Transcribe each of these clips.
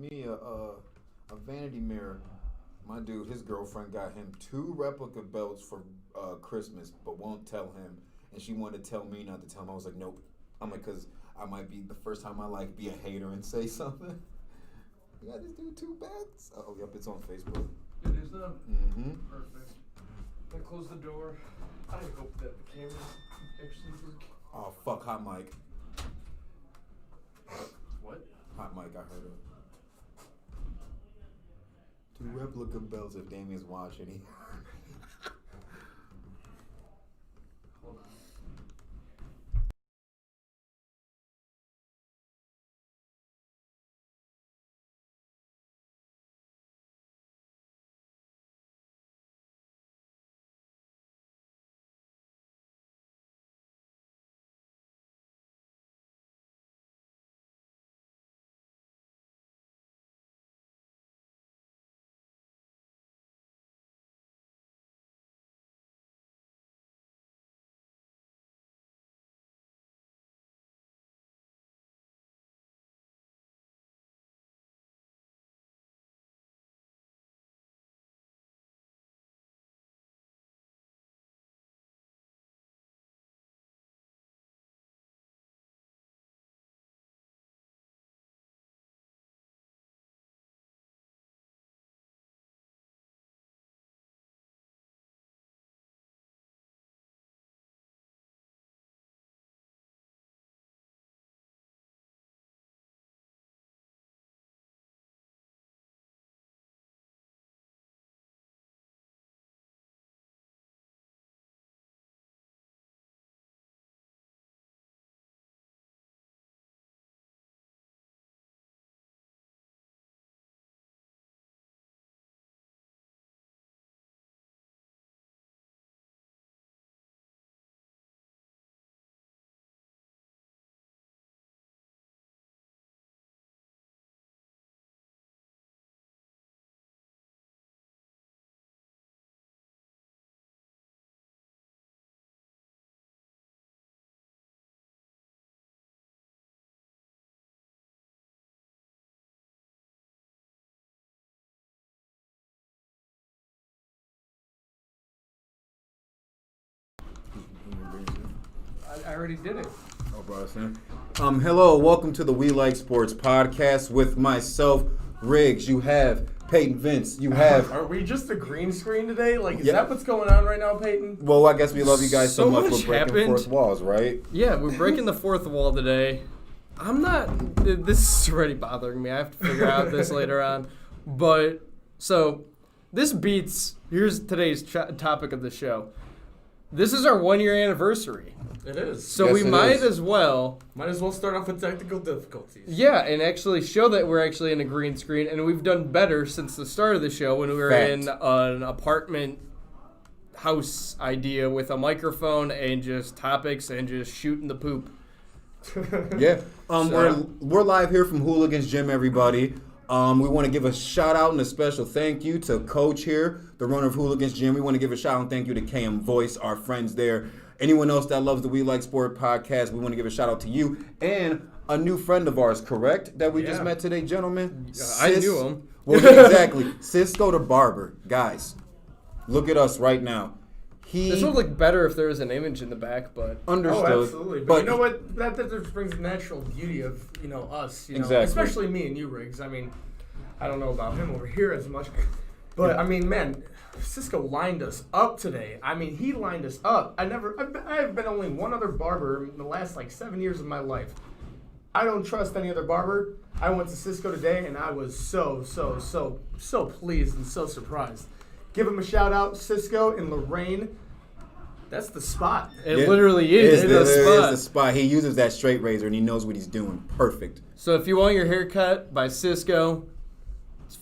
me a vanity mirror. My dude, his girlfriend got him 2 replica belts for Christmas, but won't tell him. And she wanted to tell me not to tell him. I was like, nope. I'm like, because I might be the first time I like be a hater and say something. You got this dude 2 belts? Oh, yep, it's on Facebook. It is though? Mm-hmm. Perfect. I close the door. I hope that the camera's actually working. Oh, fuck, hot mic. What? Hot mic, I heard it. 2 replica belts if Damien's watching. Hold on. I already did it. Oh, Boston. Hello, welcome to the We Like Sports podcast with myself, Riggs. You have Peyton Vince. You have. Are we just a green screen today? Like, is Yeah. that what's going on right now, Peyton? Well, I guess we love you guys so So much. much We're breaking happened. fourth walls, right? Yeah, we're breaking the fourth wall today. I'm not. This is already bothering me. I have to figure out this later on. But so this beats. Here's today's topic of the show. This is our 1-year anniversary, It is. so Yes, we it might is. as well. Might as well start off with technical difficulties. Yeah, and actually show that we're actually in a green screen, and we've done better since the start of the show when we were Fact. in an apartment house idea with a microphone and just topics and just shooting the poop. Yeah. So- We're live here from Hooligans Gym, everybody. We want to give a shout out and a special thank you to Coach here, the runner of Hooligans Gym. We want to give a shout out and thank you to KM Voice, our friends there. Anyone else that loves the We Like Sport podcast, we want to give a shout out to you and a new friend of ours, correct? That we just Yeah. met today, gentlemen. I knew him. Well, exactly. Cisco the Barber. Guys, look at us right now. This would look better if there was an image in the back, but Understood. Oh, absolutely. But you know what? That just brings the natural beauty of, us. Exactly. Especially me and you, Riggs. I mean, I don't know about him over here as much. But, I mean, man, Cisco lined us up today. I mean, he lined us up. I've been only one other barber in the last, 7 years of my life. I don't trust any other barber. I went to Cisco today, and I was so pleased and so surprised. Give him a shout out, Cisco in Lorraine. That's the spot. it Yeah. literally is the spot. the spot. He uses that straight razor and he knows what he's doing. Perfect. So if you want your hair cut by Cisco, it's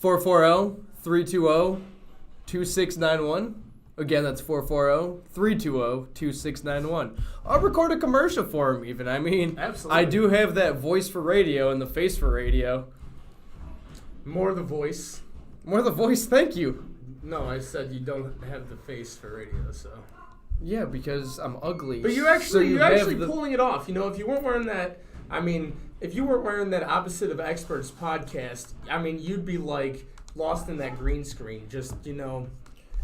440-320-2691. Again, that's 440-320-2691. I'll record a commercial for him even. I mean, Absolutely. I do have that voice for radio and the face for radio. More the voice. More the voice, thank you. No, I said you don't have the face for radio, so. Yeah, because I'm ugly. But you're So actually you have actually the- pulling it off. If you weren't wearing that I mean, if you weren't wearing that Opposite of Experts podcast, I mean, you'd be like lost in that green screen. Just,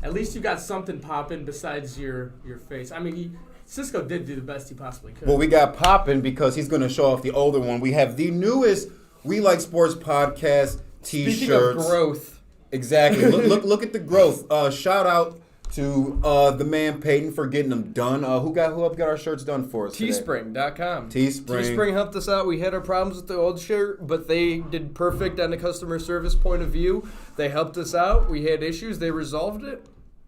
at least you got something popping besides your face. I mean, Cisco did do the best he possibly could. Well, we got popping because he's going to show off the older one. We have the newest We Like Sports podcast T-shirts. Speaking of growth. Exactly. Look at the growth. Shout out to the man Peyton for getting them done. Who helped get our shirts done for us today? Teespring.com. Teespring. Teespring helped us out. We had our problems with the old shirt, but they did perfect on the customer service point of view. They helped us out. We had issues. They resolved it.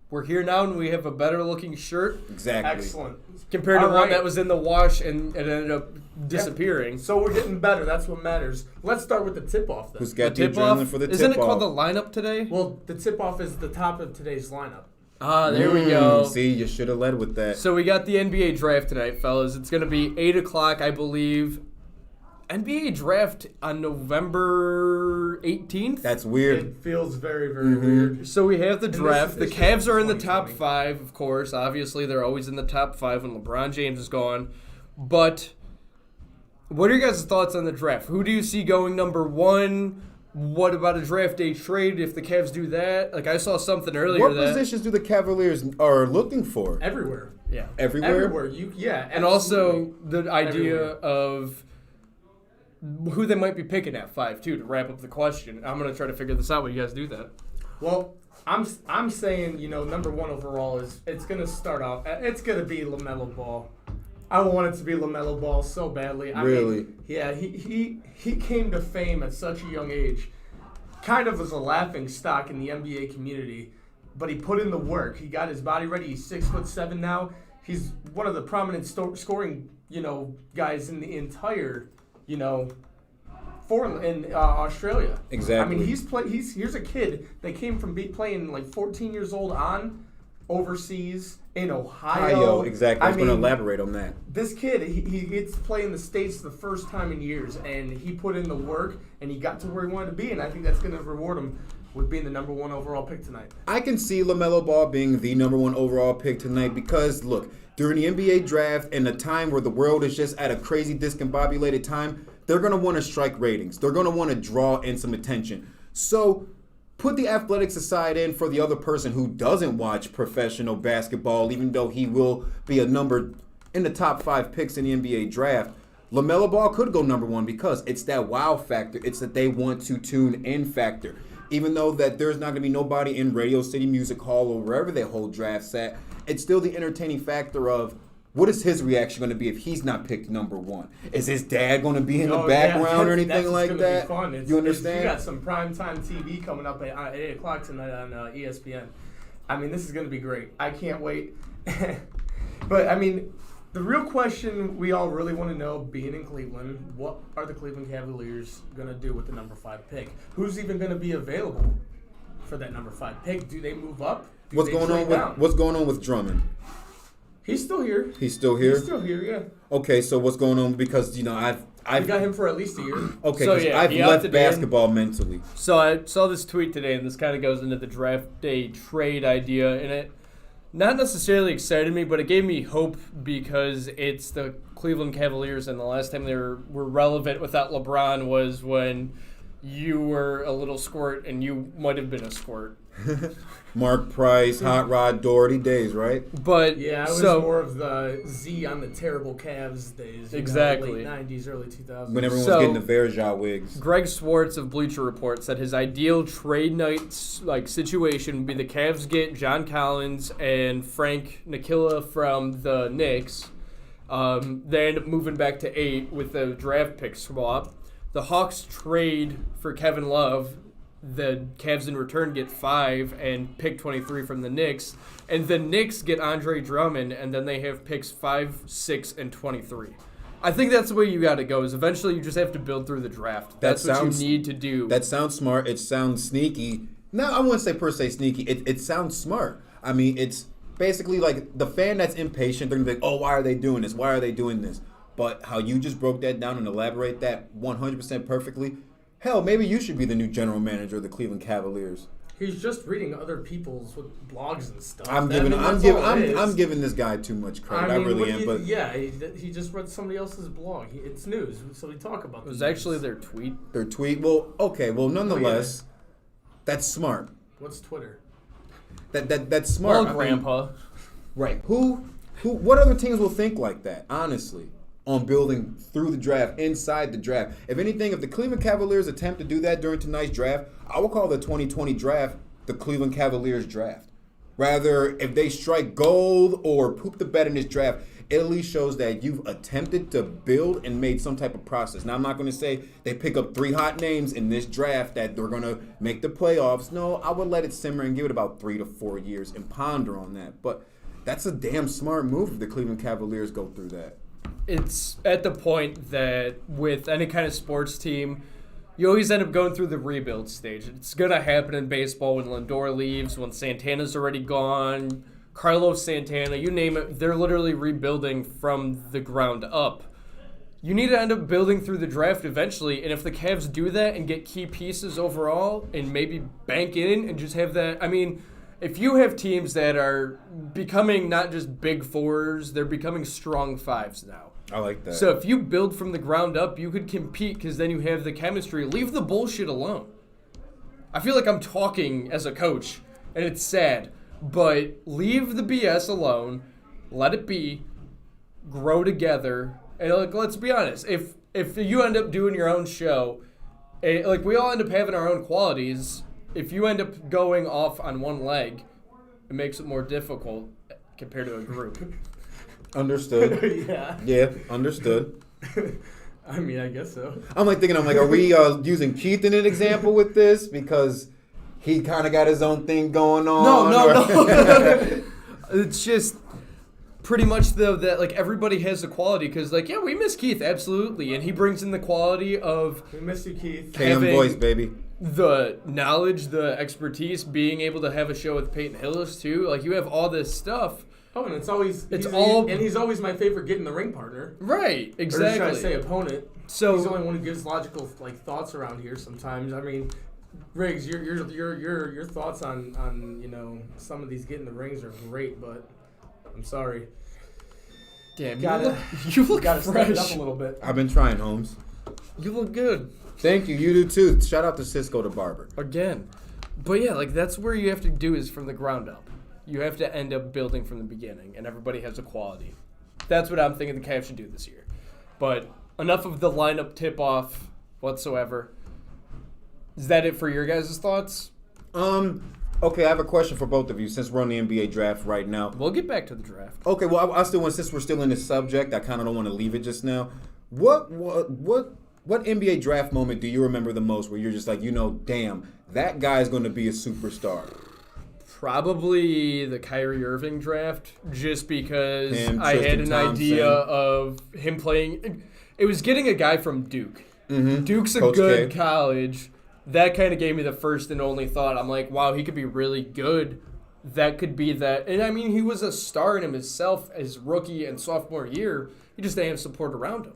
We're here now, and we have a better looking shirt. Exactly. Excellent. Compared to All one right. that was in the wash and it ended up disappearing. So we're getting better. That's what matters. Let's start with the tip-off then. Who's got the Tip-off? adrenaline for the tip-off? Isn't it called the lineup today? Well, the tip-off is the top of today's lineup. Ah, there we go. See, you should have led with that. So we got the NBA draft tonight, fellas. It's going to be 8 o'clock, I believe. NBA draft on November 18th. That's weird. It feels very, very weird. So we have the this draft. is- The it's Cavs just are in the top 2020. 5, of course. Obviously, they're always in the top 5 when LeBron James is gone. But what are your guys' thoughts on the draft? Who do you see going number 1? What about a draft day trade if the Cavs do that? Like, I saw something earlier What that... positions do the Cavaliers are looking for? Everywhere. Yeah. Everywhere? Everywhere. And also the idea Everywhere. of who they might be picking at 5, too, to wrap up the question. I'm going to try to figure this out when you guys do that. Well, I'm saying, number 1 overall it's going to start off. It's going to be LaMelo Ball. I want it to be LaMelo Ball so badly. I Really? mean, yeah, he came to fame at such a young age. Kind of as a laughing stock in the NBA community, but he put in the work. He got his body ready. He's 6'7" now. He's one of the prominent scoring, guys in the entire, in Australia. Exactly. I mean, here's a kid that came from playing like 14 years old on overseas in Ohio. Exactly. I was going to mean, elaborate on that. this kid, he gets to play in the States the first time in years, and he put in the work, and he got to where he wanted to be, and I think that's going to reward him with being the number 1 overall pick tonight. I can see LaMelo Ball being the number 1 overall pick tonight because, look, during the NBA draft and a time where the world is just at a crazy discombobulated time, they're going to want to strike ratings. They're going to want to draw in some attention. So put the athletics aside in for the other person who doesn't watch professional basketball, even though he will be a number in the top 5 picks in the NBA draft. LaMelo Ball could go number 1 because it's that wow factor. It's that they want to tune in factor. Even though that there's not going to be nobody in Radio City Music Hall or wherever they hold drafts at, it's still the entertaining factor of what is his reaction going to be if he's not picked number 1? Is his dad going to be in the background or anything like gonna that? Be fun. You understand? You got some primetime TV coming up at 8 o'clock tonight on ESPN. I mean, this is going to be great. I can't wait. But, I mean, the real question we all really want to know, being in Cleveland, what are the Cleveland Cavaliers going to do with the number 5 pick? Who's even going to be available for that number 5 pick? Do they move up? Do What's they going trade on with down? what's going on with Drummond? He's still here. He's still here. He's still here, yeah. Okay, so what's going on? Because We got him for at least a year. okay, So, 'cause yeah, I've he left opted in. basketball mentally. So I saw this tweet today, and this kind of goes into the draft day trade idea, and it not necessarily excited me, but it gave me hope because it's the Cleveland Cavaliers, and the last time they were relevant without LeBron was when you were a little squirt, and you might have been a squirt. Mark Price, Hot Rod Doherty days, right? But Yeah, it was so more of the Z on the terrible Cavs days. Exactly. Late 90s, early 2000s. When everyone So- was getting the Verja wigs. Greg Swartz of Bleacher Report said his ideal trade night situation would be the Cavs get John Collins and Frank Ntilikina from the Knicks. They end up moving back to 8 with the draft pick swap. The Hawks trade for Kevin Love. The Cavs in return get 5 and pick 23 from the Knicks. And the Knicks get Andre Drummond, and then they have picks 5, 6, and 23. I think that's the way you got to go. Is eventually you just have to build through the draft. That's what sounds- you need to do. That sounds smart. It sounds sneaky. No, I wouldn't say per se sneaky. It sounds smart. I mean, it's basically like the fan that's impatient. They're gonna be like, "Oh, why are they doing this? Why are they doing this?" But how you just broke that down and elaborate that 100% perfectly. Hell, maybe you should be the new general manager of the Cleveland Cavaliers. He's just reading other people's blogs and stuff. I'm That's all it is. giving this guy too much credit. I mean, really what am. do you- But yeah, he just read somebody else's blog. It's news, so we talk about. It was actually their tweet. their tweet. Well, okay. Well, nonetheless, that's smart. What's Twitter? That's smart. Well, I mean, Grandpa. right. Who? What other teams will think like that? Honestly, on building through the draft, inside the draft. If anything, if the Cleveland Cavaliers attempt to do that during tonight's draft, I will call the 2020 draft the Cleveland Cavaliers draft. Rather, if they strike gold or poop the bed in this draft, it at least shows that you've attempted to build and made some type of process. Now, I'm not going to say they pick up 3 hot names in this draft that they're going to make the playoffs. No, I would let it simmer and give it about 3 to 4 years and ponder on that. But that's a damn smart move if the Cleveland Cavaliers go through that. It's at the point that with any kind of sports team, you always end up going through the rebuild stage. It's going to happen in baseball when Lindor leaves, when Santana's already gone, Carlos Santana, you name it. They're literally rebuilding from the ground up. You need to end up building through the draft eventually, and if the Cavs do that and get key pieces overall and maybe bank in and just have that, I mean, if you have teams that are becoming not just big fours, they're becoming strong fives now. I like that. So if you build from the ground up, you could compete because then you have the chemistry. Leave the bullshit alone. I feel like I'm talking as a coach, and it's sad, but leave the BS alone. Let it be. Grow together. And like, let's be honest. If you end up doing your own show, like we all end up having our own qualities. If you end up going off on one leg, it makes it more difficult compared to a group. Understood. Yeah. Yeah, understood. I mean, I guess so. I'm like, are we using Keith in an example with this? Because he kind of got his own thing going on. No. It's just pretty much that like everybody has a quality because like we miss Keith absolutely, and he brings in the quality of We miss you, Keith. KM voice, baby. the knowledge, the expertise, being able to have a show with Peyton Hillis too. Like you have all this stuff. Oh, and it's always he's always my favorite get in the ring partner. Right, Or should I exactly. say opponent? So He's the only one who gives logical thoughts around here. Sometimes, I mean, Riggs, your thoughts on some of these get in the rings are great, but I'm sorry, damn, you look gotta step fresh. it up a little bit. I've been trying, Holmes. You look good. Thank you. You do too. Shout out to Cisco the Barber. Again. But yeah, like that's where you have to do is from the ground up. You have to end up building from the beginning, and everybody has a quality. That's what I'm thinking the Cavs should do this year. But enough of the lineup tip-off whatsoever. Is that it for your guys' thoughts? Okay, I have a question for both of you since we're on the NBA draft right now. We'll get back to the draft. Okay, well, I still want, since we're still in this subject, I kind of don't want to leave it just now. What NBA draft moment do you remember the most where you're just like, damn, that guy's going to be a superstar? Probably the Kyrie Irving draft, just because Him, I had Tristan an Thompson. idea of him playing. It was getting a guy from Duke. Mm-hmm. Duke's a Coach good K. college. That kind of gave me the first and only thought. I'm like, wow, he could be really good. That could be that. And I mean, he was a star in himself as rookie and sophomore year. He just didn't have support around him.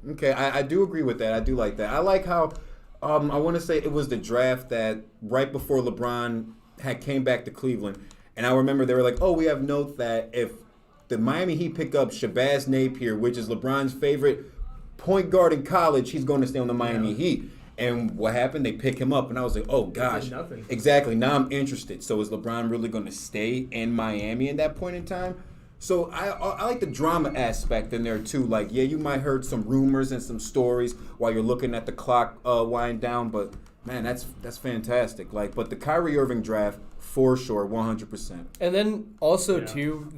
Okay. I do agree with that. I do like that. I like how, I want to say it was the draft that right before LeBron came back to Cleveland. And I remember they were like, we have note that if the Miami Heat pick up Shabazz Napier, which is LeBron's favorite point guard in college, he's going to stay on the Miami Heat. And what happened? They pick him up, and I was like, oh, gosh. Nothing. Exactly. Now I'm interested. So is LeBron really going to stay in Miami at that point in time? So I like the drama aspect in there, too. Like, you might heard some rumors and some stories while you're looking at the clock wind down, but, man, that's fantastic. Like, but the Kyrie Irving draft, for sure, 100%. And then also, too,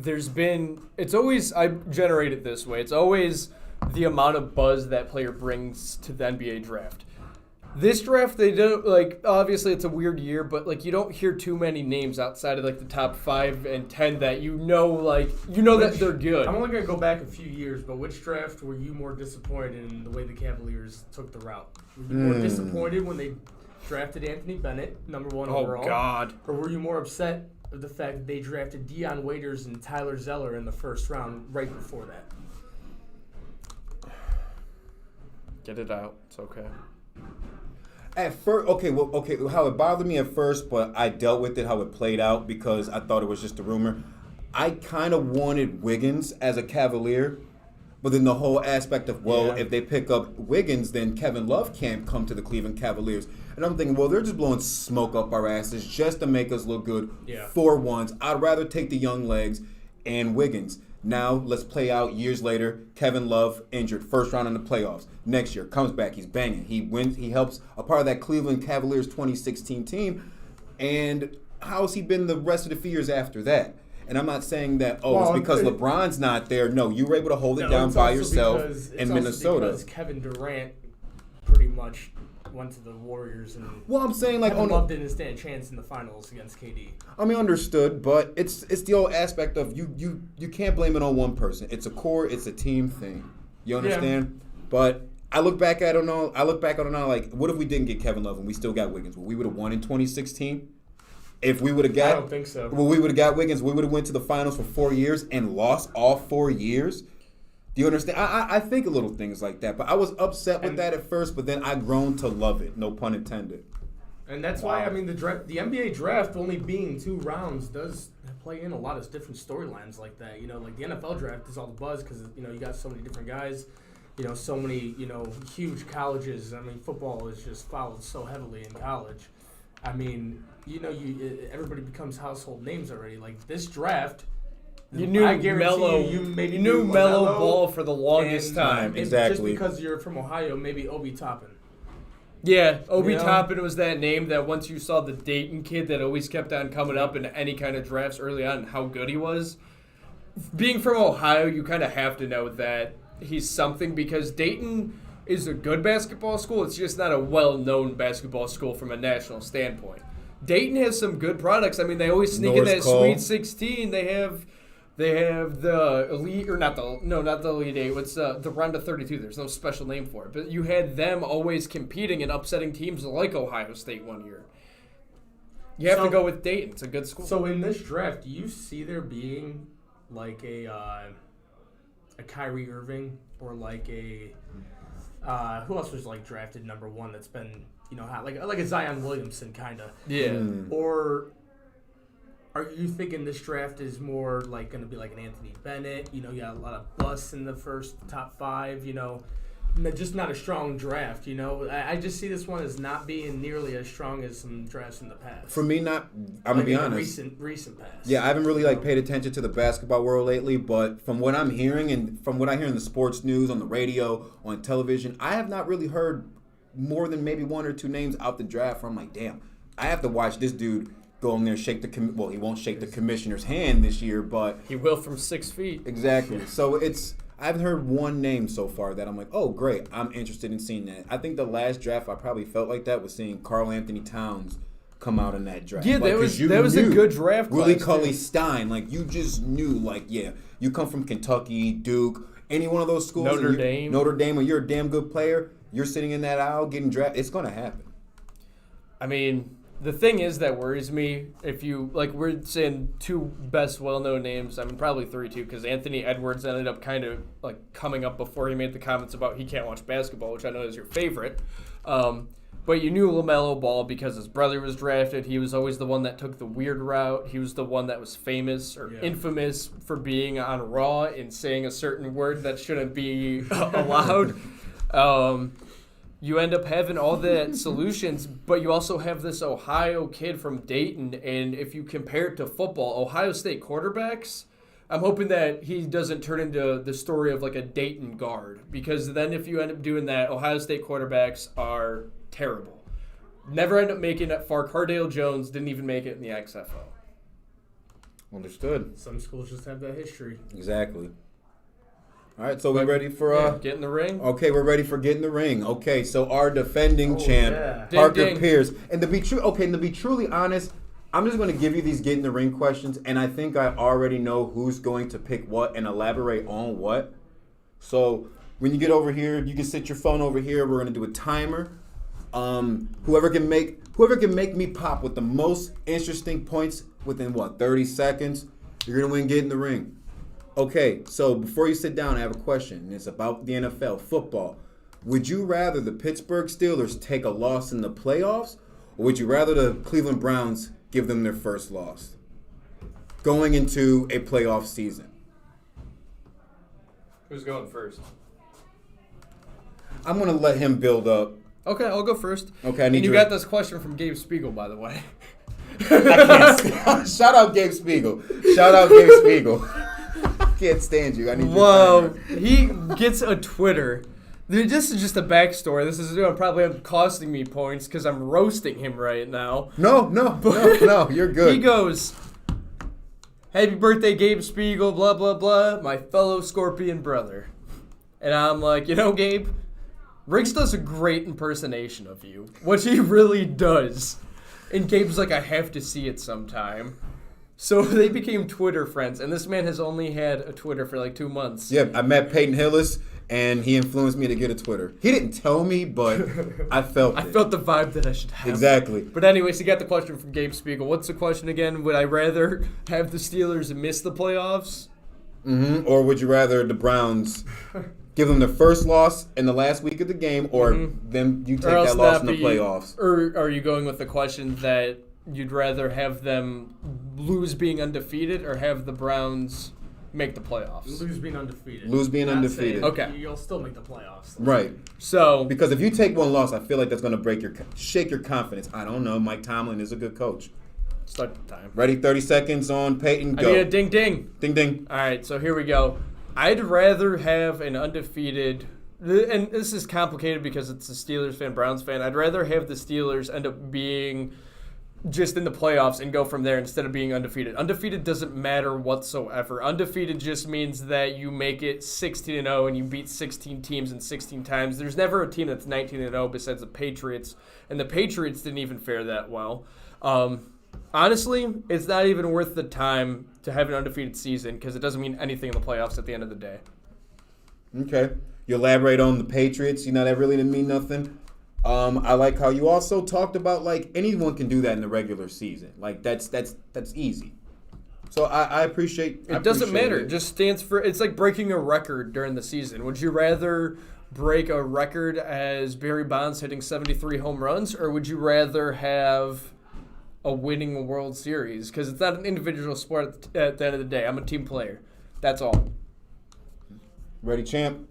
it's always, I generate it this way. It's always the amount of buzz that player brings to the NBA draft. This draft, they don't, obviously it's a weird year, but, you don't hear too many names outside of, the top 5 and 10 that that they're good. I'm only going to go back a few years, but which draft were you more disappointed in the way the Cavaliers took the route? Were you more disappointed when they drafted Anthony Bennett, number 1 overall? Oh, God. Or were you more upset of the fact that they drafted Deion Waiters and Tyler Zeller in the first round right before that? Get it out. It's okay. At first, okay, how it bothered me at first, but I dealt with it how it played out because I thought it was just a rumor. I kind of wanted Wiggins as a Cavalier, but then the whole aspect of, if they pick up Wiggins, then Kevin Love can't come to the Cleveland Cavaliers. And I'm thinking, well, they're just blowing smoke up our asses just to make us look good for once. I'd rather take the young legs and Wiggins. Now, let's play out years later. Kevin Love injured, first round in the playoffs. Next year, comes back, he's banging. He wins, he helps a part of that Cleveland Cavaliers 2016 team. And how's he been the rest of the few years after that? And I'm not saying that, it's because LeBron's not there. No, you were able to hold it down by yourself in Minnesota. Because Kevin Durant pretty much went to the Warriors and I'm saying like Kevin Love didn't stand a chance in the finals against KD. I mean, understood, but it's the old aspect of you can't blame it on one person. It's a core, it's a team thing. You understand? Yeah. But I look back at it now. Like, what if we didn't get Kevin Love and we still got Wiggins? Well, we would have won in 2016. If we would have got, I don't think so. Well, we would have got Wiggins. We would have went to the finals for 4 years and lost all 4 years. Do you understand? I think of little things like that, but I was upset with that at first, but then I grown to love it. No pun intended. And that's why, I mean, the NBA draft only being 2 rounds does play in a lot of different storylines like that. You know, like the NFL draft is all the buzz because, you know, you got so many different guys, you know, so many, you know, huge colleges. I mean, football is just followed so heavily in college. I mean, you know, everybody becomes household names already. Like this draft, you knew Melo Ball for the longest time. Exactly. Just because you're from Ohio, maybe Obi Toppin. Yeah, Obi Toppin was that name that once you saw the Dayton kid that always kept on coming up in any kind of drafts early on and how good he was. Being from Ohio, you kind of have to know that he's something because Dayton is a good basketball school. It's just not a well-known basketball school from a national standpoint. Dayton has some good products. I mean, they always sneak in that Sweet 16. They have the Elite, or not the Elite 8. What's the Round of 32? There's no special name for it. But you had them always competing and upsetting teams like Ohio State one year. You have to go with Dayton. It's a good school. So in this draft, do you see there being like a Kyrie Irving or like a who else was like drafted number 1 that's been, you know, like a Zion Williamson kind of? Yeah. Or are you thinking this draft is more like going to be like an Anthony Bennett? You know, you got a lot of busts in the first top 5, you know, just not a strong draft, you know. I just see this one as not being nearly as strong as some drafts in the past. For me, I'm going to be honest. Recent past. Yeah, I haven't really paid attention to the basketball world lately, but from what I'm hearing and from what I hear in the sports news, on the radio, on television, I have not really heard more than maybe 1 or 2 names out the draft where I'm like, damn, I have to watch this dude go in there and shake he won't shake the commissioner's hand this year, but he will from 6 feet. Exactly. So I haven't heard one name so far that I'm like, oh, great, I'm interested in seeing that. I think the last draft I probably felt like that was seeing Karl Anthony Towns come out in that draft. Yeah, that was a good draft class. Willie Cauley-Stein, like you just knew, like, yeah, you come from Kentucky, Duke, any one of those schools. Notre Dame, and you're a damn good player. You're sitting in that aisle getting drafted. It's going to happen. I mean, the thing is that worries me, if you, like, we're saying 2 best well-known names, I mean, probably 3 too, because Anthony Edwards ended up kind of, like, coming up before he made the comments about he can't watch basketball, which I know is your favorite. But you knew LaMelo Ball because his brother was drafted. He was always the one that took the weird route. He was the one that was famous or infamous for being on Raw and saying a certain word that shouldn't be allowed. You end up having all the solutions, but you also have this Ohio kid from Dayton, and if you compare it to football, Ohio State quarterbacks, I'm hoping that he doesn't turn into the story of like a Dayton guard, because then if you end up doing that, Ohio State quarterbacks are terrible. Never end up making it far. Cardale Jones didn't even make it in the XFL. Understood. Some schools just have that history. Exactly. All right, so we're ready for get in the ring. Okay, we're ready for get in the ring. Okay, so our defending champ, Parker Pierce, and to be truly honest, I'm just going to give you these get in the ring questions, and I think I already know who's going to pick what and elaborate on what. So when you get over here, you can sit your phone over here. We're going to do a timer. Whoever can make me pop with the most interesting points within 30 seconds, you're going to win get in the ring. Okay, so before you sit down, I have a question. It's about the NFL, football. Would you rather the Pittsburgh Steelers take a loss in the playoffs, or would you rather the Cleveland Browns give them their first loss going into a playoff season? Who's going first? I'm going to let him build up. Okay, I'll go first. Okay, I and need you your- got this question from Gabe Spiegel, by the way. Shout out Gabe Spiegel. Shout out Gabe Spiegel. Can't stand you. I need your Whoa, timer. he gets a Twitter. This is just a backstory. This is probably costing me points because I'm roasting him right now. No, you're good. He goes, "Happy birthday, Gabe Spiegel, blah, blah, blah, my fellow Scorpion brother." And I'm like, Gabe, Riggs does a great impersonation of you, which he really does. And Gabe's like, I have to see it sometime. So they became Twitter friends, and this man has only had a Twitter for like 2 months. Yeah, I met Peyton Hillis, and he influenced me to get a Twitter. He didn't tell me, but I felt it. I felt the vibe that I should have. Exactly. But anyways, he got the question from Gabe Spiegel. What's the question again? Would I rather have the Steelers miss the playoffs? Mm-hmm. Or would you rather the Browns give them the first loss in the last week of the game, or then you take Or else that loss not in the be- playoffs? Or are you going with the question that you'd rather have them lose being undefeated or have the Browns make the playoffs? Lose being undefeated. Lose being Not undefeated. saying Okay. You'll still make the playoffs. Right. So, Because if you take one loss, I feel like that's going to shake your confidence. I don't know. Mike Tomlin is a good coach. start the time. Ready? 30 seconds on Peyton. I Go. need a ding ding. Ding ding. All right, so here we go. I'd rather have an undefeated, and this is complicated because it's a Steelers fan, Browns fan. I'd rather have the Steelers end up being just in the playoffs and go from there instead of being undefeated. Undefeated doesn't matter whatsoever. Undefeated just means that you make it 16-0 and you beat 16 teams in 16 times. There's never a team that's 19-0 besides the Patriots, and the Patriots didn't even fare that well. Honestly, it's not even worth the time to have an undefeated season because it doesn't mean anything in the playoffs at the end of the day. Okay. You elaborate on the Patriots. That really didn't mean nothing. I like how you also talked about like anyone can do that in the regular season. Like that's easy. So I appreciate. It doesn't matter. It just stands for. It's like breaking a record during the season. Would you rather break a record as Barry Bonds hitting 73 home runs, or would you rather have a winning World Series? Because it's not an individual sport at the end of the day. I'm a team player. That's all. Ready, champ?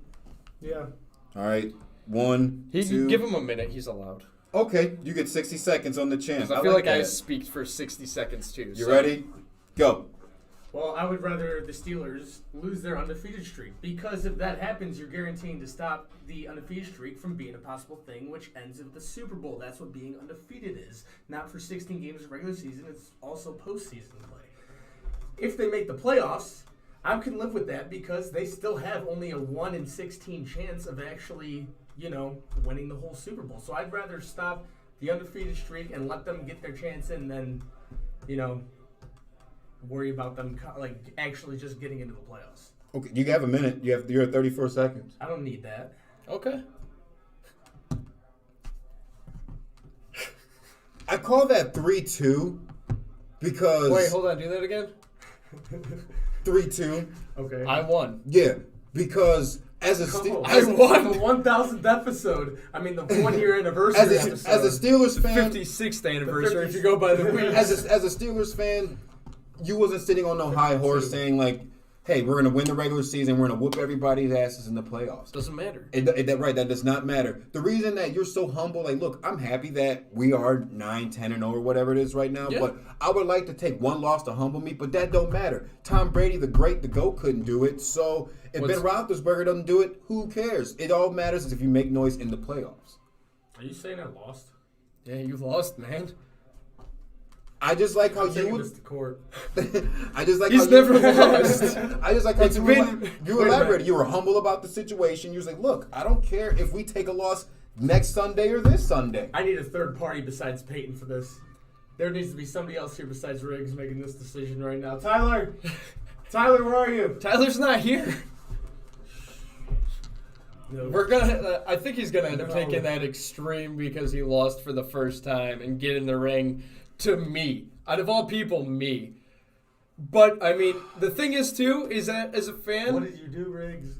Yeah. All right. 1, He 2. give him a minute. He's allowed. Okay, you get 60 seconds on the champ. 'Cause I feel like I that. speak for 60 seconds too. You so- ready? Go. Well, I would rather the Steelers lose their undefeated streak because if that happens, you're guaranteeing to stop the undefeated streak from being a possible thing, which ends with the Super Bowl. That's what being undefeated is. Not for 16 games of regular season, it's also postseason play. If they make the playoffs, I can live with that because they still have only a 1 in 16 chance of actually, winning the whole Super Bowl. So I'd rather stop the undefeated streak and let them get their chance in than, worry about them actually just getting into the playoffs. Okay, you have a minute. You're at 34 seconds. I don't need that. Okay. I call that 3-2 because Wait, hold on. Do that again. 3-2. Okay. I won. Yeah, because as a I won. The 1,000th episode. I mean, the 1-year anniversary as episode. a Steelers fan, 56th anniversary, The if you go by the week. as a Steelers fan, you wasn't sitting on no high horse saying like, "Hey, we're gonna win the regular season. We're gonna whoop everybody's asses in the playoffs." Doesn't matter. That does not matter. The reason that you're so humble, like, look, I'm happy that we are 9-10-0 or whatever it is right now. Yeah. But I would like to take one loss to humble me. But that don't matter. Tom Brady, the great, the GOAT, couldn't do it. So if Ben Roethlisberger doesn't do it, who cares? It all matters is if you make noise in the playoffs. Are you saying I lost? Yeah, you lost, man. I just like how I'm you taking would. this to court. I just like He's how never you, lost. I just like how It's you, been- you wait a elaborated. minute. You were humble about the situation. You was like, look, I don't care if we take a loss next Sunday or this Sunday. I need a third party besides Peyton for this. There needs to be somebody else here besides Riggs making this decision right now. Tyler! Tyler, where are you? Tyler's not here. No. We're gonna. I think he's gonna end up No. taking that extreme because he lost for the first time and get in the ring to me. Out of all people, me. But I mean, the thing is too is that as a fan, What did you do, Riggs?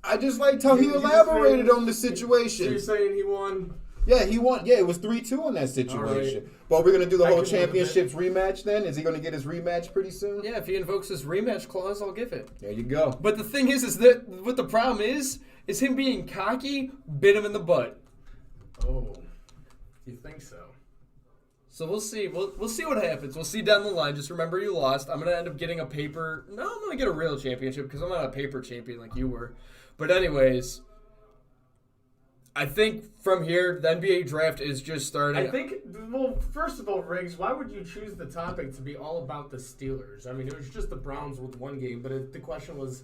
I just liked how he elaborated on the situation. So you're saying he won? Yeah, he won. Yeah, it was 3-2 on that situation. Right. But we're going to do the whole championships rematch then? Is he going to get his rematch pretty soon? Yeah, if he invokes his rematch clause, I'll give it. There you go. But the thing is that what the problem is him being cocky bit him in the butt. Oh, you think so? So we'll see. We'll see what happens. We'll see down the line. Just remember you lost. I'm going to end up getting a paper. No, I'm going to get a real championship because I'm not a paper champion like you were. But anyways, I think from here, the NBA draft is just starting. I think, well, first of all, Riggs, why would you choose the topic to be all about the Steelers? I mean, it was just the Browns with one game, but the question was,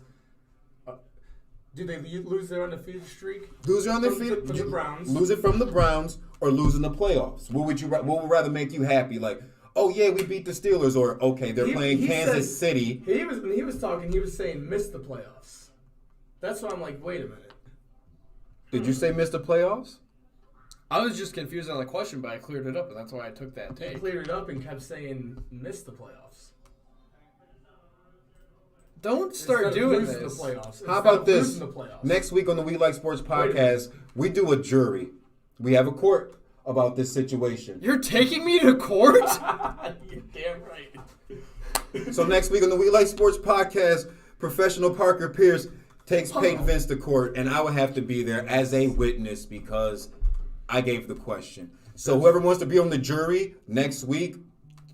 do they lose their undefeated streak? Lose their undefeated from the Browns. Lose it from the Browns or lose in the playoffs. What would rather make you happy? Like, oh yeah, we beat the Steelers, or okay, they're playing Kansas City. When he was talking, he was saying miss the playoffs. That's why I'm like, wait a minute. Did you say miss the playoffs? I was just confused on the question, but I cleared it up, and that's why I took that take. He cleared it up and kept saying miss the playoffs. Don't start doing this. The playoffs. How about this? Next week on the We Like Sports podcast, we do a jury. We have a court about this situation. You're taking me to court? You're damn right. So next week on the We Like Sports podcast, professional Parker Pierce takes Peyton Vince to court, and I would have to be there as a witness because I gave the question. So whoever wants to be on the jury next week,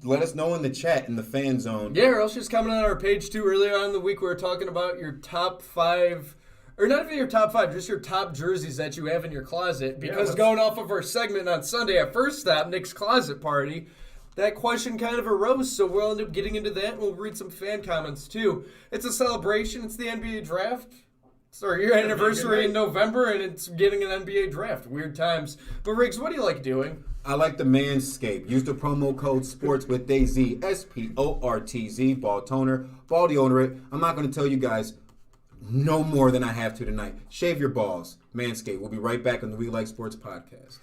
let us know in the chat in the fan zone. Yeah, or else just comment on our page too. Earlier on in the week, we were talking about your top 5, or not even your top 5, just your top jerseys that you have in your closet. Because going off of our segment on Sunday at First Stop, Nick's Closet Party, that question kind of arose, so we'll end up getting into that, and we'll read some fan comments too. It's a celebration. It's the NBA draft. It's our year anniversary in November, and it's getting an NBA draft. Weird times. But, Riggs, what do you like doing? I like the Manscaped. Use the promo code SPORTS with DayZ, SPORTZ, ball toner, ball deodorant. I'm not going to tell you guys no more than I have to tonight. Shave your balls. Manscaped. We'll be right back on the We Like Sports podcast.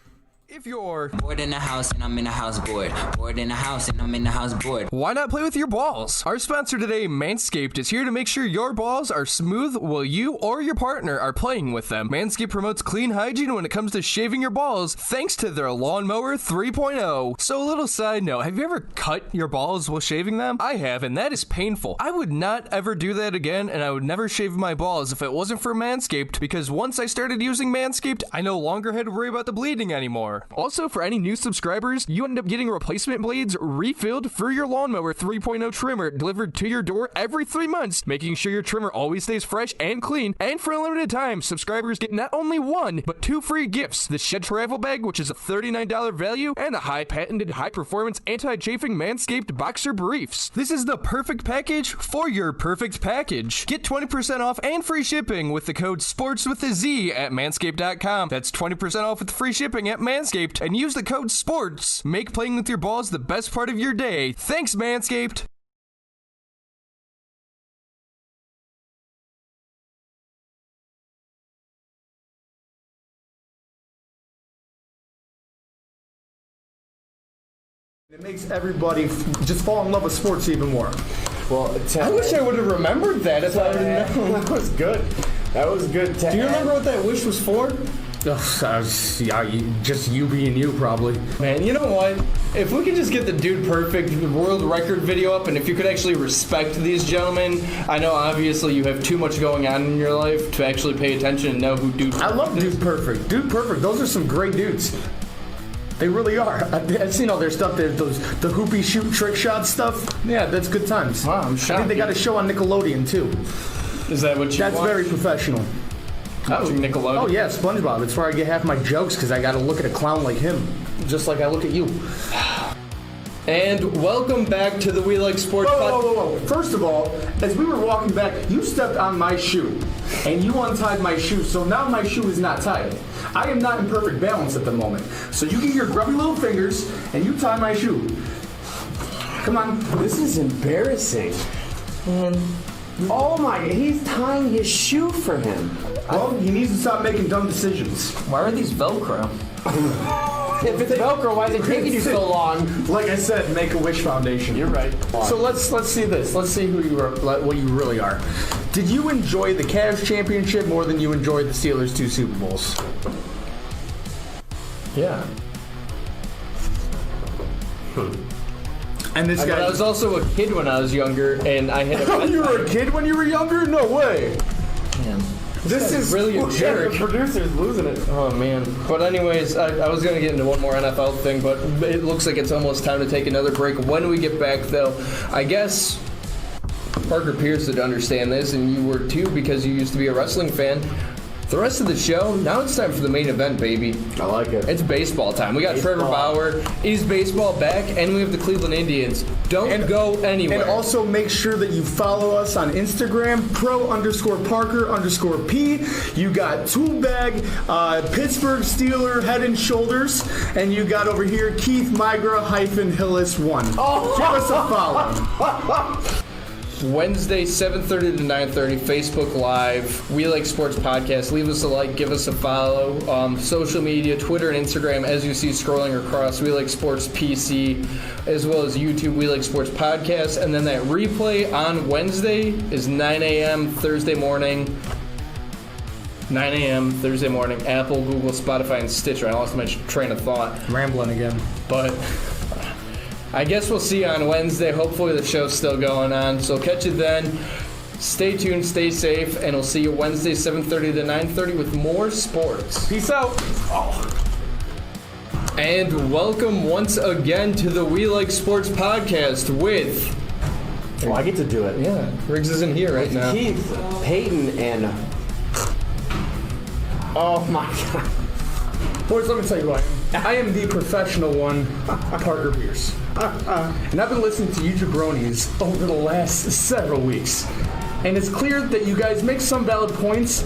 If you're bored in the house and I'm in the house bored. Bored in the house and I'm in the house bored. Why not play with your balls? Our sponsor today, Manscaped, is here to make sure your balls are smooth while you or your partner are playing with them. Manscaped promotes clean hygiene when it comes to shaving your balls thanks to their Lawnmower 3.0. So a little side note, have you ever cut your balls while shaving them? I have, and that is painful. I would not ever do that again, and I would never shave my balls if it wasn't for Manscaped, because once I started using Manscaped, I no longer had to worry about the bleeding anymore. Also, for any new subscribers, you end up getting replacement blades refilled for your Lawnmower 3.0 trimmer delivered to your door every 3 months, making sure your trimmer always stays fresh and clean. And for a limited time, subscribers get not only 1, but 2 free gifts: the Shed Travel Bag, which is a $39 value, and the high-patented, high-performance, anti-chafing Manscaped Boxer Briefs. This is the perfect package for your perfect package. Get 20% off and free shipping with the code SPORTSWITHAZ at manscaped.com. That's 20% off with free shipping at Manscaped, and use the code SPORTS. Make playing with your balls the best part of your day. Thanks, Manscaped. It makes everybody just fall in love with sports even more. Well, I wish I would have remembered that if I would have known. That was good. That was good. Do you remember what that wish was for? Just you being you, probably. Man, you know what? If we could just get the Dude Perfect world record video up, and if you could actually respect these gentlemen, I know obviously you have too much going on in your life to actually pay attention and know who Dude Perfect is. I love Dude Perfect. Dude Perfect, those are some great dudes. They really are. I've seen all their stuff. There's the hoopy shoot trick shot stuff. Yeah, that's good times. Wow, I'm shocked. I think they got a show on Nickelodeon too. Is that what you That's watch? very professional. Watching Nickelodeon? Oh yeah, SpongeBob. It's where I get half my jokes because I got to look at a clown like him, just like I look at you. And welcome back to the We Like Sports podcast. Whoa. First of all, as we were walking back, you stepped on my shoe, and you untied my shoe, so now my shoe is not tied. I am not in perfect balance at the moment. So you get your grubby little fingers, and you tie my shoe. Come on. This is embarrassing. Oh my, he's tying his shoe for him. Well, he needs to stop making dumb decisions. Why are these Velcro? If it's Velcro, why is it taking you so long? Like I said, Make-A-Wish Foundation. You're right. So let's see this. Let's see who you are, what you really are. Did you enjoy the Cavs championship more than you enjoyed the Steelers' 2 Super Bowls? Yeah. And this But guy. I was also a kid when I was younger, and I had a You were a kid when you were younger? No way. Man. This is really a The jerk. producer's losing it. Oh man. But anyways, I was gonna get into one more NFL thing, but it looks like it's almost time to take another break. When we get back, though, I guess Parker Pierce would understand this, and you were too because you used to be a wrestling fan. The rest of the show, now it's time for the main event, baby. I like it. It's baseball time. We got Trevor Baseball. Bauer. Is baseball back? And we have the Cleveland Indians. Don't go anywhere. And also make sure that you follow us on Instagram, pro_Parker_P. You got Toolbag, Pittsburgh Steeler Head and Shoulders, and you got over here Keith Migra -Hillis1. Give us a follow. Wednesday, 7:30 to 9:30, Facebook Live, We Like Sports Podcast. Leave us a like, give us a follow. Social media, Twitter and Instagram, as you see scrolling across, We Like Sports PC, as well as YouTube, We Like Sports Podcast. And then that replay on Wednesday is 9 a.m. Thursday morning. 9 a.m. Thursday morning, Apple, Google, Spotify, and Stitcher. I lost my train of thought. Rambling again. But I guess we'll see you on Wednesday. Hopefully the show's still going on. So catch you then. Stay tuned, stay safe, and we'll see you Wednesday, 7:30 to 9:30 with more sports. Peace out. And welcome once again to the We Like Sports podcast with... Oh, I get to do it. Yeah, Riggs isn't here right now. Keith, Peyton, and... Oh my God. Boys, let me tell you what. I am the professional one, Parker Pierce. And I've been listening to you jabronis over the last several weeks. And it's clear that you guys make some valid points,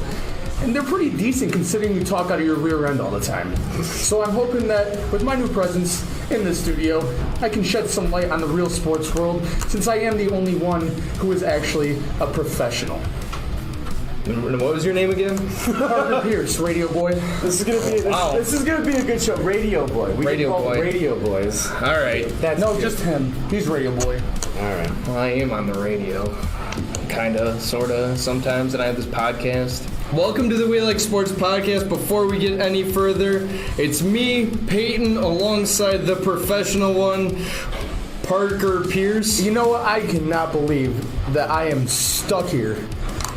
and they're pretty decent considering you talk out of your rear end all the time. So I'm hoping that with my new presence in the studio, I can shed some light on the real sports world, since I am the only one who is actually a professional. And what was your name again? Parker Pierce, Radio Boy. This is gonna be Wow. this is gonna be a good show. Radio Boy. We Radio can call Boy. it Radio Boys. All right. That's No, good. just him. He's Radio Boy. All right. Well, I am on the radio. Kinda, sorta, sometimes, and I have this podcast. Welcome to the We Like Sports podcast. Before we get any further, it's me, Peyton, alongside the professional one, Parker Pierce. You know what? I cannot believe that I am stuck here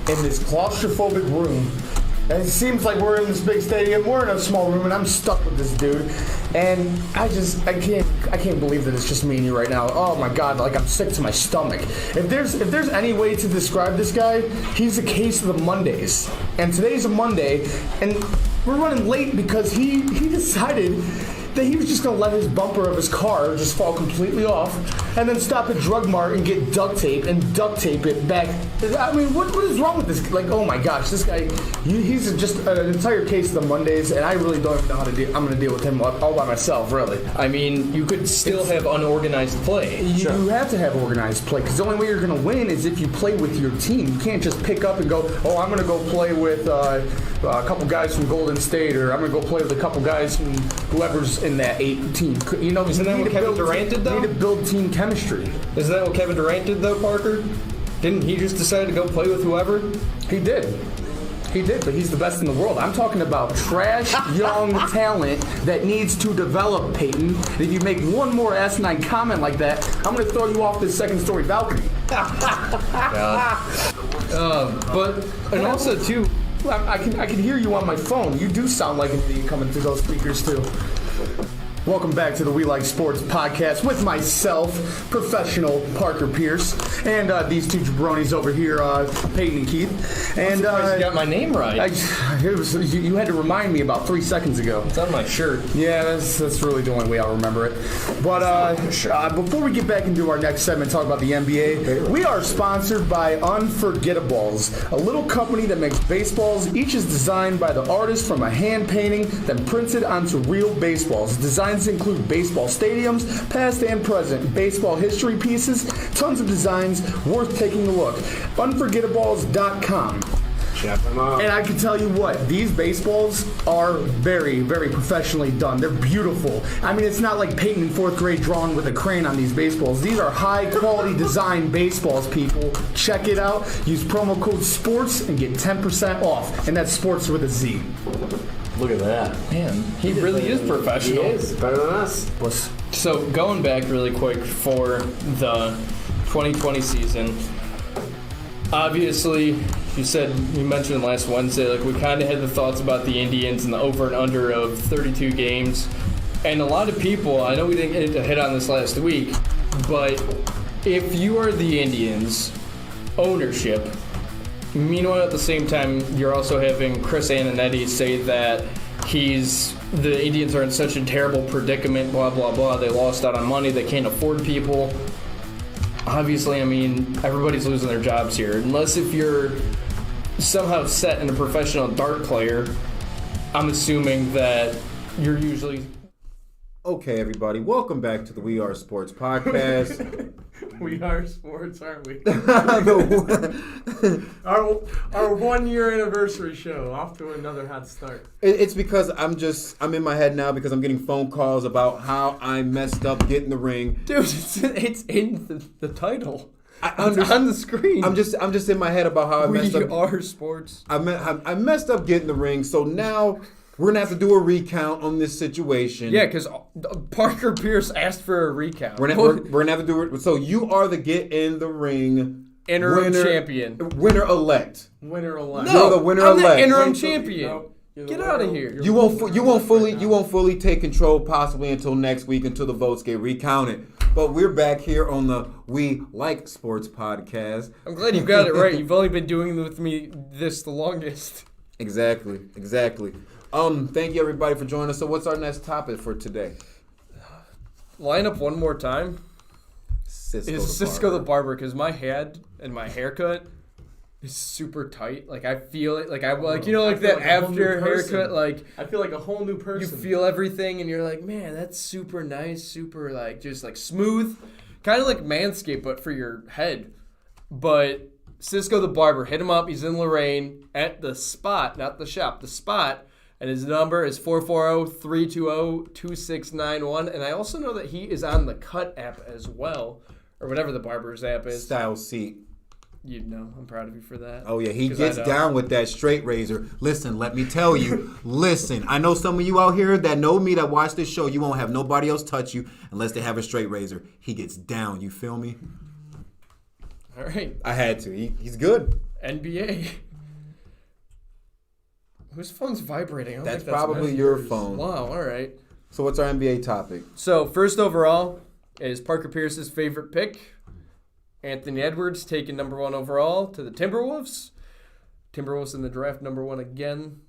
in this claustrophobic room. And it seems like we're in this big stadium. We're in a small room, and I'm stuck with this dude. And I can't believe that it's just me and you right now. Oh my God! Like I'm sick to my stomach. If there's any way to describe this guy, he's a case of the Mondays. And today's a Monday, and we're running late because he decided that he was just gonna let his bumper of his car just fall completely off, and then stop at Drug Mart and get duct tape and duct tape it back. I mean, what is wrong with this? Like, oh my gosh, this guy, he's just an entire case of the Mondays, and I really don't even know how to deal. I'm gonna deal with him all by myself, really. I mean, you could still have unorganized play. You have to have organized play, because the only way you're going to win is if you play with your team. You can't just pick up and go, oh, I'm going to go play with a couple guys from Golden State, or I'm going to go play with a couple guys from whoever's in that 8 team. You know, Isn't that you need what to Kevin build- Durant did, though? You need to build team chemistry. Isn't that what Kevin Durant did, though, Parker? Didn't he just decide to go play with whoever? He did. He did, but he's the best in the world. I'm talking about trash, young talent that needs to develop, Peyton. And if you make one more asinine comment like that, I'm going to throw you off this second-story balcony. But, and also, too, I can hear you on my phone. You do sound like an idiot coming through those speakers, too. Welcome back to the We Like Sports podcast with myself, professional Parker Pierce, and these two jabronis over here, Peyton and Keith. And you got my name right. you had to remind me about 3 seconds ago. It's on my shirt. Yeah, that's really the only way I'll remember it. But before we get back into our next segment, talk about the NBA, we are sponsored by Unforgettables, a little company that makes baseballs. Each is designed by the artist from a hand painting, then printed onto real baseballs. Designs include baseball stadiums, past and present, baseball history pieces, tons of designs worth taking a look. Unforgettables.com. Chef them up. And I can tell you what, these baseballs are very, very professionally done. They're beautiful. I mean, it's not like Peyton in 4th grade drawing with a crayon on these baseballs. These are high quality design baseballs, people. Check it out. Use promo code SPORTS and get 10% off. And that's sports with a Z. Look at that. Man, he really is He professional. is better than us. So going back really quick for the 2020 season, obviously you mentioned last Wednesday, like we kind of had the thoughts about the Indians and the over and under of 32 games, and a lot of people, I know we didn't get to hit on this last week, but if you are the Indians ownership, meanwhile at the same time you're also having Chris Antonetti say that the Indians are in such a terrible predicament, blah, blah, blah. They lost out on money. They can't afford people. Obviously, I mean, everybody's losing their jobs here. Unless if you're somehow set in a professional dart player, I'm assuming that you're usually... Okay, everybody, welcome back to the We Are Sports podcast. We are sports, aren't we? The- Our 1 year anniversary show, off to another hot start. It's because I'm in my head now because I'm getting phone calls about how I messed up getting the ring. Dude, it's in the title. It's understand. on the screen. I'm just in my head about how I messed We up. are sports. I messed up getting the ring, so now we're gonna have to do a recount on this situation. Yeah, because Parker Pierce asked for a recount. we're gonna have to do it. So you are the get in the ring Interim champion. winner elect. Winner elect. You're the winner I'm the elect. interim champion. No, you're the Get winner. out of here. You won't fully take control possibly until next week until the votes get recounted. But we're back here on the We Like Sports podcast. I'm glad you got it right. You've only been doing with me this the longest. Exactly. Thank you everybody for joining us. So what's our next topic for today? Line up one more time. Cisco the barber, because my head and my haircut is super tight. Like I feel it. Like I like I feel that like a whole new after person. haircut. Like I feel like a whole new you person. feel everything, and you're like, man, that's super nice, super like just like smooth, kind of like Manscaped, but for your head. But Cisco the barber, hit him up. He's in Lorraine at the spot, not the shop, the spot. And his number is 440-320-2691. And I also know that he is on the Cut app as well, or whatever the barber's app is. Style seat. You know, I'm proud of you for that. Oh yeah, he 'Cause gets I know. down with that straight razor. Listen, let me tell you. Listen, I know some of you out here that know me that watch this show. You won't have nobody else touch you unless they have a straight razor. He gets down. You feel me? All right, I had to. He's good. NBA. Whose phone's vibrating? I don't That's think probably mine. your phone. Wow, all right. So what's our NBA topic? So, first overall is Parker Pierce's favorite pick. Anthony Edwards taking number 1 overall to the Timberwolves. Timberwolves in the draft number 1 again,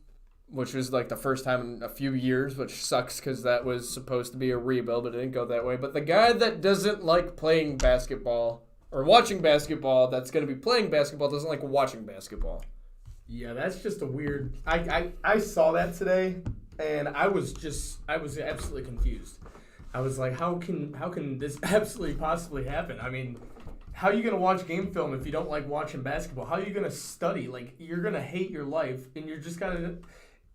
which was like the first time in a few years, which sucks because that was supposed to be a rebuild, but it didn't go that way. But the guy that doesn't like playing basketball or watching basketball that's going to be playing basketball doesn't like watching basketball. Yeah, that's just a weird. I saw that today, and I was absolutely confused. I was like, how can this absolutely possibly happen? I mean, how are you gonna watch game film if you don't like watching basketball? How are you gonna study? Like, you're gonna hate your life, and you're just gonna.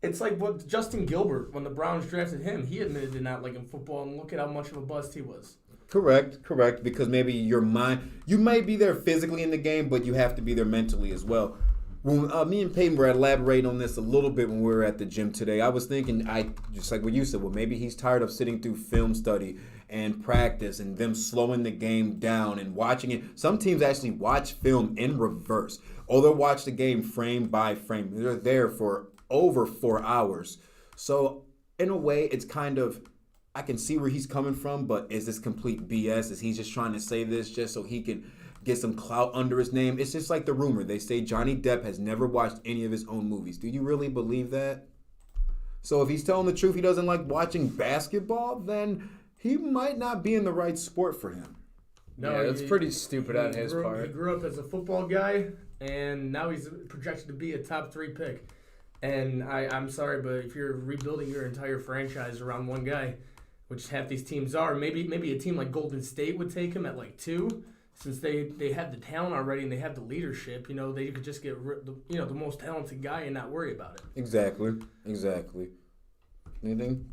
It's like what Justin Gilbert, when the Browns drafted him, he admitted to not liking football, and look at how much of a bust he was. Correct. Because maybe your mind, you might be there physically in the game, but you have to be there mentally as well. When me and Peyton were elaborating on this a little bit when we were at the gym today, I was thinking, just like what you said, well, maybe he's tired of sitting through film study and practice and them slowing the game down and watching it. Some teams actually watch film in reverse, or they'll watch the game frame by frame. They're there for over 4 hours. So in a way, it's kind of, I can see where he's coming from, but is this complete BS? Is he just trying to say this just so he can get some clout under his name? It's just like the rumor. They say Johnny Depp has never watched any of his own movies. Do you really believe that? So if he's telling the truth, he doesn't like watching basketball, then he might not be in the right sport for him. No, that's pretty stupid on his He part. grew up as a football guy, and now he's projected to be a top 3 pick. And I'm sorry, but if you're rebuilding your entire franchise around one guy, which half these teams are, maybe a team like Golden State would take him at like 2. since they have the talent already and they have the leadership, they could just get the most talented guy and not worry about it. Exactly. Anything?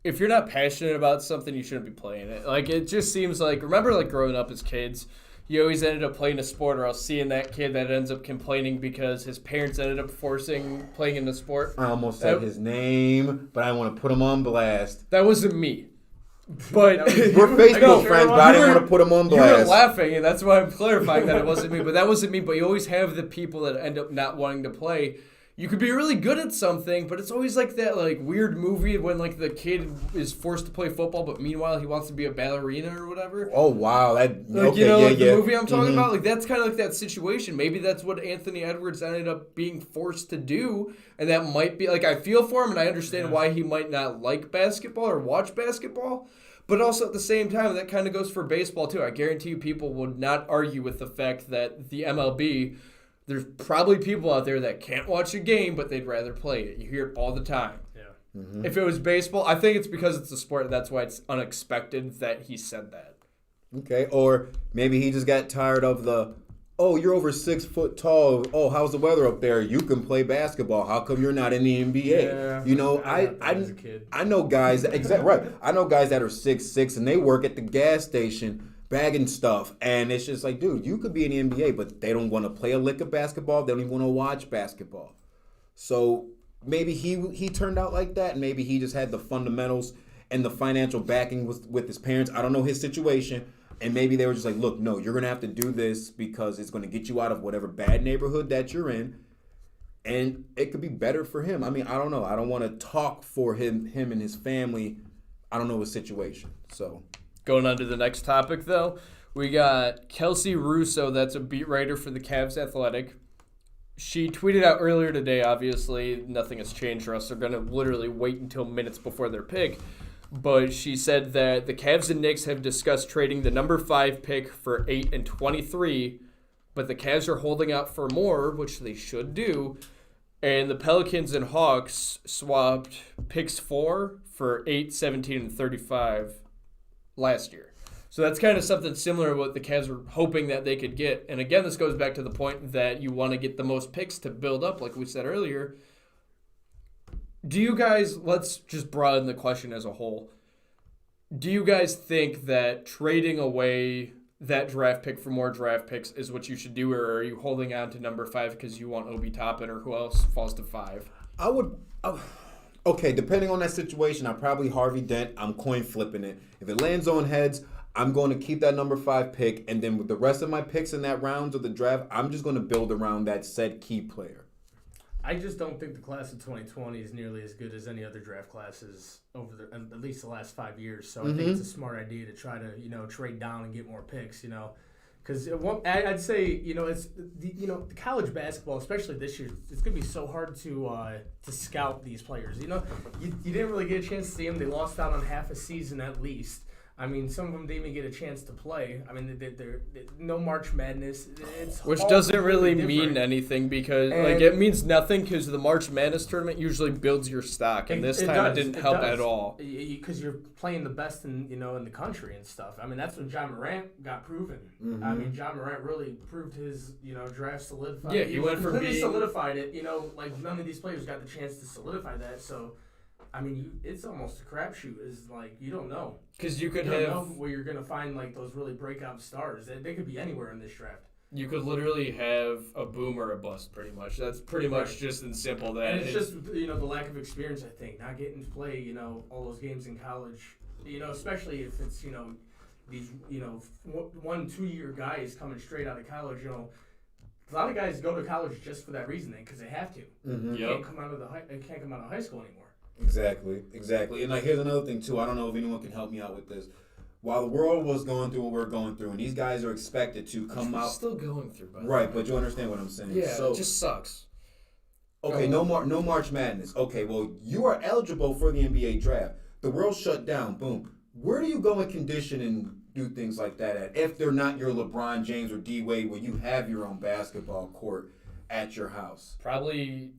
If you're not passionate about something, you shouldn't be playing it. Like, it just seems like, remember, like, growing up as kids, you always ended up playing a sport, or else seeing that kid that ends up complaining because his parents ended up forcing playing in the sport. I almost said his name, but I want to put him on blast. That wasn't me. But We're Facebook friends, but I didn't want to put him on you were blast. laughing, and that's why I'm clarifying that it wasn't me. But that wasn't me. But you always have the people that end up not wanting to play. You could be really good at something, but it's always like that like weird movie when like the kid is forced to play football, but meanwhile he wants to be a ballerina or whatever. Oh wow, that Like, okay, the movie I'm talking about, like that's kind of like that situation. Maybe that's what Anthony Edwards ended up being forced to do, and that might be like I feel for him, and I understand why he might not like basketball or watch basketball. But also at the same time, that kind of goes for baseball too. I guarantee you people would not argue with the fact that the MLB, there's probably people out there that can't watch a game, but they'd rather play it. You hear it all the time. Yeah. If it was baseball, I think it's because it's a sport. That's why it's unexpected that he said that. Okay, or maybe he just got tired of the, oh, you're over 6 foot tall. Oh, how's the weather up there? You can play basketball. How come you're not in the NBA? Yeah, You know, I as a kid. I know guys right. I know guys that are 6'6" and they work at the gas station bagging stuff, and it's just like, dude, you could be in the NBA, but they don't want to play a lick of basketball. They don't even want to watch basketball. So maybe he turned out like that, and maybe he just had the fundamentals and the financial backing with his parents. I don't know his situation, and maybe they were just like, look, no, you're gonna have to do this because it's gonna get you out of whatever bad neighborhood that you're in, and it could be better for him. I mean, I don't know. I don't want to talk for him and his family. I don't know his situation, so. Going on to the next topic, though, we got Kelsey Russo, that's a beat writer for the Cavs Athletic. She tweeted out earlier today, obviously, nothing has changed for us. They're going to literally wait until minutes before their pick. But she said that the Cavs and Knicks have discussed trading the number 5 pick for 8 and 23, but the Cavs are holding out for more, which they should do. And the Pelicans and Hawks swapped picks 4 for 8, 17, and 35 last year. So that's kind of something similar to what the Cavs were hoping that they could get. And again, this goes back to the point that you want to get the most picks to build up, like we said earlier. Do you guys, let's just broaden the question as a whole. Do you guys think that trading away that draft pick for more draft picks is what you should do, or are you holding on to number 5 because you want Obi Toppin, or who else falls to 5? Okay, depending on that situation, I'm probably Harvey Dent. I'm coin flipping it. If it lands on heads, I'm going to keep that number 5 pick, and then with the rest of my picks in that round of the draft, I'm just going to build around that said key player. I just don't think the class of 2020 is nearly as good as any other draft classes over at least the last 5 years. So I think it's a smart idea to try to trade down and get more picks. Because I'd say it's the college basketball, especially this year, it's gonna be so hard to scout these players. You didn't really get a chance to see them. They lost out on half a season at least. I mean, some of them didn't even get a chance to play. I mean, they're no March Madness. Which doesn't really mean anything because it means nothing because the March Madness tournament usually builds your stock, and this time it didn't help at all. Because you're playing the best in the country and stuff. I mean, that's when John Morant got proven. I mean, John Morant really proved his draft solidified. Yeah, he went from being solidified it. Like none of these players got the chance to solidify that. So. I mean, it's almost a crapshoot. Is like you don't know because you don't know where you're gonna find like those really breakout stars. They could be anywhere in this draft. You could literally have a boom or a bust, pretty much. That's pretty much just in simple. That and it's just the lack of experience. I think not getting to play all those games in college. Especially if it's these 1-2 year guys coming straight out of college. A lot of guys go to college just for that reason, because they have to. They can't come out of high school anymore. Exactly. And here's another thing too. I don't know if anyone can help me out with this. While the world was going through what we're going through, and these guys are expected to come out, still going through, by the right? way. But you understand what I'm saying? Yeah, so, it just sucks. Okay, no March Madness. Okay, well you are eligible for the NBA draft. The world shut down. Boom. Where do you go and condition and do things like that at? If they're not your LeBron James or D Wade, where you have your own basketball court at your house. Probably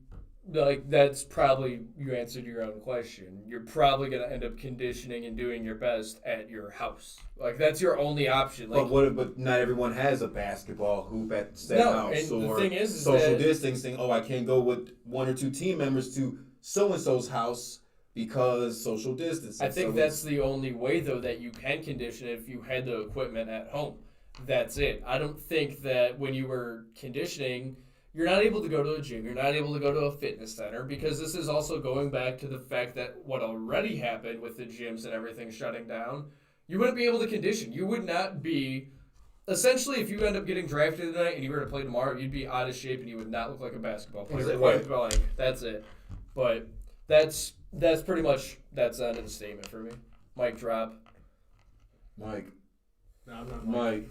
like that's probably you answered your own question. You're probably gonna end up conditioning and doing your best at your house. Like that's your only option. Like, But not everyone has a basketball hoop at said No, house and the or thing is social that- distancing. Oh, I can't go with 1 or 2 team members to so and so's house because social distancing. I think So that's the only way though that you can condition it if you had the equipment at home. That's it. I don't think that when you were conditioning, you're not able to go to a gym, you're not able to go to a fitness center, because this is also going back to the fact that what already happened with the gyms and everything shutting down, you wouldn't be able to condition. You would not be, essentially, if you end up getting drafted tonight and you were to play tomorrow, you'd be out of shape and you would not look like a basketball player. Right. Blank. That's it. But that's pretty much, that's the end of the statement for me. Mic drop. Mike. No, I'm not Mike.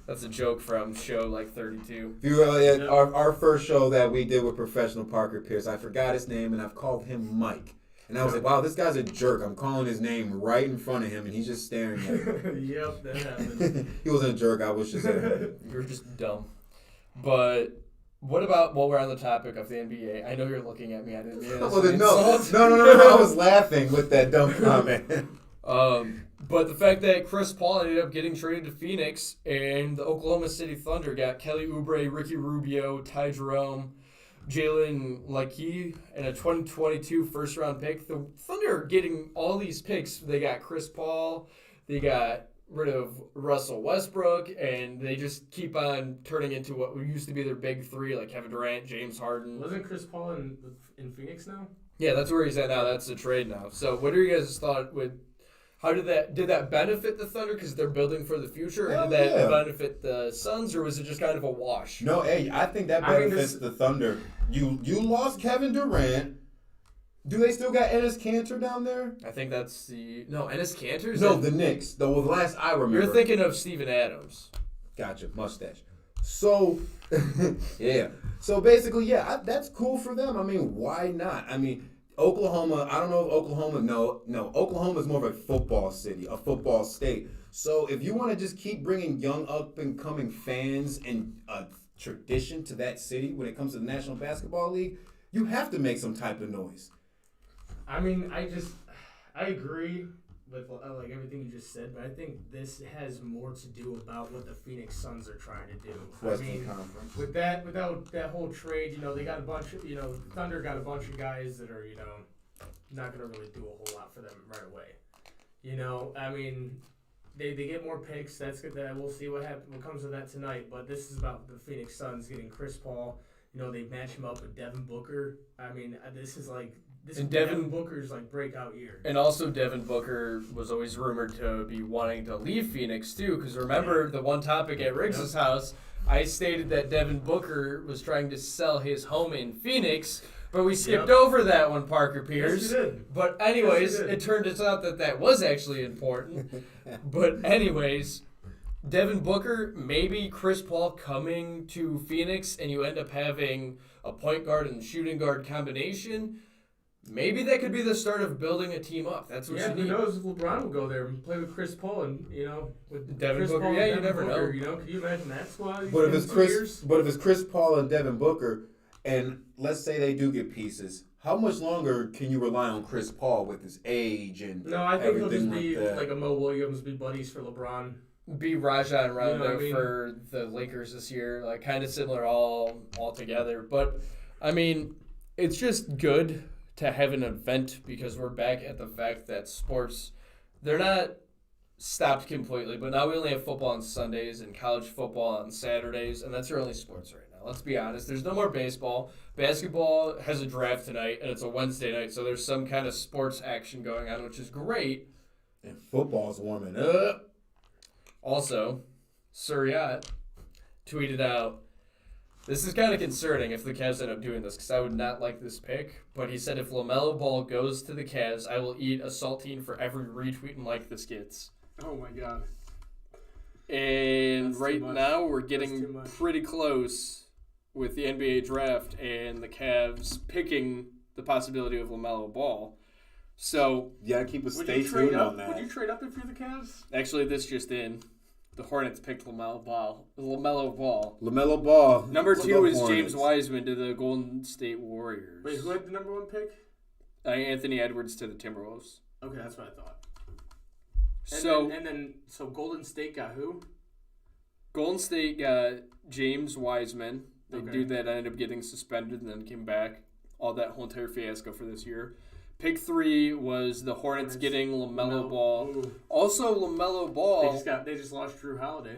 That's a joke from show like 32. If you our first show that we did with professional Parker Pierce, I forgot his name and I've called him Mike. And I was like, wow, this guy's a jerk. I'm calling his name right in front of him and he's just staring at me. Yep, that happened. He wasn't a jerk, I was just You're just dumb. But what about, while we're on the topic of the NBA, I know you're looking at me. I didn't mean this as an no, insult. I was laughing with that dumb comment. But the fact that Chris Paul ended up getting traded to Phoenix and the Oklahoma City Thunder got Kelly Oubre, Ricky Rubio, Ty Jerome, Jalen Leckie, and a 2022 first-round pick. The Thunder are getting all these picks. They got Chris Paul. They got rid of Russell Westbrook, and they just keep on turning into what used to be their big three, like Kevin Durant, James Harden. Wasn't Chris Paul in Phoenix now? Yeah, that's where he's at now. That's the trade now. So what are you guys' thought with how did that benefit the Thunder because they're building for the future, or Hell did that yeah. benefit the Suns, or was it just kind of a wash? No, hey, I think that benefits the Thunder. You lost Kevin Durant. Do they still got Enes Kanter down there? I think that's Enes Kanter's. No, the Knicks. The last I remember. You're thinking of Steven Adams. Gotcha, mustache. So, yeah. So basically, yeah, that's cool for them. I mean, why not? I mean, Oklahoma, I don't know if Oklahoma, no, Oklahoma is more of a football city, a football state. So if you want to just keep bringing young up-and-coming fans and a tradition to that city when it comes to the National Basketball League, you have to make some type of noise. I mean, I agree with like everything you just said, but I think this has more to do about what the Phoenix Suns are trying to do. Western Conference. Without that whole trade, they got a bunch of, Thunder got a bunch of guys that are, not going to really do a whole lot for them right away. I mean, they get more picks. That's good. That we'll see what comes of that tonight. But this is about the Phoenix Suns getting Chris Paul. They match him up with Devin Booker. I mean, this is Devin Booker's like breakout year. And also Devin Booker was always rumored to be wanting to leave Phoenix too, because remember the one topic at Riggs' house, I stated that Devin Booker was trying to sell his home in Phoenix, but we skipped over that one, Parker Pierce. Yes, you did. But anyways, Yes, you did. it turned out that was actually important. But anyways, Devin Booker, maybe Chris Paul coming to Phoenix, and you end up having a point guard and shooting guard combination. Maybe that could be the start of building a team up. That's what you Who need. knows if LeBron will go there and play with Chris Paul and with Devin Chris Booker? Paul Yeah, and you Devin never Booker, know. Can you imagine that squad? But if in it's 2 years? Chris Paul and Devin Booker, and let's say they do get pieces, how much longer can you rely on Chris Paul with his age and No, I think he'll just everything be that? like a Mo Williams, be buddies for LeBron. Be Rajon Rondo You know what I mean? for the Lakers this year, like kind of similar all together. But I mean, it's just good to have an event because we're back at the fact that sports, they're not stopped completely, but now we only have football on Sundays and college football on Saturdays, and that's your only sports right now. Let's be honest. There's no more baseball. Basketball has a draft tonight, and it's a Wednesday night, so there's some kind of sports action going on, which is great. And football's warming up. Also, Suryat tweeted out, this is kind of concerning if the Cavs end up doing this because I would not like this pick, but he said if LaMelo Ball goes to the Cavs, I will eat a saltine for every retweet and like this gets. Oh my God. And That's too right much. now we're That's getting too much. pretty close with the NBA draft and the Cavs picking the possibility of LaMelo Ball. So, You gotta keep a Would stay you trade tuned up? on that. Would you trade up if you're the Cavs? actually this just in. the Hornets picked LaMelo Ball. LaMelo Ball. Number Let's 2 go is Hornets. James Wiseman to the Golden State Warriors. Wait, who had the number 1 pick? Anthony Edwards to the Timberwolves. Okay, that's what I thought. So Golden State got who? Golden State got James Wiseman, the Okay. dude that ended up getting suspended and then came back. All that whole entire fiasco for this year. Pick 3 was the Hornets getting LaMelo Ball. Ooh. Also, LaMelo Ball. They just lost Drew Holiday.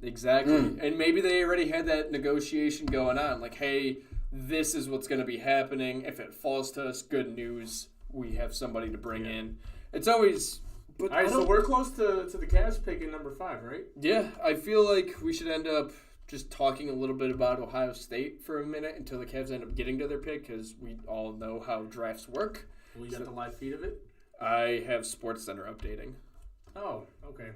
Exactly. And maybe they already had that negotiation going on. Like, hey, this is what's going to be happening. If it falls to us, good news. We have somebody to bring in. It's always... But All right, so we're close to the Cavs picking number 5, right? Yeah, I feel like we should end up just talking a little bit about Ohio State for a minute until the Cavs end up getting to their pick, because we all know how drafts work. Well, you got the live feed of it? I have SportsCenter updating. Oh, okay.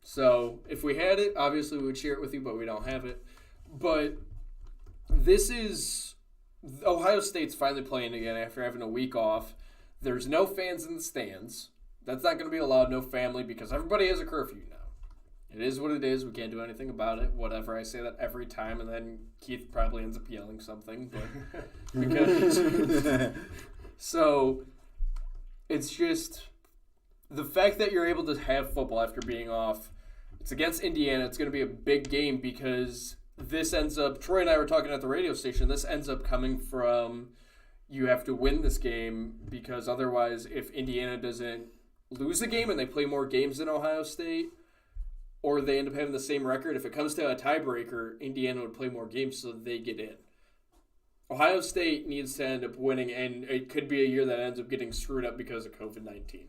So if we had it, obviously we would share it with you, but we don't have it. But this is... Ohio State's finally playing again after having a week off. There's no fans in the stands. That's not going to be allowed, no family, because everybody has a curfew now. It is what it is. We can't do anything about it. Whatever. I say that every time, and then Keith probably ends up yelling something. But because so it's just the fact that you're able to have football after being off. It's against Indiana. It's going to be a big game because this ends up. Troy and I were talking at the radio station. This ends up coming from you have to win this game because otherwise, if Indiana doesn't lose the game and they play more games than Ohio State, or they end up having the same record, if it comes to a tiebreaker, Indiana would play more games so they get in. Ohio State needs to end up winning, and it could be a year that ends up getting screwed up because of COVID-19.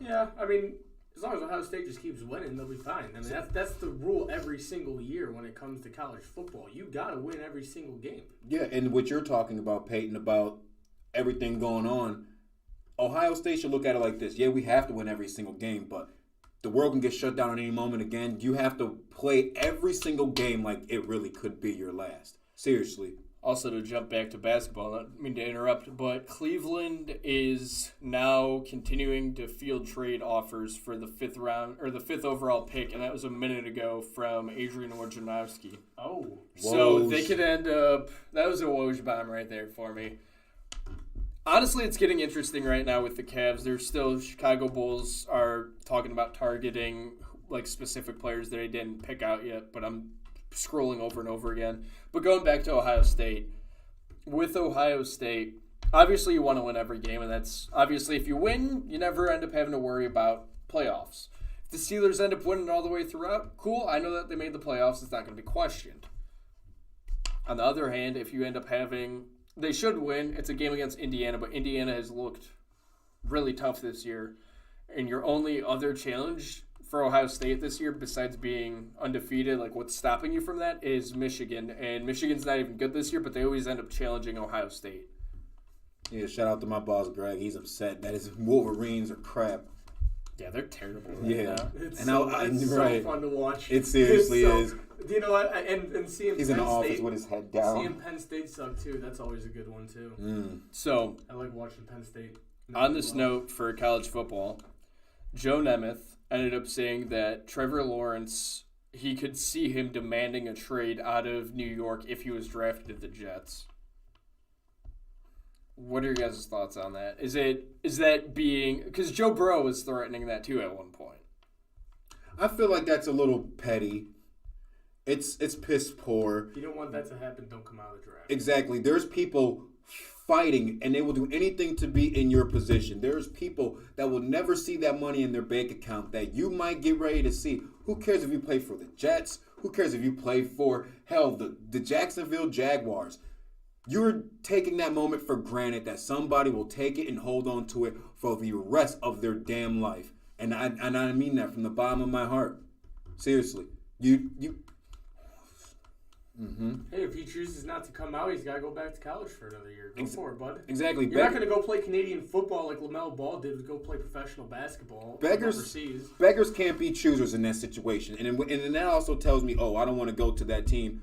Yeah, I mean, as long as Ohio State just keeps winning, they'll be fine. I mean, that's the rule every single year when it comes to college football. You got to win every single game. Yeah, and what you're talking about, Peyton, about everything going on, Ohio State should look at it like this. Yeah, we have to win every single game, but the world can get shut down at any moment again. You have to play every single game like it really could be your last. Seriously. Also, to jump back to basketball, not mean to interrupt, but Cleveland is now continuing to field trade offers for the 5th round or the 5th overall pick, and that was a minute ago from Adrian Wojnarowski. Oh. So they could end up. That was a Woj bomb right there for me. Honestly, it's getting interesting right now with the Cavs. There's still Chicago Bulls are talking about targeting like specific players that they didn't pick out yet, but I'm scrolling over and over again. But going back to Ohio State, with Ohio State, obviously you want to win every game, and that's obviously if you win, you never end up having to worry about playoffs. If the Steelers end up winning all the way throughout, cool. I know that they made the playoffs. It's not going to be questioned. On the other hand, if you end up having... They should win. It's a game against Indiana, but Indiana has looked really tough this year. And your only other challenge for Ohio State this year, besides being undefeated, like what's stopping you from that, is Michigan. And Michigan's not even good this year, but they always end up challenging Ohio State. Yeah, shout out to my boss, Greg. He's upset that his Wolverines are crap. Yeah, they're terrible right now. It's And so right. fun to watch. It seriously is. Do you know what? And seeing He's Penn in the office State, with his head down. seeing Penn State suck too. That's always a good one too. So, I like watching Penn State. on this note for college football, Joe Namath ended up saying that Trevor Lawrence, he could see him demanding a trade out of New York if he was drafted to the Jets. What are your guys' thoughts on that? Is that being... Because Joe Burrow was threatening that too at one point. I feel like that's a little petty. It's piss poor. If you don't want that to happen, don't come out of the draft. Exactly. There's people fighting, and they will do anything to be in your position. There's people that will never see that money in their bank account that you might get ready to see. Who cares if you play for the Jets? Who cares if you play for, hell, the Jacksonville Jaguars? You're taking that moment for granted that somebody will take it and hold on to it for the rest of their damn life. And I mean that from the bottom of my heart. Seriously. You Hey, if he chooses not to come out, he's got to go back to college for another year. Go for it, bud. Exactly. You're not going to go play Canadian football like LaMelo Ball did. Go play professional basketball overseas. Beggars can't be choosers in that situation. And then that also tells me, oh, I don't want to go to that team.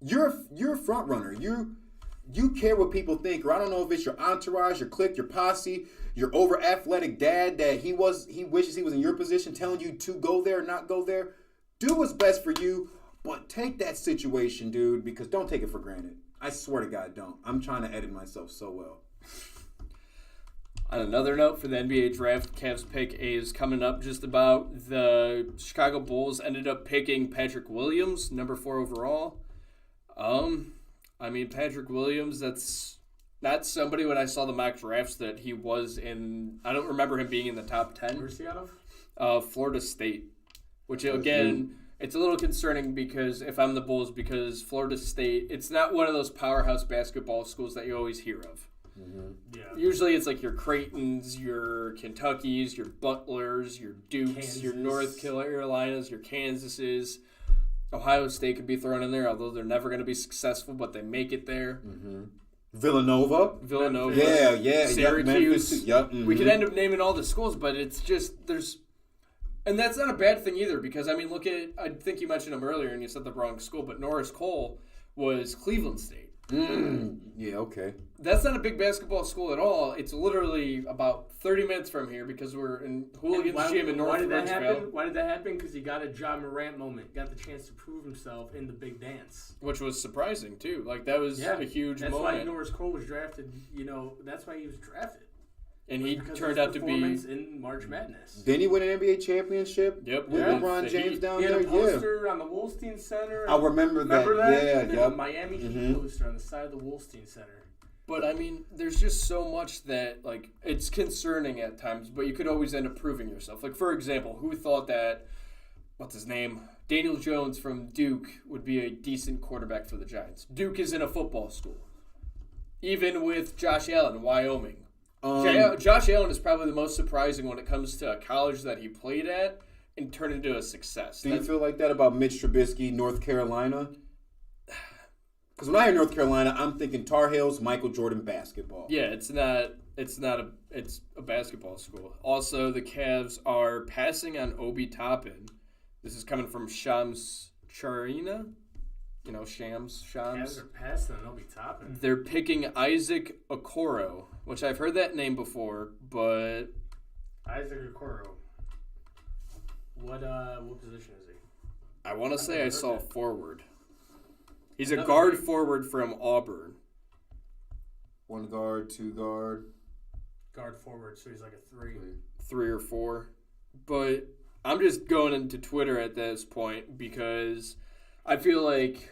You're a front runner. You care what people think, or I don't know if it's your entourage, your clique, your posse, your over athletic dad that he wishes he was in your position telling you to go there or not go there. do what's best for you, but take that situation, dude, because don't take it for granted. I swear to God, don't. I'm trying to edit myself so well. On another note, for the NBA draft, Cavs pick is coming up just about. The Chicago Bulls ended up picking Patrick Williams, number 4 overall. I mean, Patrick Williams, that's not somebody when I saw the mock drafts that he was in. I don't remember him being in the top 10. Where's he out of? Florida State, which again, it's a little concerning because if I'm the Bulls, because Florida State, it's not one of those powerhouse basketball schools that you always hear of. Mm-hmm. Yeah. Usually it's like your Creightons, your Kentuckys, your Butlers, your Dukes, Kansas. your North Carolinas, your Kansases. Ohio State could be thrown in there, although they're never going to be successful, but they make it there. Mm-hmm. Villanova. Yeah. Syracuse. Yep. We could end up naming all the schools, but it's just there's, and that's not a bad thing either because I mean, look at I think you mentioned them earlier and you said the wrong school, but Norris Cole was Cleveland State. Yeah, okay. That's not a big basketball school at all. It's literally about 30 minutes from here because we're in Hooligans Gym in North Why did that Ridgeville. happen? Why did that happen? Because he got a Ja Morant moment. Got the chance to prove himself in the big dance. Which was surprising, too. Like, that was a huge that's moment. That's why Norris Cole was drafted. You know, that's why he was drafted. And he Because turned of out his to be... performance in March Madness. Didn't he win an NBA championship? Yep. With Yeah. LeBron The James Heat. down He had there? a poster on the Wolstein Center. I remember that. Yeah, The yep. Miami Heat poster on the side of the Wolstein Center. But, I mean, there's just so much that, like, it's concerning at times, but you could always end up proving yourself. Like, for example, who thought that, what's his name? Daniel Jones from Duke would be a decent quarterback for the Giants. Duke is in a football school. Even with Josh Allen, Wyoming. Josh Allen is probably the most surprising when it comes to a college that he played at and turned into a success. Do you feel like that about Mitch Trubisky, North Carolina? Because when I hear North Carolina, I'm thinking Tar Heels, Michael Jordan basketball. Yeah, it's a basketball school. Also, the Cavs are passing on Obi Toppin. This is coming from Shams Charania. You know, Shams. Cavs are passing on Obi Toppin. They're picking Isaac Okoro, which I've heard that name before, but Isaac Okoro. What position is he? I want to say I saw forward. He's a Another guard name. forward from Auburn. 1 guard, 2 guard. Guard forward, so he's like a 3. 3 or 4. But I'm just going into Twitter at this point because I feel like,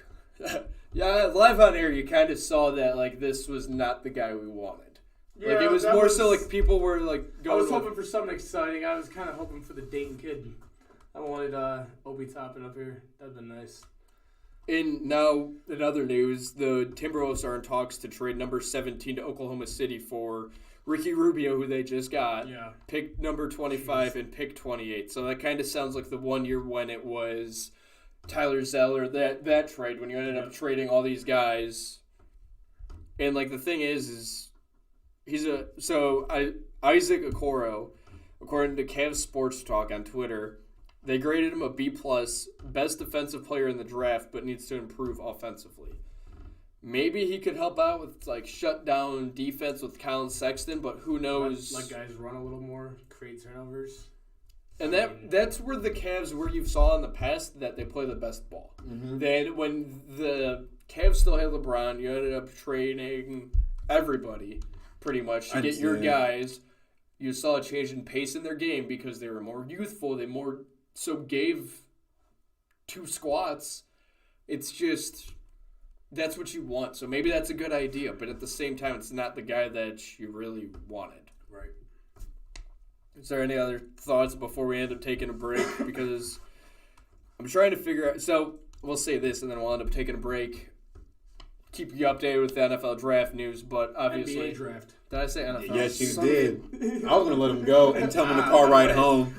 yeah, live on air, you kind of saw that like this was not the guy we wanted. Yeah, like it was that more so like people were like going. I was hoping for something exciting. I was kind of hoping for the Dayton kid. I wanted Obi Toppin up here. That'd been nice. And now, in other news, the Timberwolves are in talks to trade number 17 to Oklahoma City for Ricky Rubio, who they just got. Yeah. Pick number 25 and pick 28. So that kind of sounds like the 1 year when it was Tyler Zeller, that trade, when you ended up trading all these guys. And, like, the thing is Isaac Okoro, according to Cavs Sports Talk on Twitter, they graded him a B+, best defensive player in the draft, but needs to improve offensively. Maybe he could help out with, like, shut down defense with Colin Sexton, but who knows? Let guys run a little more, create turnovers. And that's where the Cavs, where you saw in the past that they play the best ball. Mm-hmm. Then when the Cavs still had LeBron, you ended up trading everybody pretty much to get your guys. You saw a change in pace in their game because they were more youthful. They more so gave 2 squats. It's just, that's what you want. So maybe that's a good idea, but at the same time, it's not the guy that you really wanted. Right. Is there any other thoughts before we end up taking a break? Because I'm trying to figure out. So we'll say this, and then we'll end up taking a break. Keep you updated with the NFL draft news, but obviously. NBA draft. Did I say NFL? Yes, you did. I was going to let him go and tell him in the car ride home.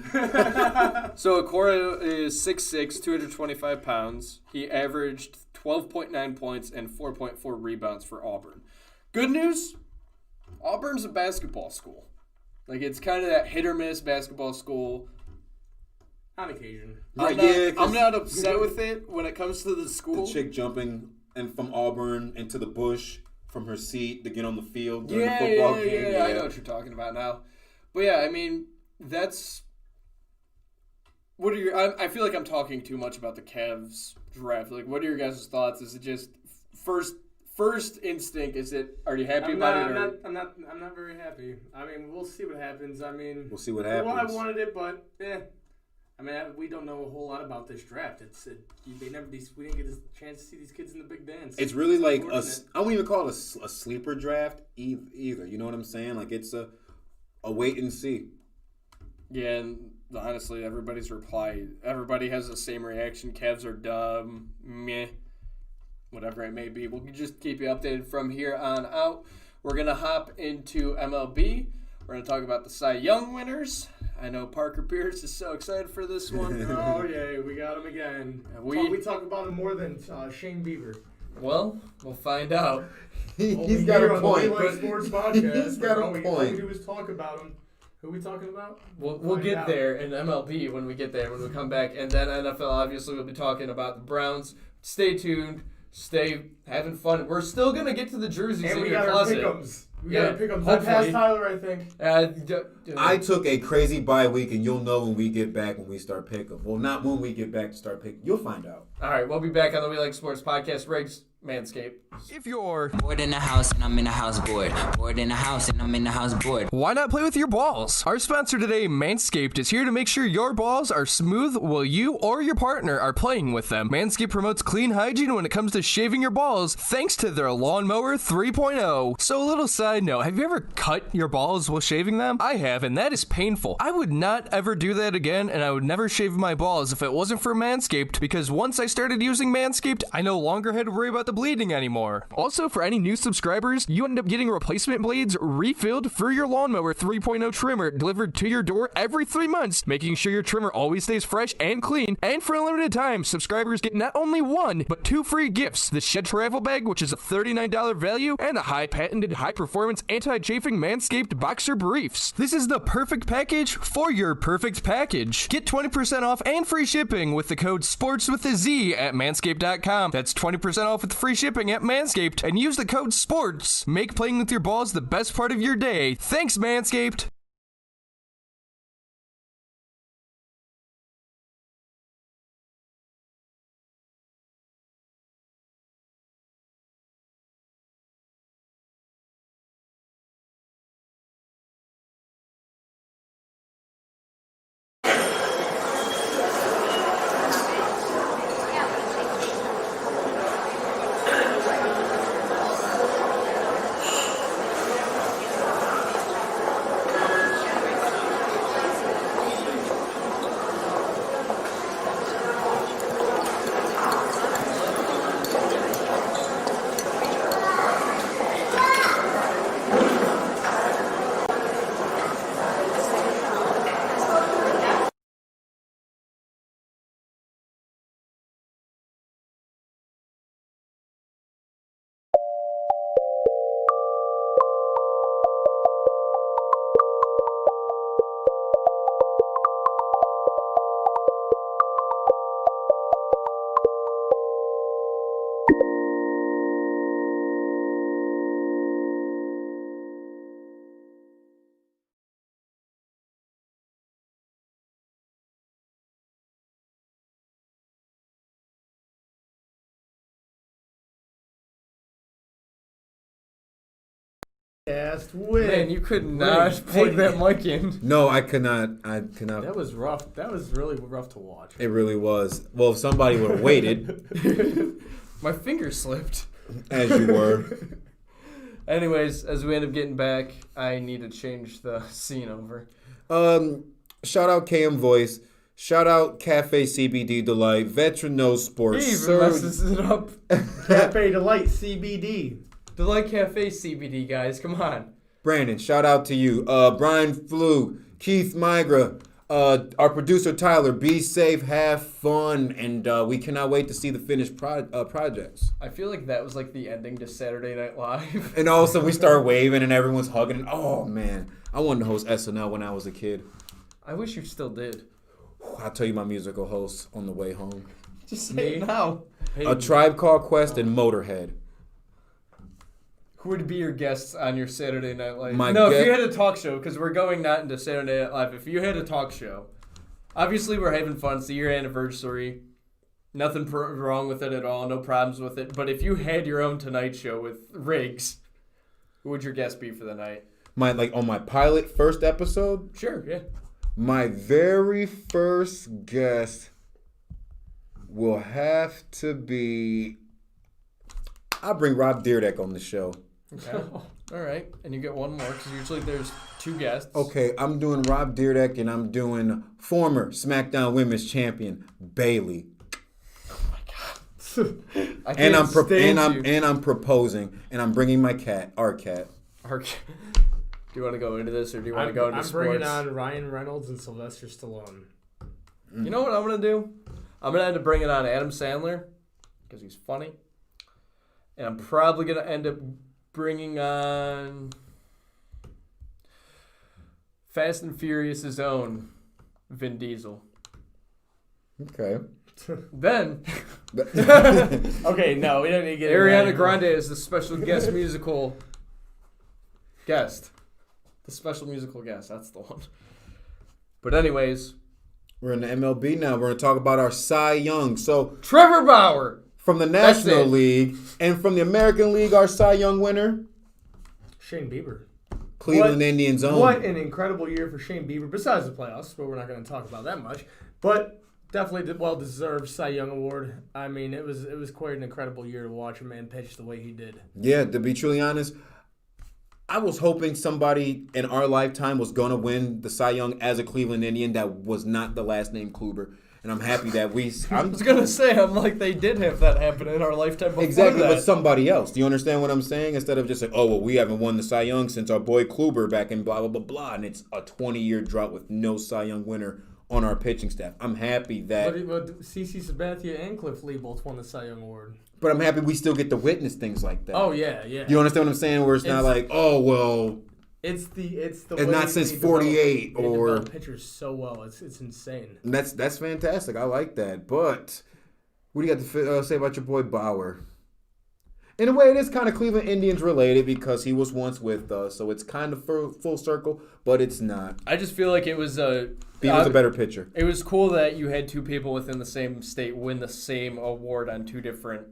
So Okoro is 6'6", 225 pounds. He averaged 12.9 points and 4.4 rebounds for Auburn. Good news, Auburn's a basketball school. Like, it's kind of that hit-or-miss basketball school. On occasion. I'm not upset with it when it comes to the school. The chick jumping and from Auburn into the bush from her seat to get on the field during the football game. Yeah, I know what you're talking about now. But yeah, I mean, that's what are your? I feel like I'm talking too much about the Cavs draft. Like, what are your guys' thoughts? Is it just first instinct? Is it? Are you happy about it? I'm not very happy. I mean, we'll see what happens. I mean, We'll see what happens. Well, I wanted it, but I mean, we don't know a whole lot about this draft. We didn't get a chance to see these kids in the big dance. It's really like unfortunate. I won't even call it a sleeper draft either. You know what I'm saying? Like it's a wait and see. Yeah, and honestly, everybody has the same reaction. Cavs are dumb, meh, whatever it may be. We'll just keep you updated from here on out. We're going to hop into MLB. We're going to talk about the Cy Young winners. I know Parker Pierce is so excited for this one. Oh, yeah, we got him again. We talk about him more than Shane Bieber. Well, we'll find out. He's got a point. On the Like Sports Podcast. He's got a All point. we do is talk about him. Who are we talking about? We'll find get out. there in MLB when we get there, when we come back. And then NFL, obviously, we'll be talking about the Browns. Stay tuned. Stay having fun. We're still going to get to the jerseys And in we your got our closet. pick'ems. We Yeah, got our pick'ems. I hopefully. passed Tyler, I think. I took a crazy bye week, and you'll know when we get back when we start picking. Well, not when we get back to start picking. You'll find out. All right, we'll be back on the We Like Sports podcast. Riggs, Manscaped. If you're Bored in the house and I'm in the house bored. Bored in the house and I'm in the house bored. Why not play with your balls? Our sponsor today, Manscaped, is here to make sure your balls are smooth while you or your partner are playing with them. Manscaped promotes clean hygiene when it comes to shaving your balls thanks to their Lawnmower 3.0. So a little side note, have you ever cut your balls while shaving them? I have, and that is painful. I would not ever do that again, and I would never shave my balls if it wasn't for Manscaped, because once I started using Manscaped, I no longer had to worry about the bleeding anymore. Also, for any new subscribers, you end up getting replacement blades refilled for your Lawnmower 3.0 trimmer delivered to your door every 3 months, making sure your trimmer always stays fresh and clean. And for a limited time, subscribers get not only one, but 2 free gifts: the Shed Travel Bag, which is a $39 value, and the high-patented, high-performance, anti-chafing Manscaped Boxer Briefs. This is the perfect package for your perfect package. Get 20% off and free shipping with the code SPORTSWITHAZ at manscaped.com. That's 20% off with free shipping at Manscaped, and use the code SPORTS. Make playing with your balls the best part of your day. Thanks, Manscaped. Man, you could not plug that mic in. No, I could not. I could not. That was rough. That was really rough to watch. It really was. Well, if somebody would have waited, My finger slipped. as you were. Anyways, as we end up getting back, I need to change the scene over. Shout out KM Voice. Shout out Cafe CBD Delight. Veteran No Sports. He even Sir- messes it up. Cafe Delight CBD. Delight Cafe CBD, guys. Come on. Brandon, shout out to you. Brian Flew, Keith Migra, our producer Tyler. Be safe, have fun, and we cannot wait to see the finished projects. I feel like that was like the ending to Saturday Night Live. And all of a sudden we start waving and everyone's hugging. And, oh man, I wanted to host SNL when I was a kid. I wish you still did. I'll tell you my musical hosts on the way home. Just say it now. Hey, A Tribe Called Quest and Motorhead. who would be your guests on your Saturday Night Live? My if guest- you had a talk show, because we're going not into Saturday Night Live. If you had a talk show, Obviously, we're having fun. It's the year anniversary. Nothing wrong with it at all. No problems with it. But if you had your own Tonight Show with Riggs, who would your guest be for the night? On my pilot first episode, Sure, yeah. my very first guest will have to be. I'll bring Rob Dyrdek on the show. Okay. All right. And you get one more because usually there's 2 guests. Okay, I'm doing Rob Dyrdek and I'm doing former SmackDown Women's Champion Bayley. I And can't stand you. I'm proposing and I'm bringing my cat, our cat. Do you want to go into this or do you want to go into I'm sports? bringing on Ryan Reynolds and Sylvester Stallone. You know what I'm going to do? I'm going to end up bringing on Adam Sandler because he's funny. And I'm probably going to end up bringing on Fast and Furious' own Vin Diesel. Okay. Then, Okay, no, we don't need to get into Ariana that. Grande is the special guest musical guest. The special musical guest, that's the one. But anyways, We're in the MLB now. We're going to talk about our Cy Young. So Trevor Bauer. from the That's National it. League and from the American League, our Cy Young winner, Shane Bieber. Cleveland What- Indians own. What an incredible year for Shane Bieber, besides the playoffs, but we're not going to talk about that much. But definitely well-deserved Cy Young Award. I mean, it was quite an incredible year to watch a man pitch the way he did. Yeah, to be truly honest, I was hoping somebody in our lifetime was going to win the Cy Young as a Cleveland Indian that was not the last name Kluber. And I'm happy that I was going to say, I'm like, they did have that happen in our lifetime before Exactly, that. but somebody else. Do you understand what I'm saying? Instead of just like, oh, well, we haven't won the Cy Young since our boy Kluber back in blah, blah, blah, blah. And it's a 20-year drought with no Cy Young winner on our pitching staff. I'm happy that... But CeCe Sabathia and Cliff Lee both won the Cy Young Award. But I'm happy we still get to witness things like that. Oh, yeah, yeah. You understand what I'm saying? Where it's not like, oh, well... It's the It's way not since they 48 develop, or- they develop pitchers so well. It's insane. That's fantastic. I like that. But what do you got to say about your boy Bauer? In a way, it is kind of Cleveland Indians related because he was once with us, so it's kind of full circle, but it's not. I just feel like it was Bieber's a better pitcher. It was cool that you had 2 people within the same state win the same award on 2 different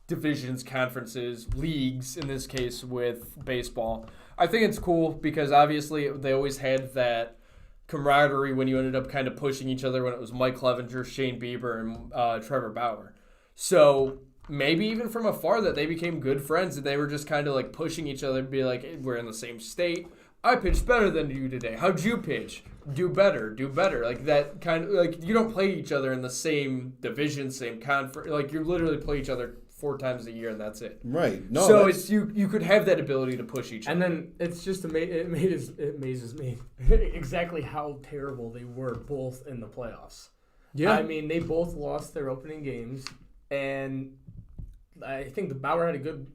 divisions, conferences, leagues, in this case with baseball. I think it's cool because obviously they always had that camaraderie when you ended up kind of pushing each other when it was Mike Clevenger, Shane Bieber, and Trevor Bauer. So maybe even from afar that they became good friends and they were just kind of like pushing each other to be like, hey, we're in the same state. I pitched better than you today. How'd you pitch? Do better. Like that kind of like you don't play each other in the same division, same conference. Like you literally play each other 4 times a year and that's it. Right. No. So it's you could have that ability to push each other. And then it's just it amazes me exactly how terrible they were both in the playoffs. Yeah. I mean, they both lost their opening games, and I think the Bauer had a good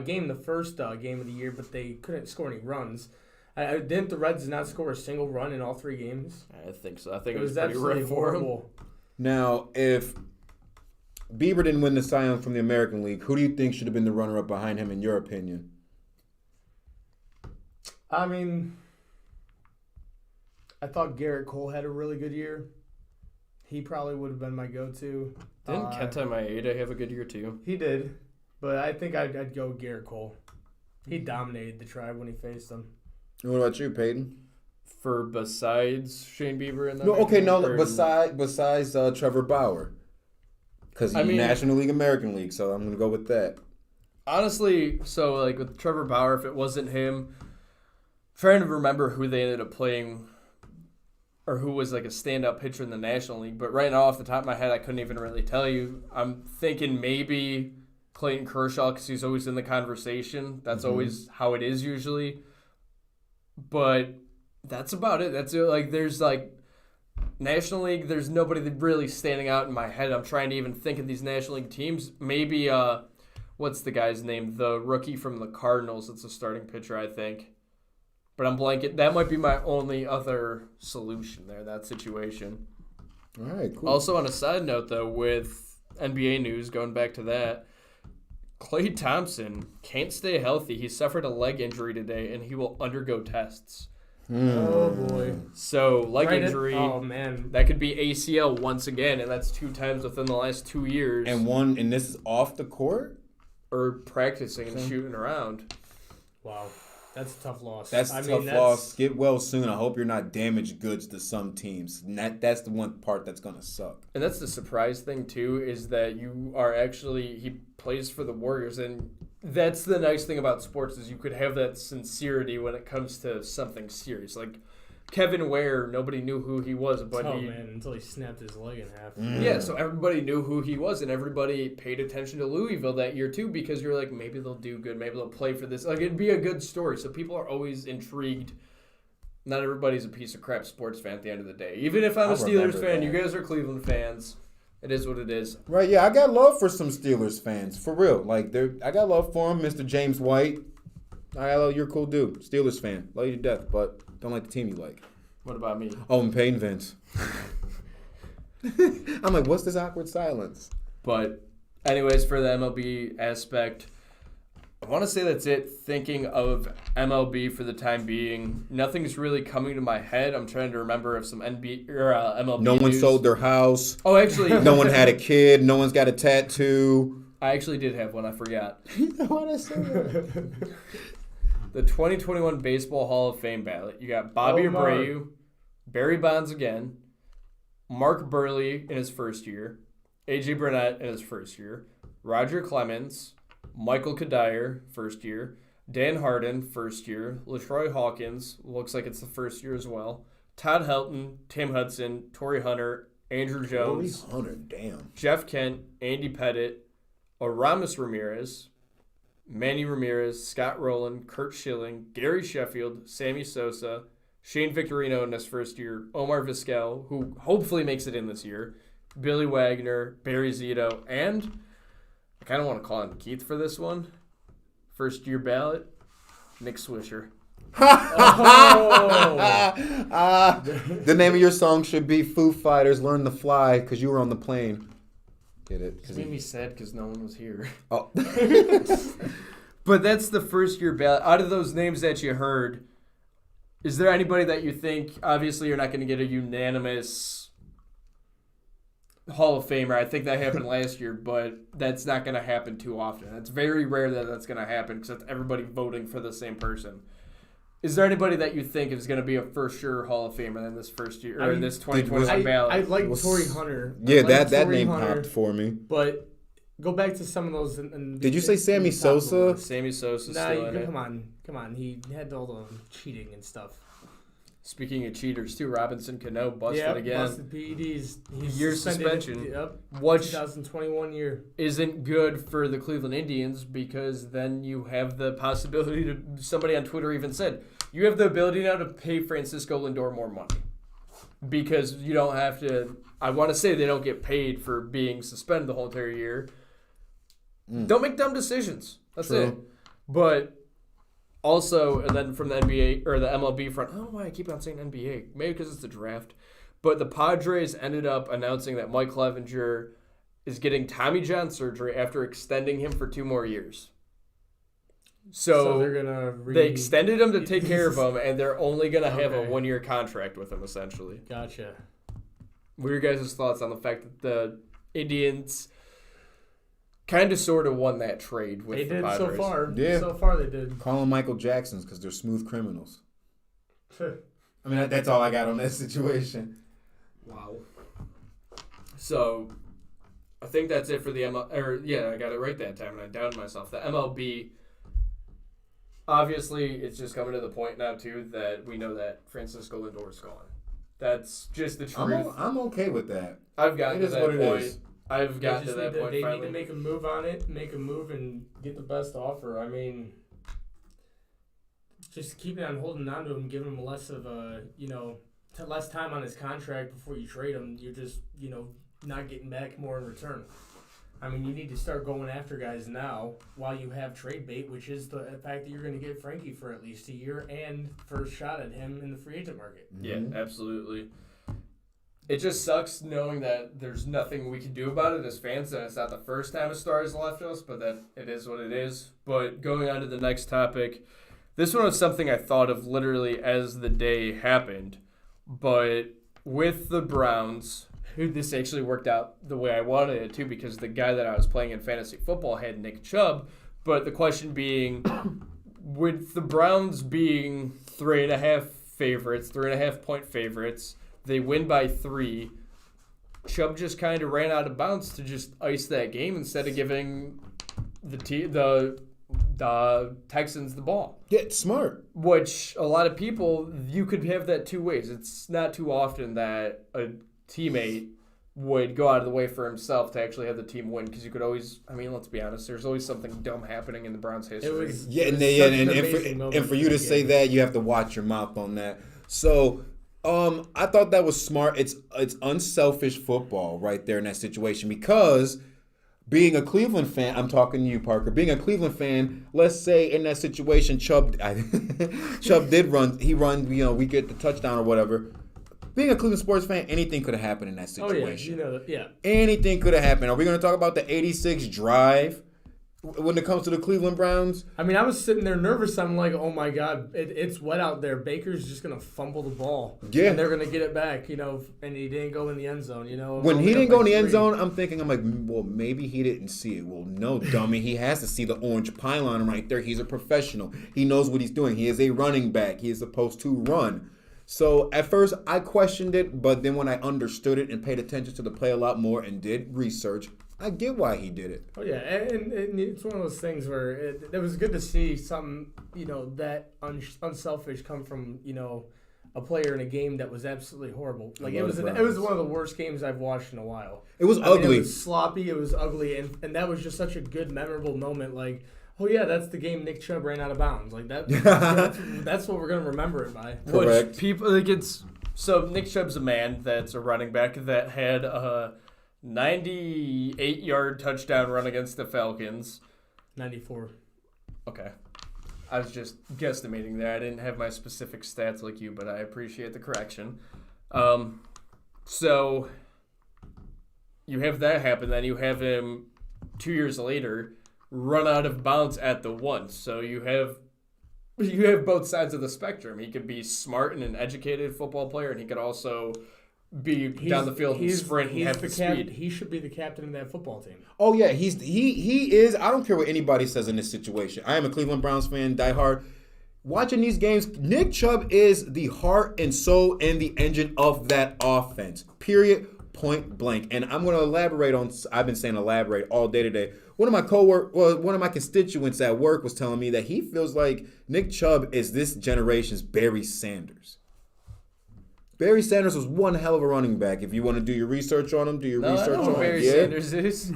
game the first game of the year, but they couldn't score any runs. Didn't the Reds not score a single run in all 3 games? I think so. I think It it was was pretty absolutely rough for him. horrible. Now, if Bieber didn't win the Cy Young from the American League, who do you think should have been the runner-up behind him, in your opinion? I mean, I thought Garrett Cole had a really good year. He probably would have been my go-to. Didn't Kenta Maeda have a good year too? He did, but I think I'd go Garrett Cole. He dominated the Tribe when he faced them. And what about you, Peyton? For besides Shane Bieber and No, okay, no. Besides Trevor Bauer, because he's National League, American League, so I'm gonna go with that. Honestly, so like with Trevor Bauer, if it wasn't him, trying to remember who they ended up playing, or who was like a standout pitcher in the National League. But right now, off the top of my head, I couldn't even really tell you. I'm thinking maybe Clayton Kershaw because he's always in the conversation. That's always how it is usually. But that's about it. That's it. Like there's like National League. There's nobody that really standing out in my head. I'm trying to even think of these National League teams. Maybe what's the guy's name? The rookie from the Cardinals. It's a starting pitcher, I think. But I'm blanking. That might be my only other solution there. That situation. All right, cool. Also, on a side note, though, with NBA news, going back to that, Klay Thompson can't stay healthy. He suffered a leg injury today, and he will undergo tests. Oh boy. So leg Right injury. Oh man. That could be ACL once again, and that's 2 times within the last 2 years. And this is off the court? Or practicing and shooting around. Wow. That's a tough loss. That's a tough loss. Get well soon. I hope you're not damaged goods to some teams. And that's the one part that's going to suck. And that's the surprise thing, too, is that you are actually, he plays for the Warriors. And that's the nice thing about sports is you could have that sincerity when it comes to something serious. Like Kevin Ware, nobody knew who he was, but until he snapped his leg in half. Yeah, so everybody knew who he was, and everybody paid attention to Louisville that year too, because you're like, maybe they'll do good, maybe they'll play for this. Like, it'd be a good story. So people are always intrigued. Not everybody's a piece of crap sports fan at the end of the day. Even if I'm a Steelers fan, you guys are Cleveland fans. It is what it is. Right? Yeah, I got love for some Steelers fans, for real. Like, I got love for him, Mr. James White. You're a cool dude, Steelers fan, love you to death, but don't like the team you like. What about me? Oh, and Peyton Vince. I'm like, what's this awkward silence? But anyways, for the MLB aspect, I want to say that's it. Thinking of MLB for the time being, nothing's really coming to my head. I'm trying to remember if some NBA or MLB. No one news. sold their house. Oh, actually, No one had a kid. No one's got a tattoo. I actually did have one. I forgot. You know what I said? The 2021 Baseball Hall of Fame ballot. You got Bobby Abreu, Barry Bonds again, Mark Burley in his first year, A.J. Burnett in his first year, Roger Clemens, Michael Kadire, first year, Dan Harden, first year, LaTroy Hawkins, looks like it's the first year as well, Todd Helton, Tim Hudson, Torrey Hunter, Andrew Jones, Torrey Hunter, damn. Jeff Kent, Andy Pettit, Aramis Ramirez, Manny Ramirez, Scott Rowland, Kurt Schilling, Gary Sheffield, Sammy Sosa, Shane Victorino in his first year, Omar Vizquel, who hopefully makes it in this year, Billy Wagner, Barry Zito, and I kind of want to call him Keith for this one. First year ballot, Nick Swisher. The name of your song should be Foo Fighters Learn to Fly because you were on the plane. Get it? It made me sad because no one was here. Oh. But that's the first year ballot. Out of those names that you heard, is there anybody that you think, obviously you're not going to get a unanimous Hall of Famer. I think that happened last year, but that's not going to happen too often. It's very rare that that's going to happen because it's everybody voting for the same person. Is there anybody that you think is going to be a for sure Hall of Famer in this first year or in this 2021 ballot? I like Torrey Hunter. Yeah, that name popped for me. But go back to some of those. Did you say Sammy Sosa? Sammy Sosa Nah, still in it. Come on. He had all the cheating and stuff. Speaking of cheaters, too, Robinson Cano busted again. Busted PEDs. He's Year suspended. suspension. Yep. Which 2021 year. isn't good for the Cleveland Indians because then you have the possibility to, somebody on Twitter even said, you have the ability now to pay Francisco Lindor more money because you don't have to, I want to say they don't get paid for being suspended the whole entire year. Don't make dumb decisions. That's True. it. But also, and then from the NBA or the MLB front, I don't know why I keep on saying NBA. Maybe because it's the draft. But the Padres ended up announcing that Mike Clevenger is getting Tommy John surgery after extending him for 2 more years. So they're gonna they extended him to take care of him, and they're only going to have a 1-year contract with him, essentially. Gotcha. What are your guys' thoughts on the fact that the Indians kind of sort of won that trade with the Padres? So far. Yeah. So far they did. Call them Michael Jacksons because they're smooth criminals. I mean, that's all I got on that situation. Wow. So, I think that's it for the I got it right that time, and I doubted myself. The MLB, obviously, it's just coming to the point now, too, that we know that Francisco Lindor is gone. That's just the truth. I'm okay with that. I've gotten It to is that what it point. is. I've gotten to that point They finally. need to make a move on it, make a move, and get the best offer. I mean, just keeping on holding on to him, giving him less of a, less time on his contract before you trade him. You're just, not getting back more in return. I mean, you need to start going after guys now while you have trade bait, which is the fact that you're going to get Frankie for at least a year and first shot at him in the free agent market. Yeah, absolutely. It just sucks knowing that there's nothing we can do about it as fans, and it's not the first time a star has left us, but that it is what it is. But going on to the next topic, this one was something I thought of literally as the day happened. But with the Browns, this actually worked out the way I wanted it to because the guy that I was playing in fantasy football had Nick Chubb. But the question being, with the Browns being 3.5 point favorites, they win by 3. Chubb just kind of ran out of bounds to just ice that game instead of giving the Texans the ball. Yeah, smart. Which a lot of people, you could have that two ways. It's not too often that a teammate would go out of the way for himself to actually have the team win because you could always, I mean, let's be honest, there's always something dumb happening in the Browns' history. And for you to say that, you have to watch your mouth on that. So, I thought that was smart. It's unselfish football right there in that situation because being a Cleveland fan, I'm talking to you, Parker. Being a Cleveland fan, let's say in that situation, Chubb did run. He run. We get the touchdown or whatever. Being a Cleveland sports fan, anything could have happened in that situation. Oh, yeah, Anything could have happened. Are we going to talk about the 86 drive when it comes to the Cleveland Browns? I mean, I was sitting there nervous. I'm like, oh, my God, it's wet out there. Baker's just going to fumble the ball. Yeah. And they're going to get it back, and he didn't go in the end zone, When he didn't go in the end zone, I'm like, well, maybe he didn't see it. Well, no, dummy. He has to see the orange pylon right there. He's a professional. He knows what he's doing. He is a running back. He is supposed to run. So at first I questioned it, but then when I understood it and paid attention to the play a lot more and did research, I get why he did it. Oh yeah, and it's one of those things where it was good to see something that unselfish come from a player in a game that was absolutely horrible. Like it was one of the worst games I've watched in a while. It was ugly. It was sloppy. It was ugly, and that was just such a good memorable moment. Like, oh yeah, that's the game Nick Chubb ran out of bounds. Like that's what we're gonna remember it by. Correct. Which people so Nick Chubb's a man that's a running back that had a 98-yard touchdown run against the Falcons. 94. Okay. I was just guesstimating there. I didn't have my specific stats like you, but I appreciate the correction. So you have that happen, then you have him 2 years later run out of bounds at the 1. So you have both sides of the spectrum. He could be smart and an educated football player, and he could also be down the field and sprint and have the speed. He should be the captain of that football team. Oh yeah, he is. I don't care what anybody says in this situation. I am a Cleveland Browns fan, diehard. Watching these games, Nick Chubb is the heart and soul and the engine of that offense. Period. Point blank. And I'm going to elaborate on. I've been saying elaborate all day today. One of my constituents at work was telling me that he feels like Nick Chubb is this generation's Barry Sanders. Barry Sanders was one hell of a running back. If you want to do your research on him, do your research on him. Barry Sanders is.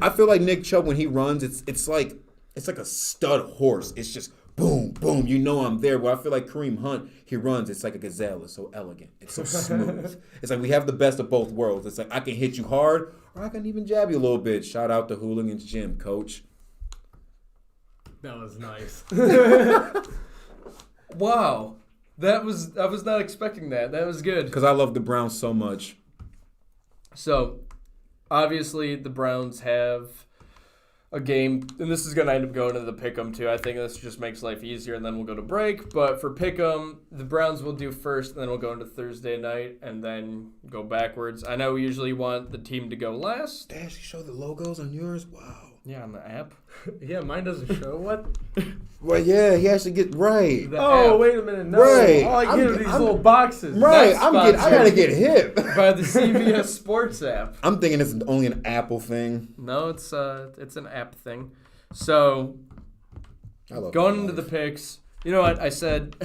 I feel like Nick Chubb when he runs, it's like a stud horse. It's just boom, boom. You know I'm there. But I feel like Kareem Hunt, he runs. It's like a gazelle. It's so elegant. It's so smooth. It's like we have the best of both worlds. It's like I can hit you hard, or I can even jab you a little bit. Shout out to Hooligans Gym, coach. That was nice. Wow. I was not expecting that. That was good. Because I love the Browns so much. So, obviously, the Browns have a game, and this is going to end up going to the Pick'em, too. I think this just makes life easier, and then we'll go to break. But for Pick'em, the Browns will do first, and then we'll go into Thursday night, and then go backwards. I know we usually want the team to go last. They actually show the logos on yours? Wow. Yeah, on the app. Yeah, mine doesn't show. What? Well, yeah, he actually get right. Oh, wait a minute. No. Right. All I get are these little boxes. Right. Next I gotta get hip. by the CBS Sports app. I'm thinking it's only an Apple thing. No, it's an app thing. So, going into the picks, you know what? I said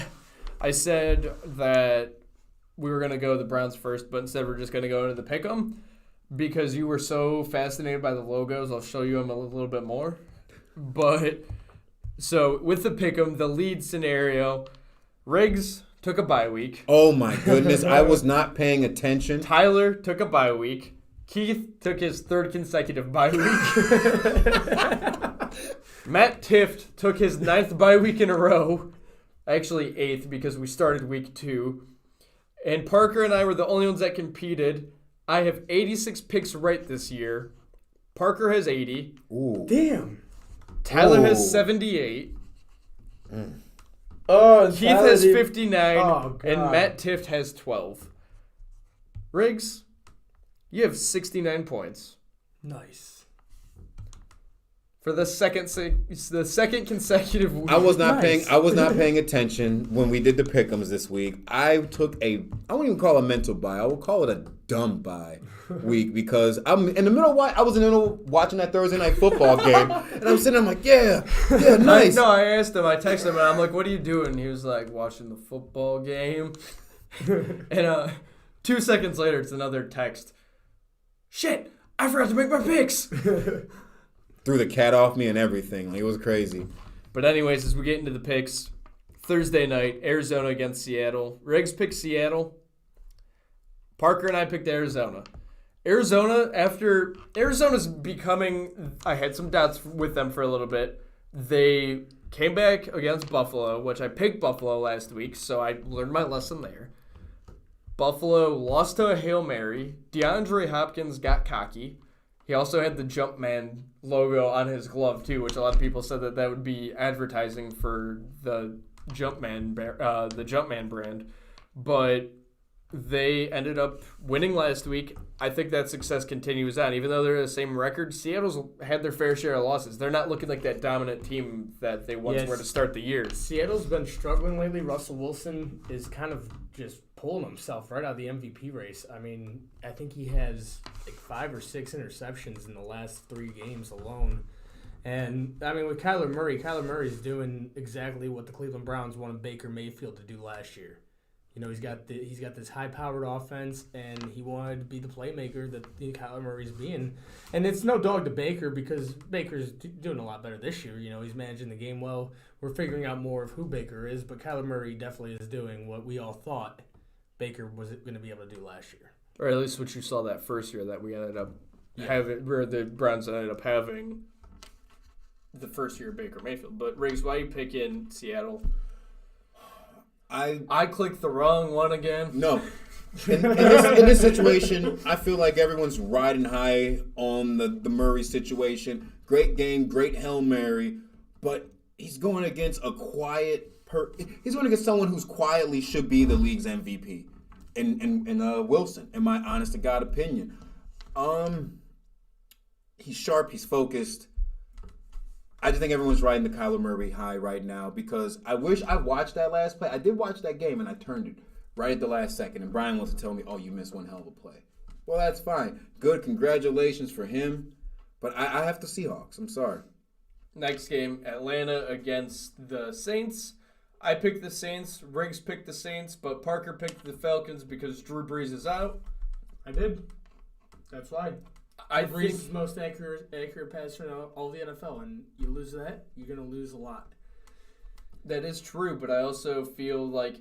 that we were gonna go the Browns first, but instead we're just gonna go to the Pick'em. Because you were so fascinated by the logos, I'll show you them a little bit more. But, so, with the Pick'em, the lead scenario, Riggs took a bye week. Oh, my goodness. I was not paying attention. Tyler took a bye week. Keith took his third consecutive bye week. Matt Tift took his 9th bye week in a row. Actually, 8th, because we started week 2. And Parker and I were the only ones that competed. I have 86 picks right this year. Parker has 80. Ooh. Damn. Tyler has 78. Oh, Keith has 59, Oh, and God. Matt Tift has 12. Riggs, you have 69 points. Nice. For the second consecutive week. I was not Nice. paying attention when we did the pick'ems this week. I took I won't even call it a mental buy. I will call it a dumb buy week because I'm in the middle. I was in the middle watching that Thursday night football game, and I'm sitting. I'm like, yeah, nice. I asked him. I texted him, and I'm like, "What are you doing?" And he was like, "Watching the football game." And 2 seconds later, it's another text. Shit! I forgot to make my picks. Threw the cat off me and everything. Like, it was crazy. But anyways, as we get into the picks, Thursday night, Arizona against Seattle. Riggs picked Seattle. Parker and I picked Arizona. Arizona's becoming, I had some doubts with them for a little bit. They came back against Buffalo, which I picked Buffalo last week, so I learned my lesson there. Buffalo lost to a Hail Mary. DeAndre Hopkins got cocky. He also had the Jumpman logo on his glove too, which a lot of people said that would be advertising for the Jumpman brand. But they ended up winning last week. I think that success continues on. Even though they're the same record, Seattle's had their fair share of losses. They're not looking like that dominant team that they once were to start the year. Seattle's been struggling lately. Russell Wilson is kind of just pulling himself right out of the MVP race. I mean, I think he has like 5 or 6 interceptions in the last 3 games alone. And, I mean, with Kyler Murray's doing exactly what the Cleveland Browns wanted Baker Mayfield to do last year. You know, he's got this high-powered offense, and he wanted to be the playmaker that Kyler Murray's being. And it's no dog to Baker because Baker's doing a lot better this year. You know, he's managing the game well. We're figuring out more of who Baker is, but Kyler Murray definitely is doing what we all thought Baker was going to be able to do last year. Or at least what you saw that first year that we ended up having, where the Browns ended up having the first year of Baker Mayfield. But Riggs, why are you picking Seattle? I clicked the wrong one again. No. In this situation, I feel like everyone's riding high on the Murray situation. Great game, great Hail Mary, but he's going against he's going against someone who's quietly should be the league's MVP. In Wilson, in my honest to God opinion. He's sharp, he's focused. I just think everyone's riding the Kyler Murray high right now because I wish I watched that last play. I did watch that game, and I turned it right at the last second. And Brian wants to tell me, oh, you missed one hell of a play. Well, that's fine. Good. Congratulations for him. But I have the Seahawks. I'm sorry. Next game, Atlanta against the Saints. I picked the Saints. Riggs picked the Saints, but Parker picked the Falcons because Drew Brees is out. I did. That's why. Brees Brees is the most accurate passer in all the NFL, and you lose that, you're going to lose a lot. That is true, but I also feel like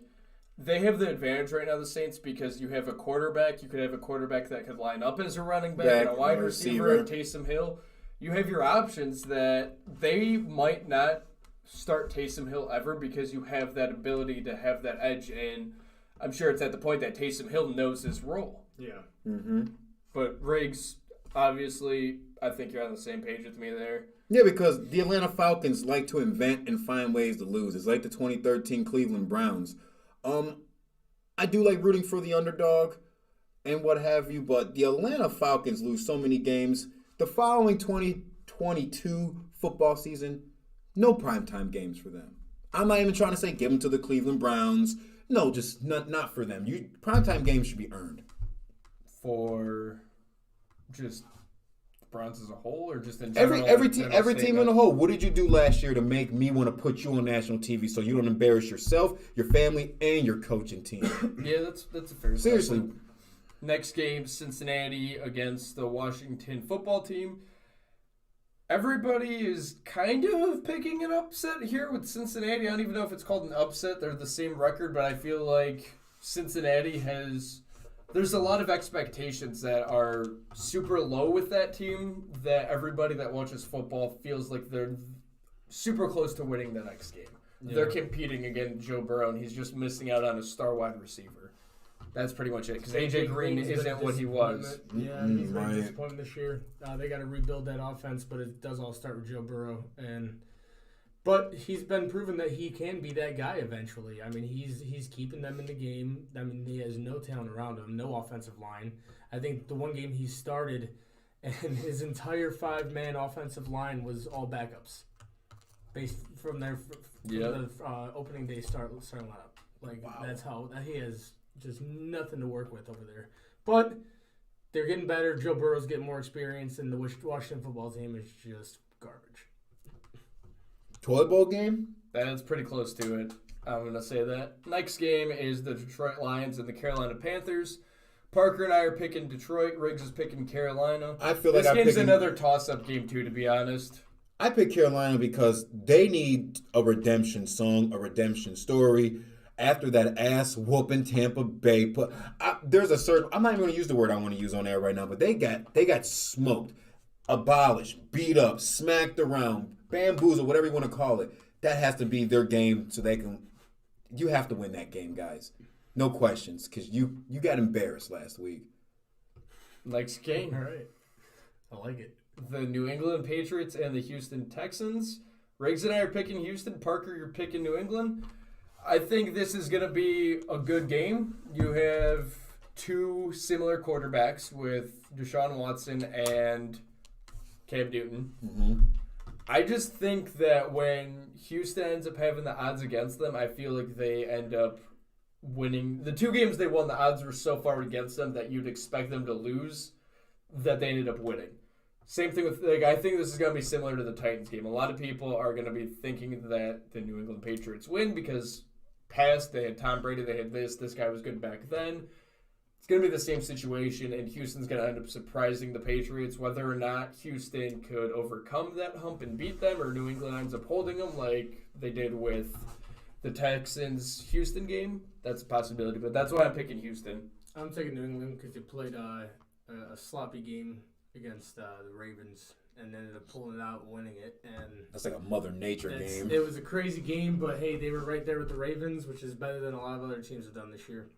they have the advantage right now, the Saints, because you have a quarterback. You could have a quarterback that could line up as a running back and a wide receiver and Taysom Hill. You have your options that they might not start Taysom Hill ever because you have that ability to have that edge, and I'm sure it's at the point that Taysom Hill knows his role. Yeah. Mm-hmm. But Riggs, obviously, I think you're on the same page with me there. Yeah, because the Atlanta Falcons like to invent and find ways to lose. It's like the 2013 Cleveland Browns. I do like rooting for the underdog and what have you, but the Atlanta Falcons lose so many games. The following 2022 football season, no primetime games for them. I'm not even trying to say give them to the Cleveland Browns. No, just not for them. Primetime games should be earned. For just Browns as a whole, or just in general? Every team in a whole. What did you do last year to make me want to put you on national TV so you don't embarrass yourself, your family, and your coaching team? Yeah, that's a fair Seriously. assessment. Next game, Cincinnati against the Washington football team. Everybody is kind of picking an upset here with Cincinnati. I don't even know if it's called an upset. They're the same record, but I feel like Cincinnati has... There's a lot of expectations that are super low with that team that everybody that watches football feels like they're super close to winning the next game. Yeah. They're competing against Joe Burrow, and he's just missing out on a star wide receiver. That's pretty much it, because A.J. Green isn't what he was. Yeah, he's been a disappointment this year. They got to rebuild that offense, but it does all start with Joe Burrow. And But he's been proven that he can be that guy eventually. I mean, he's keeping them in the game. I mean, he has no talent around him, no offensive line. I think the one game he started, and his entire 5-man offensive line was all backups, based from their the opening day starting lineup. Like that's how he has just nothing to work with over there. But they're getting better. Joe Burrow's getting more experience, and the Washington football team is just garbage. Toilet bowl game? That's pretty close to it. I'm going to say that. Next game is the Detroit Lions and the Carolina Panthers. Parker and I are picking Detroit. Riggs is picking Carolina. I feel this like game's another toss-up game, too, to be honest. I pick Carolina because they need a redemption song, a redemption story. After that ass whooping Tampa Bay, there's a certain. I'm not even going to use the word I want to use on air right now, but they got smoked, abolished, beat up, smacked around, bamboozled, whatever you want to call it. That has to be their game, so they can. You have to win that game, guys. No questions, because you got embarrassed last week. Next game. All right, I like it. The New England Patriots and the Houston Texans. Riggs and I are picking Houston. Parker, you're picking New England. I think this is going to be a good game. You have two similar quarterbacks with Deshaun Watson and Cam Newton. Mm-hmm. I just think that when Houston ends up having the odds against them, I feel like they end up winning. The two games they won, the odds were so far against them that you'd expect them to lose that they ended up winning. Same thing with, I think this is going to be similar to the Titans game. A lot of people are going to be thinking that the New England Patriots win because they had Tom Brady, they had this guy was good back then. It's going to be the same situation, and Houston's going to end up surprising the Patriots. Whether or not Houston could overcome that hump and beat them, or New England ends up holding them like they did with the Texans-Houston game, that's a possibility, but that's why I'm picking Houston. I'm taking New England because they played a sloppy game against the Ravens and ended up pulling it out and winning it. And That's like a Mother Nature game. It was a crazy game, but hey, they were right there with the Ravens, which is better than a lot of other teams have done this year.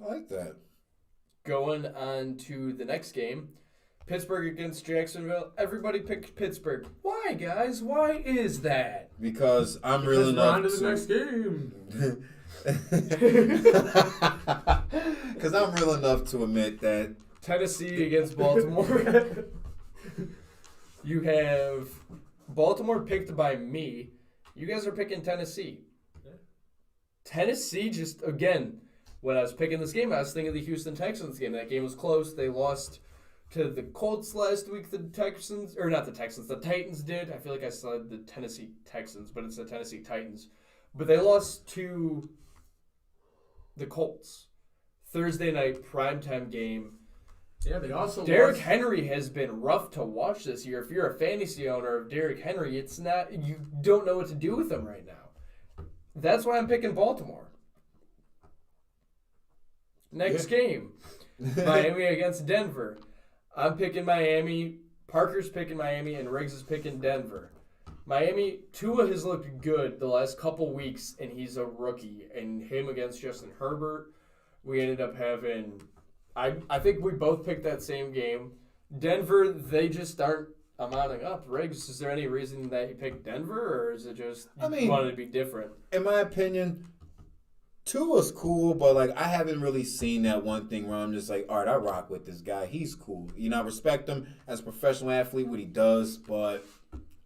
I like that. Going on to the next game, Pittsburgh against Jacksonville. Everybody picked Pittsburgh. Why, guys? Why is that? Because I'm real We're enough on to the next game. Because I'm real enough to admit that Tennessee against Baltimore. You have Baltimore picked by me. You guys are picking Tennessee. Yeah. Tennessee just, again, when I was picking this game, I was thinking of the Houston Texans game. That game was close. They lost to the Colts last week. The Titans did. I feel like I said the Tennessee Texans, but it's the Tennessee Titans. But they lost to the Colts. Thursday night primetime game. Yeah, they also Derrick lost. Henry has been rough to watch this year. If you're a fantasy owner of Derrick Henry, you don't know what to do with him right now. That's why I'm picking Baltimore. Next game, Miami against Denver. I'm picking Miami. Parker's picking Miami, and Riggs is picking Denver. Miami, Tua has looked good the last couple weeks, and he's a rookie. And him against Justin Herbert, we ended up having... I think we both picked that same game. Denver, they just aren't amounting up. Riggs, is there any reason that you picked Denver, or is it just you wanted to be different? In my opinion, Tua's cool, but like I haven't really seen that one thing where I'm just like, all right, I rock with this guy. He's cool. You know, I respect him as a professional athlete, what he does, but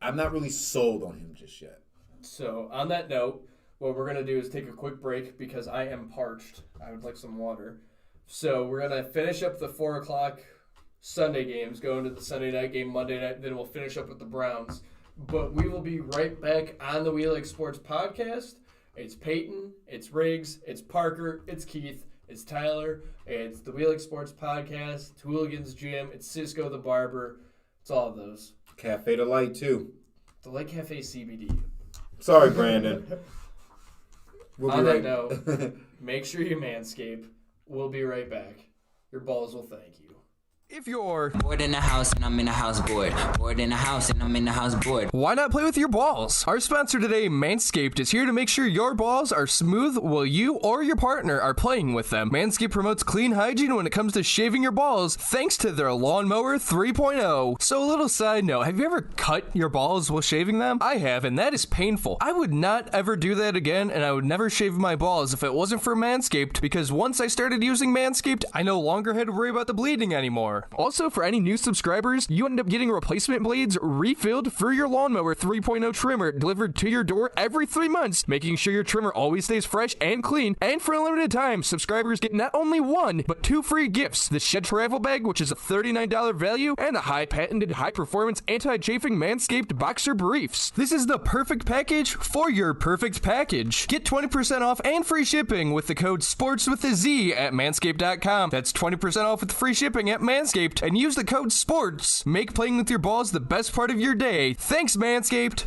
I'm not really sold on him just yet. So, on that note, what we're going to do is take a quick break because I am parched. I would like some water. So, we're going to finish up the 4 o'clock Sunday games, go into the Sunday night game, Monday night, then we'll finish up with the Browns. But we will be right back on the We Like Sports podcast. It's Peyton, it's Riggs, it's Parker, it's Keith, it's Tyler, it's the We Like Sports podcast, it's Hooligans Gym, it's Cisco the Barber. It's all of those. Cafe Delight, too. The Light Cafe CBD. Sorry, Brandon. On that note, make sure you manscape. We'll be right back. Your balls will thank you. If you're Bored in the house and I'm in the house bored. Bored in the house and I'm in the house bored. why not play with your balls? Our sponsor today, Manscaped, is here to make sure your balls are smooth while you or your partner are playing with them. Manscaped promotes clean hygiene when it comes to shaving your balls thanks to their Lawnmower 3.0. So a little side note, have you ever cut your balls while shaving them? I have, and that is painful. I would not ever do that again, and I would never shave my balls if it wasn't for Manscaped, because once I started using Manscaped, I no longer had to worry about the bleeding anymore. Also, for any new subscribers, you end up getting replacement blades refilled for your Lawnmower 3.0 trimmer delivered to your door every 3 months, making sure your trimmer always stays fresh and clean. And for a limited time, subscribers get not only 1, but 2 free gifts: the Shed Travel Bag, which is a $39 value, and the high-patented, high-performance, anti-chafing Manscaped Boxer Briefs. This is the perfect package for your perfect package. Get 20% off and free shipping with the code SPORTSWITHAZ at manscaped.com. That's 20% off with free shipping at Manscaped, and use the code SPORTS. Make playing with your balls the best part of your day. Thanks, Manscaped.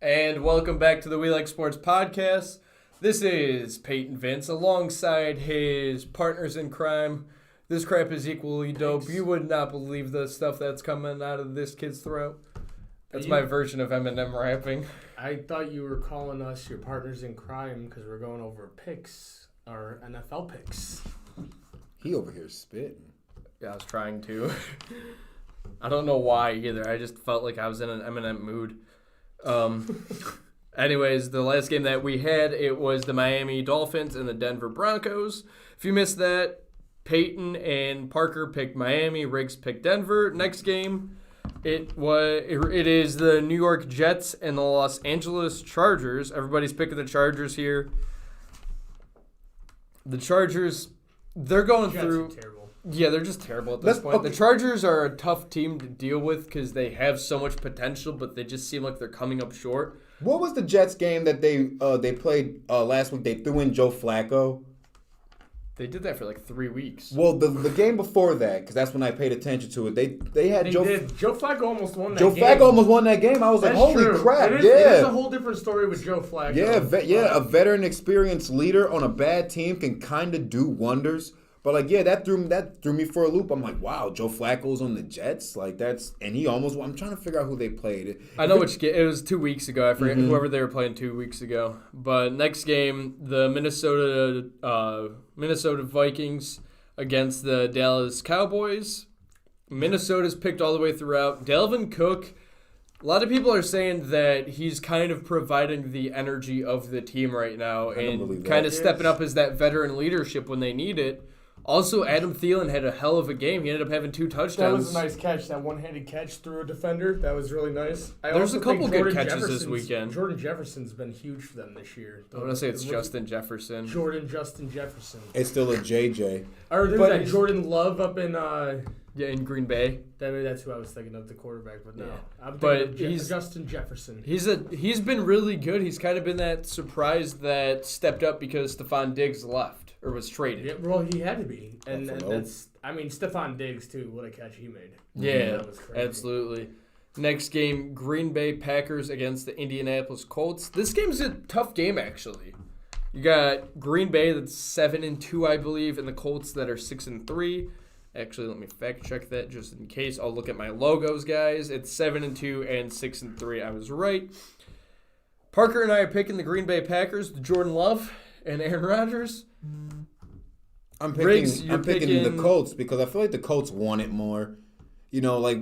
And welcome back to the We Like Sports podcast. This is Peyton Vince alongside his partners in crime. This crap is equally dope. You would not believe the stuff that's coming out of this kid's throat. That's my version of Eminem rapping. I thought you were calling us your partners in crime because we're going over picks, our NFL picks. He over here spitting. Yeah, I was trying to. I don't know why either. I just felt like I was in an Eminem mood. Anyways, the last game that we had, it was the Miami Dolphins and the Denver Broncos. If you missed that, Peyton and Parker picked Miami, Riggs picked Denver. Next game, it is the New York Jets and the Los Angeles Chargers. Everybody's picking the Chargers here. The Chargers, they're going Jets through. are terrible. Yeah, they're just terrible at this point. Okay. The Chargers are a tough team to deal with because they have so much potential, but they just seem like they're coming up short. What was the Jets game that they played last week? They threw in Joe Flacco. They did that for like 3 weeks. Well, the game before that, because that's when I paid attention to it. They had They Joe. did. Joe Flacco almost won that Joe game. Flacco almost won that game. I was That's like, holy true. crap! It is a Yeah, whole different story with Joe Flacco. yeah. A veteran, experienced leader on a bad team can kind of do wonders. But like, yeah, that threw me for a loop. I'm like, wow, Joe Flacco's on the Jets. Like and he almost. I'm trying to figure out who they played. I know which game. It was 2 weeks ago. I forget whoever they were playing 2 weeks ago. But next game, the Minnesota Vikings against the Dallas Cowboys. Minnesota's picked all the way throughout. Dalvin Cook. A lot of people are saying that he's kind of providing the energy of the team right now believe and that. kind of stepping up as that veteran leadership when they need it. Also, Adam Thielen had a hell of a game. He ended up having 2 touchdowns. That was a nice catch. That one-handed catch through a defender. That was really nice. There's a couple good catches this weekend. Jordan Jefferson's been huge for them this year. I want to say it's Justin Jefferson. Justin Jefferson. It's still a JJ. Or there's But that he's- Jordan Love up in Yeah, in Green Bay. that's who I was thinking of, the quarterback, but no. Yeah. I'm But thinking of he's- Justin Jefferson. He's been really good. He's kind of been that surprise that stepped up because Stephon Diggs left or was traded. Yeah, well, he had to be. And Buffalo. that's, I mean, Stephon Diggs, too. What a catch he made. Yeah, That was crazy. absolutely. Next game, Green Bay Packers against the Indianapolis Colts. This game's a tough game, actually. You got Green Bay that's 7-2, I believe, and the Colts that are 6-3. Actually, let me fact check that just in case. I'll look at my logos, guys. It's 7-2 and 6-3. I was right. Parker and I are picking the Green Bay Packers, Jordan Love and Aaron Rodgers. I'm Riggs, picking. you're I'm picking the picking- Colts because I feel like the Colts want it more. You know, like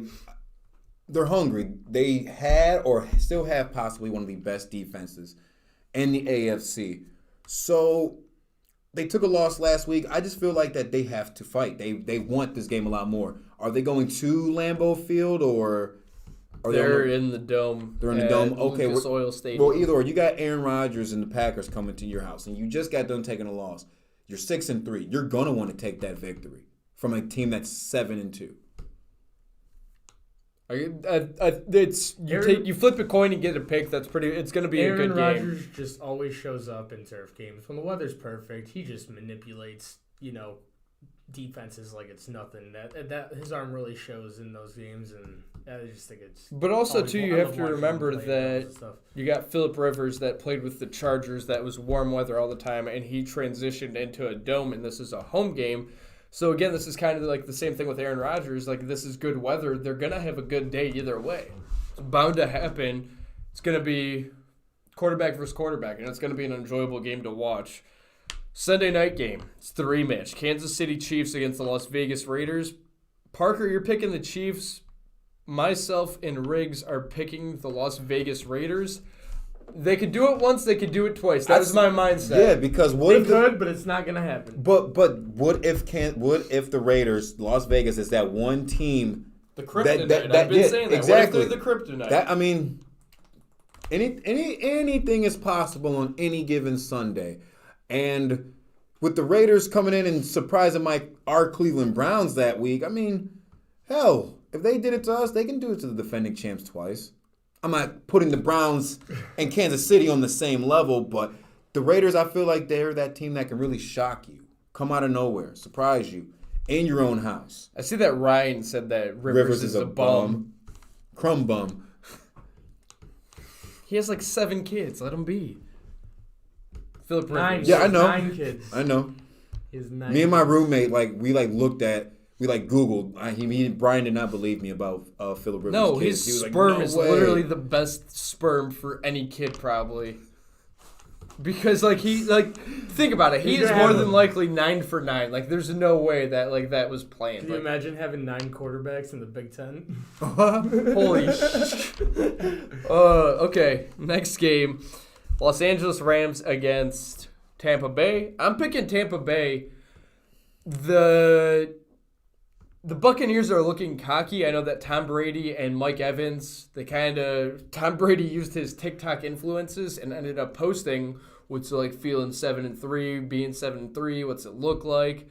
they're hungry. They had or still have possibly one of the best defenses in the AFC. So they took a loss last week. I just feel like that they have to fight. They want this game a lot more. Are they going to Lambeau Field or are They're they in the dome. They're in the at dome. Okay, Lucas we're- Oil Stadium. Well, either or. You got Aaron Rodgers and the Packers coming to your house, and you just got done taking a loss. You're 6-3. You're gonna want to take that victory from a team that's 7-2. It's you flip a coin and get a pick. That's pretty. It's going to be a Aaron good game. Rodgers just always shows up in turf games. When the weather's perfect, he just manipulates, defenses like it's nothing. That his arm really shows in those games, and I just think it's. But also always too, fun. you I have love to watching him remember play that and stuff. you got Phillip Rivers that played with the Chargers. That was warm weather all the time, and he transitioned into a dome, and this is a home game. So again, this is kind of like the same thing with Aaron Rodgers. Like this is good weather. They're gonna have a good day either way. It's bound to happen. It's gonna be quarterback versus quarterback, and it's gonna be an enjoyable game to watch. Sunday night game. It's the rematch. Kansas City Chiefs against the Las Vegas Raiders. Parker, you're picking the Chiefs. Myself and Riggs are picking the Las Vegas Raiders. They could do it once. They could do it twice. That was my mindset. Yeah, because what They if could, but it's not gonna happen. But what if the Raiders, Las Vegas, is that one team? The kryptonite. That- I've been yeah, saying that. exactly. What if they're the kryptonite? That I mean, anything is possible on any given Sunday, and with the Raiders coming in and surprising our Cleveland Browns that week, I mean, hell, if they did it to us, they can do it to the defending champs twice. I'm not putting the Browns and Kansas City on the same level, but the Raiders, I feel like they're that team that can really shock you, come out of nowhere, surprise you in your own house. I see that Ryan said that Rivers is a bum. Crumb bum. He has like 7 kids. Let him be. Phillip Rivers. Yeah, I know. 9 kids. I know. He has 9 Me and my kids. roommate, Googled. Brian did not believe me about Phillip Rivers' No, kids. his He was like, sperm "No is way." literally the best sperm for any kid, probably. Because think about it. He He's is gonna more have than him. likely 9 for 9. Like, there's no way that that was planned. Can you Like, imagine having 9 quarterbacks in the Big Ten? holy okay, next game. Los Angeles Rams against Tampa Bay. I'm picking Tampa Bay. The Buccaneers are looking cocky. I know that Tom Brady and Mike Evans, Tom Brady used his TikTok influences and ended up posting what's it like feeling 7-3, being 7-3, what's it look like.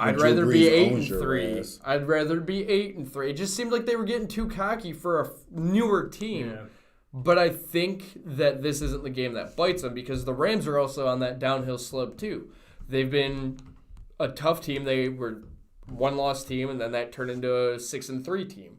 I'd Drew rather be Brees owns your 8-3. ass. I'd rather be 8-3. It just seemed like they were getting too cocky for a newer team. Yeah. But I think that this isn't the game that bites them because the Rams are also on that downhill slope too. They've been a tough team. They were one-loss team, and then that turned into a 6-3 team.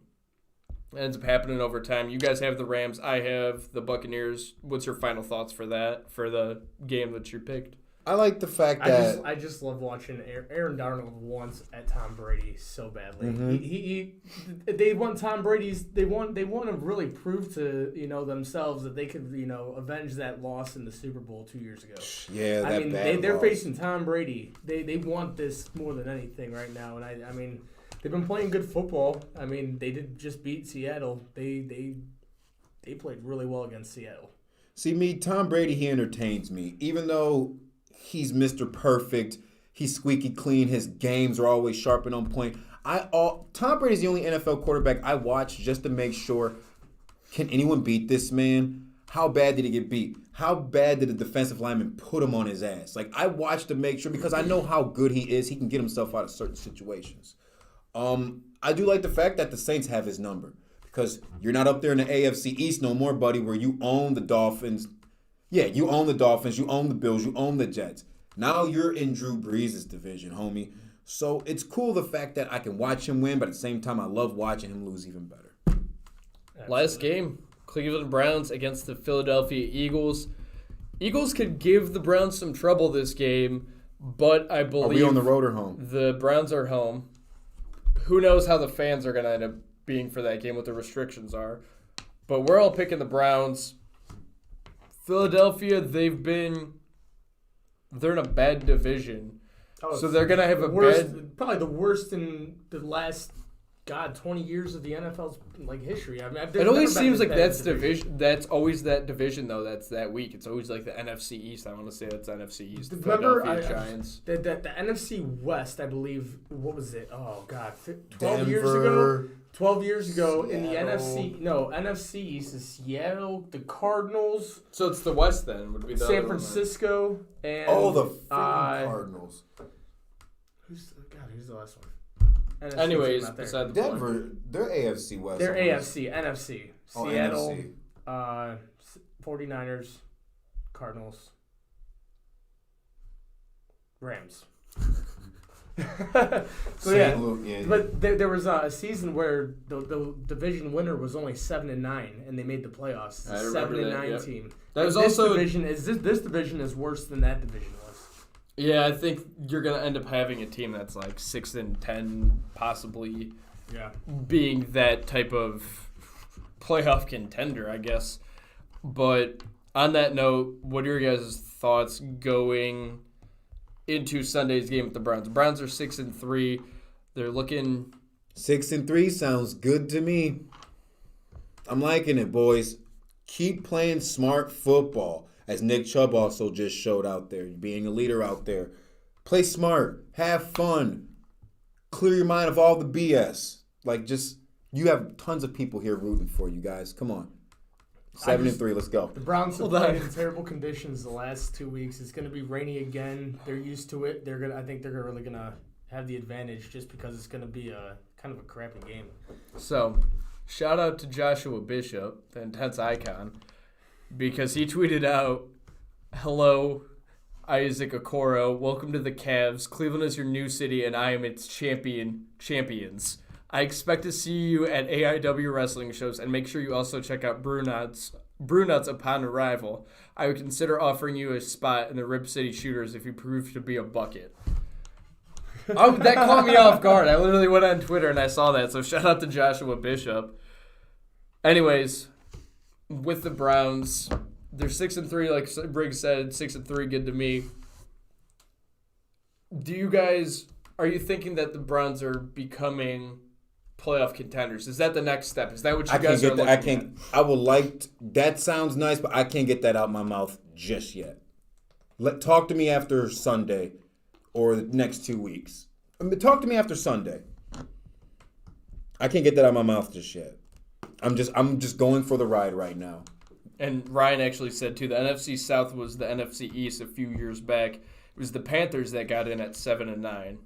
It ends up happening over time. You guys have the Rams. I have the Buccaneers. What's your final thoughts for that, for the game that you picked? I like the fact that I just love watching Aaron Darnold wants at Tom Brady so badly. Mm-hmm. They want Tom Brady's. They want to really prove to themselves that they could avenge that loss in the Super Bowl 2 years ago. yeah, that I mean bad they're loss. facing Tom Brady. They want this more than anything right now, and I mean they've been playing good football. I mean they did just beat Seattle. They played really well against Seattle. See, me, Tom Brady, he entertains me. Even though he's Mr. Perfect, he's squeaky clean, his games are always sharp and on point. Tom Brady's the only NFL quarterback I watch just to make sure, can anyone beat this man? How bad did he get beat? How bad did the defensive lineman put him on his ass? Like, I watch to make sure, because I know how good he is. He can get himself out of certain situations. I do like the fact that the Saints have his number, because you're not up there in the AFC East no more, buddy, where you own the Dolphins. Yeah, you own the Dolphins, you own the Bills, you own the Jets. Now you're in Drew Brees' division, homie. So it's cool the fact that I can watch him win, but at the same time, I love watching him lose even better. Last game, Cleveland Browns against the Philadelphia Eagles. Eagles could give the Browns some trouble this game, but I believe... Are we on the road or home? The Browns are home. Who knows how the fans are going to end up being for that game, what the restrictions are. But we're all picking the Browns. Philadelphia, they're in a bad division. So they're going to have probably the worst in the last 20 years of the NFL's history. I mean, it always seems like that's division. That's always that division though. That's that week. It's always like the NFC East. I want to say that's NFC East. Remember, Giants. The NFC West, I believe. What was it? Oh God, 12 Denver, years ago. 12 years ago in the Seattle. NFC East is Seattle, the Cardinals. So it's the West then. Would be the San Francisco and the freaking Cardinals. Who's the last one? NFC Anyways, not there. beside the point. Denver, they're AFC West. They're almost. NFC. Oh, Seattle, NFC. 49ers, Cardinals, Rams. So yeah, but there was a season where the division winner was only 7-9, and they made the playoffs. I remember 7-9 that, yep. team. That was this also division this division is worse than that division was. Yeah, I think you're gonna end up having a team that's like 6-10, possibly. Yeah. Being that type of playoff contender, I guess. But on that note, what are your guys' thoughts going into Sunday's game with the Browns? The Browns are 6-3. They're looking 6-3 sounds good to me. I'm liking it, boys. Keep playing smart football, as Nick Chubb also just showed out there, being a leader out there. Play smart. Have fun. Clear your mind of all the BS. You have tons of people here rooting for you guys. Come on. 7-3, let's go. The Browns have played in terrible conditions the last 2 weeks. It's going to be rainy again. They're used to it. I think they're really going to have the advantage just because it's going to be a kind of a crappy game. So, shout out to Joshua Bishop, the Intense Icon, because he tweeted out, "Hello, Isaac Okoro. Welcome to the Cavs. Cleveland is your new city, and I am its champions. I expect to see you at AIW wrestling shows, and make sure you also check out Brunats upon arrival. I would consider offering you a spot in the Rib City Shooters if you prove to be a bucket." That caught me off guard. I literally went on Twitter and I saw that, so shout out to Joshua Bishop. Anyways, with the Browns, they're 6-3, like Briggs said, 6-3, good to me. Are you thinking that the Browns are becoming playoff contenders? Is that the next step? Is that what you guys are looking at? I would like, that sounds nice, but I can't get that out my mouth just yet. Talk to me after Sunday or the next 2 weeks. Talk to me after Sunday. I can't get that out of my mouth just yet. I'm just going for the ride right now. And Ryan actually said too, the NFC South was the NFC East a few years back. It was the Panthers that got in at 7-9.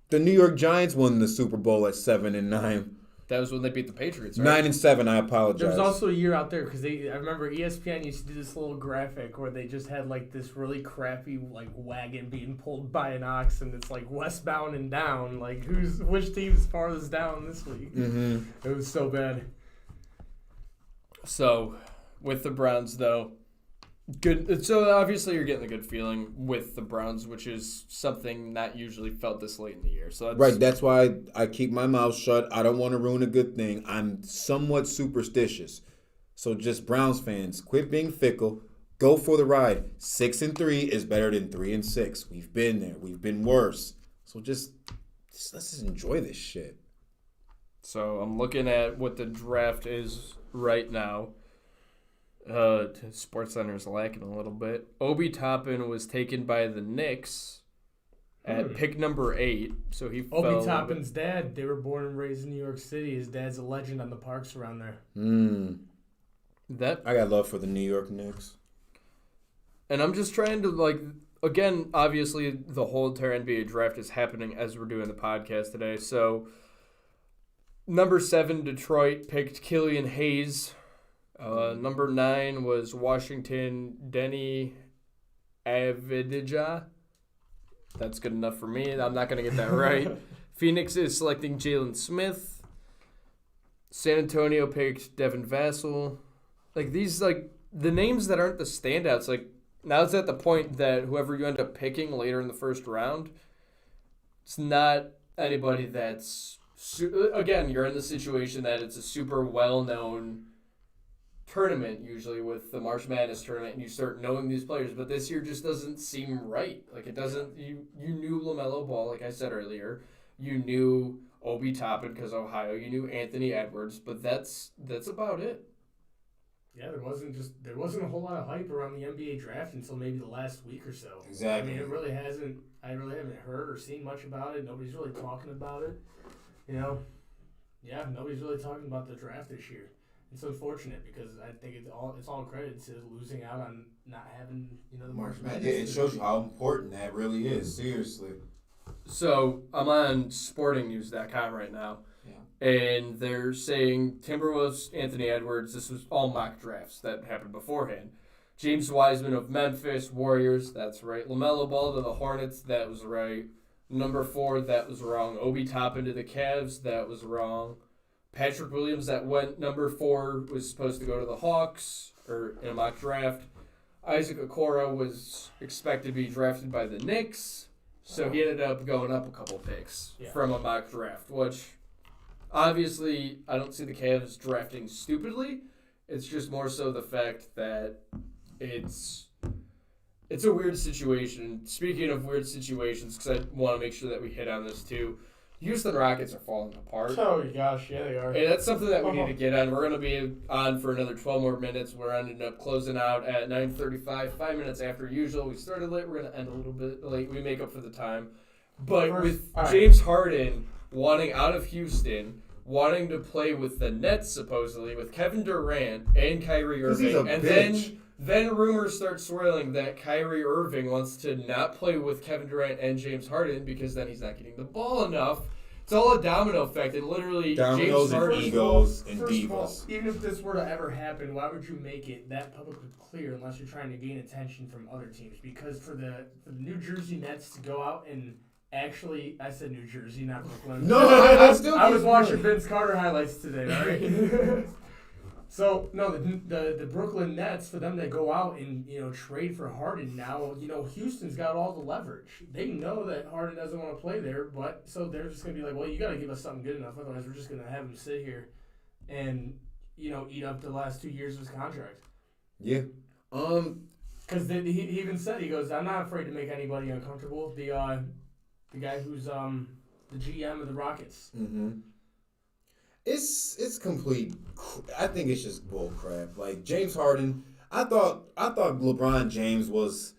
The New York Giants won the Super Bowl at 7-9. That was when they beat the Patriots, right? 9-7. I apologize. There was also a year out there because I remember ESPN used to do this little graphic where they just had like this really crappy like wagon being pulled by an ox, and it's like westbound and down. Like which team's farthest down this week? Mm-hmm. It was so bad. So, with the Browns, though, good. So obviously you're getting a good feeling with the Browns, which is something not usually felt this late in the year. So Right, that's why I keep my mouth shut. I don't want to ruin a good thing. I'm somewhat superstitious. So just Browns fans, quit being fickle. Go for the ride. 6-3 is better than 3-6. We've been there. We've been worse. So just let's just enjoy this shit. So I'm looking at what the draft is right now. SportsCenter is lacking a little bit. Obi Toppin was taken by the Knicks at pick number 8. So he fell. Obi Toppin's dad, they were born and raised in New York City. His dad's a legend on the parks around there. That I got love for the New York Knicks. And I'm just trying to, again, obviously the whole entire NBA draft is happening as we're doing the podcast today. So, number 7, Detroit picked Killian Hayes. Number 9 was Washington, Denny Avdija. That's good enough for me. I'm not going to get that right. Phoenix is selecting Jalen Smith. San Antonio picked Devin Vassell. The names that aren't the standouts, now it's at the point that whoever you end up picking later in the first round, it's not anybody that's, again, you're in the situation that it's a super well-known tournament, usually with the March Madness tournament, and you start knowing these players, but this year just doesn't seem right. It doesn't, you knew LaMelo Ball, like I said earlier, you knew Obi Toppin because Ohio, you knew Anthony Edwards, but that's about it. Yeah, there wasn't a whole lot of hype around the NBA draft until maybe the last week or so. Exactly. I mean, I really haven't heard or seen much about it. Nobody's really talking about it. Nobody's really talking about the draft this year. It's unfortunate because I think it's all credit to losing out on not having the March Madness. Yeah, it shows you how important that really is. Seriously. So I'm on sportingnews.com right now, and they're saying Timberwolves, Anthony Edwards. This was all mock drafts that happened beforehand. James Wiseman of Memphis, Warriors. That's right. LaMelo Ball to the Hornets. That was right. Number 4, that was wrong. Obi Toppin to the Cavs. That was wrong. Patrick Williams, that went number 4, was supposed to go to the Hawks or in a mock draft. Isaac Okoro was expected to be drafted by the Knicks, so he ended up going up a couple picks from a mock draft, which obviously I don't see the Cavs drafting stupidly. It's just more so the fact that it's a weird situation. Speaking of weird situations, because I want to make sure that we hit on this too, Houston Rockets are falling apart. Oh, gosh, yeah, they are. And that's something that we need to get on. We're going to be on for another 12 more minutes. We're ending up closing out at 9:35, 5 minutes after usual. We started late. We're going to end a little bit late. We make up for the time. But with James Harden wanting out of Houston, wanting to play with the Nets, supposedly, with Kevin Durant and Kyrie Irving, and then rumors start swirling that Kyrie Irving wants to not play with Kevin Durant and James Harden because then he's not getting the ball enough. It's all a domino effect. And literally, Dominoes James and Harden, egos and First of all, divas. even if this were to ever happen, why would you make it that publicly clear unless you're trying to gain attention from other teams? Because for the New Jersey Nets to go out and actually, I said New Jersey, not Brooklyn. No, I still I was keep watching going. Vince Carter highlights today, right? So, no, the Brooklyn Nets, for them to go out and, trade for Harden now, Houston's got all the leverage. They know that Harden doesn't want to play there, but so they're just going to be like, well, you got to give us something good enough. Otherwise, we're just going to have him sit here and, eat up the last 2 years of his contract. Yeah. Because he even said, he goes, I'm not afraid to make anybody uncomfortable. The guy who's the GM of the Rockets. Mm-hmm. It's complete. I think it's just bull crap. Like James Harden, I thought LeBron James was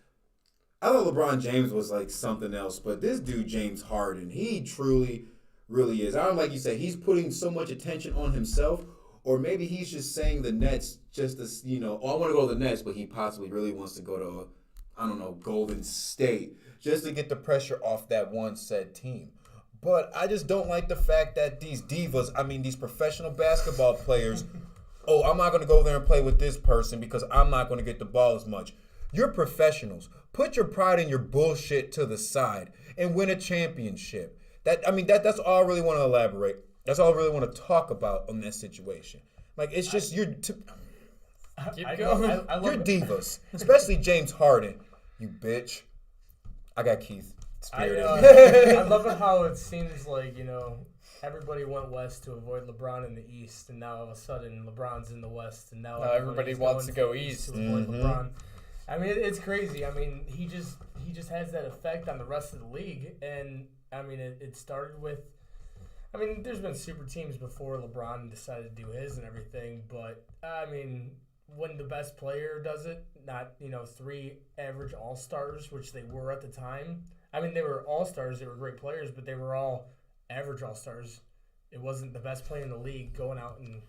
like something else, but this dude James Harden, he truly, really is. I don't like you said he's putting so much attention on himself, or maybe he's just saying the Nets just as I want to go to the Nets, but he possibly really wants to go to Golden State just to get the pressure off that one said team. But I just don't like the fact that these divas, these professional basketball players, I'm not going to go there and play with this person because I'm not going to get the ball as much. You're professionals. Put your pride and your bullshit to the side and win a championship. That's all I really want to elaborate. That's all I really want to talk about on that situation. Like, it's just you're divas, especially James Harden. You bitch. I got Keith. I love it how it seems like, everybody went west to avoid LeBron in the East, and now all of a sudden LeBron's in the West, and now everybody wants to go East to avoid LeBron. It's crazy. He just has that effect on the rest of the league, and it started with. There's been super teams before LeBron decided to do his and everything, but when the best player does it, not 3 average all-stars, which they were at the time. They were all-stars, they were great players, but they were all average all-stars. It wasn't the best player in the league going out and,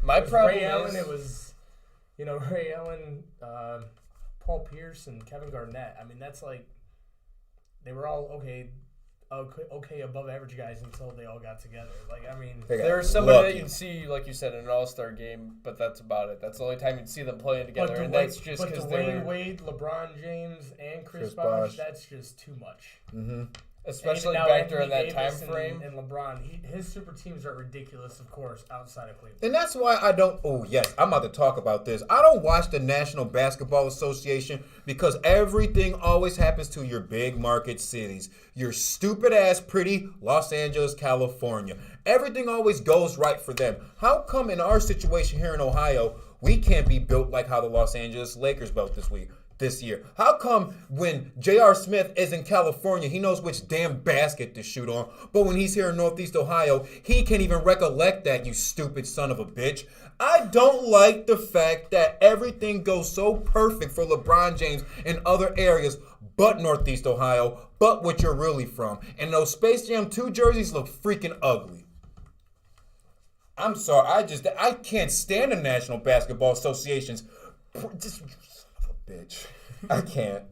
My problem Ray is... Allen, it was, Ray Allen, Paul Pierce, and Kevin Garnett. That's like, they were all okay above average guys until they all got together. There's somebody that you'd see, like you said, in an all-star game, but that's about it. That's the only time you'd see them playing together, and that's just because Dwayne Wade, LeBron James, and Chris Bosh, that's just too much. Mm-hmm. Especially back during that time frame. And LeBron, his super teams are ridiculous, of course, outside of Cleveland. And that's why I don't. Oh, yes, I'm about to talk about this. I don't watch the National Basketball Association because everything always happens to your big market cities. Your stupid ass pretty Los Angeles, California. Everything always goes right for them. How come in our situation here in Ohio, we can't be built like how the Los Angeles Lakers built this year? How come when J.R. Smith is in California, he knows which damn basket to shoot on, but when he's here in Northeast Ohio, he can't even recollect that, you stupid son of a bitch? I don't like the fact that everything goes so perfect for LeBron James in other areas but Northeast Ohio, but what you're really from. And those Space Jam 2 jerseys look freaking ugly. I'm sorry, I can't stand the National Basketball Association's just son of a bitch. I can't.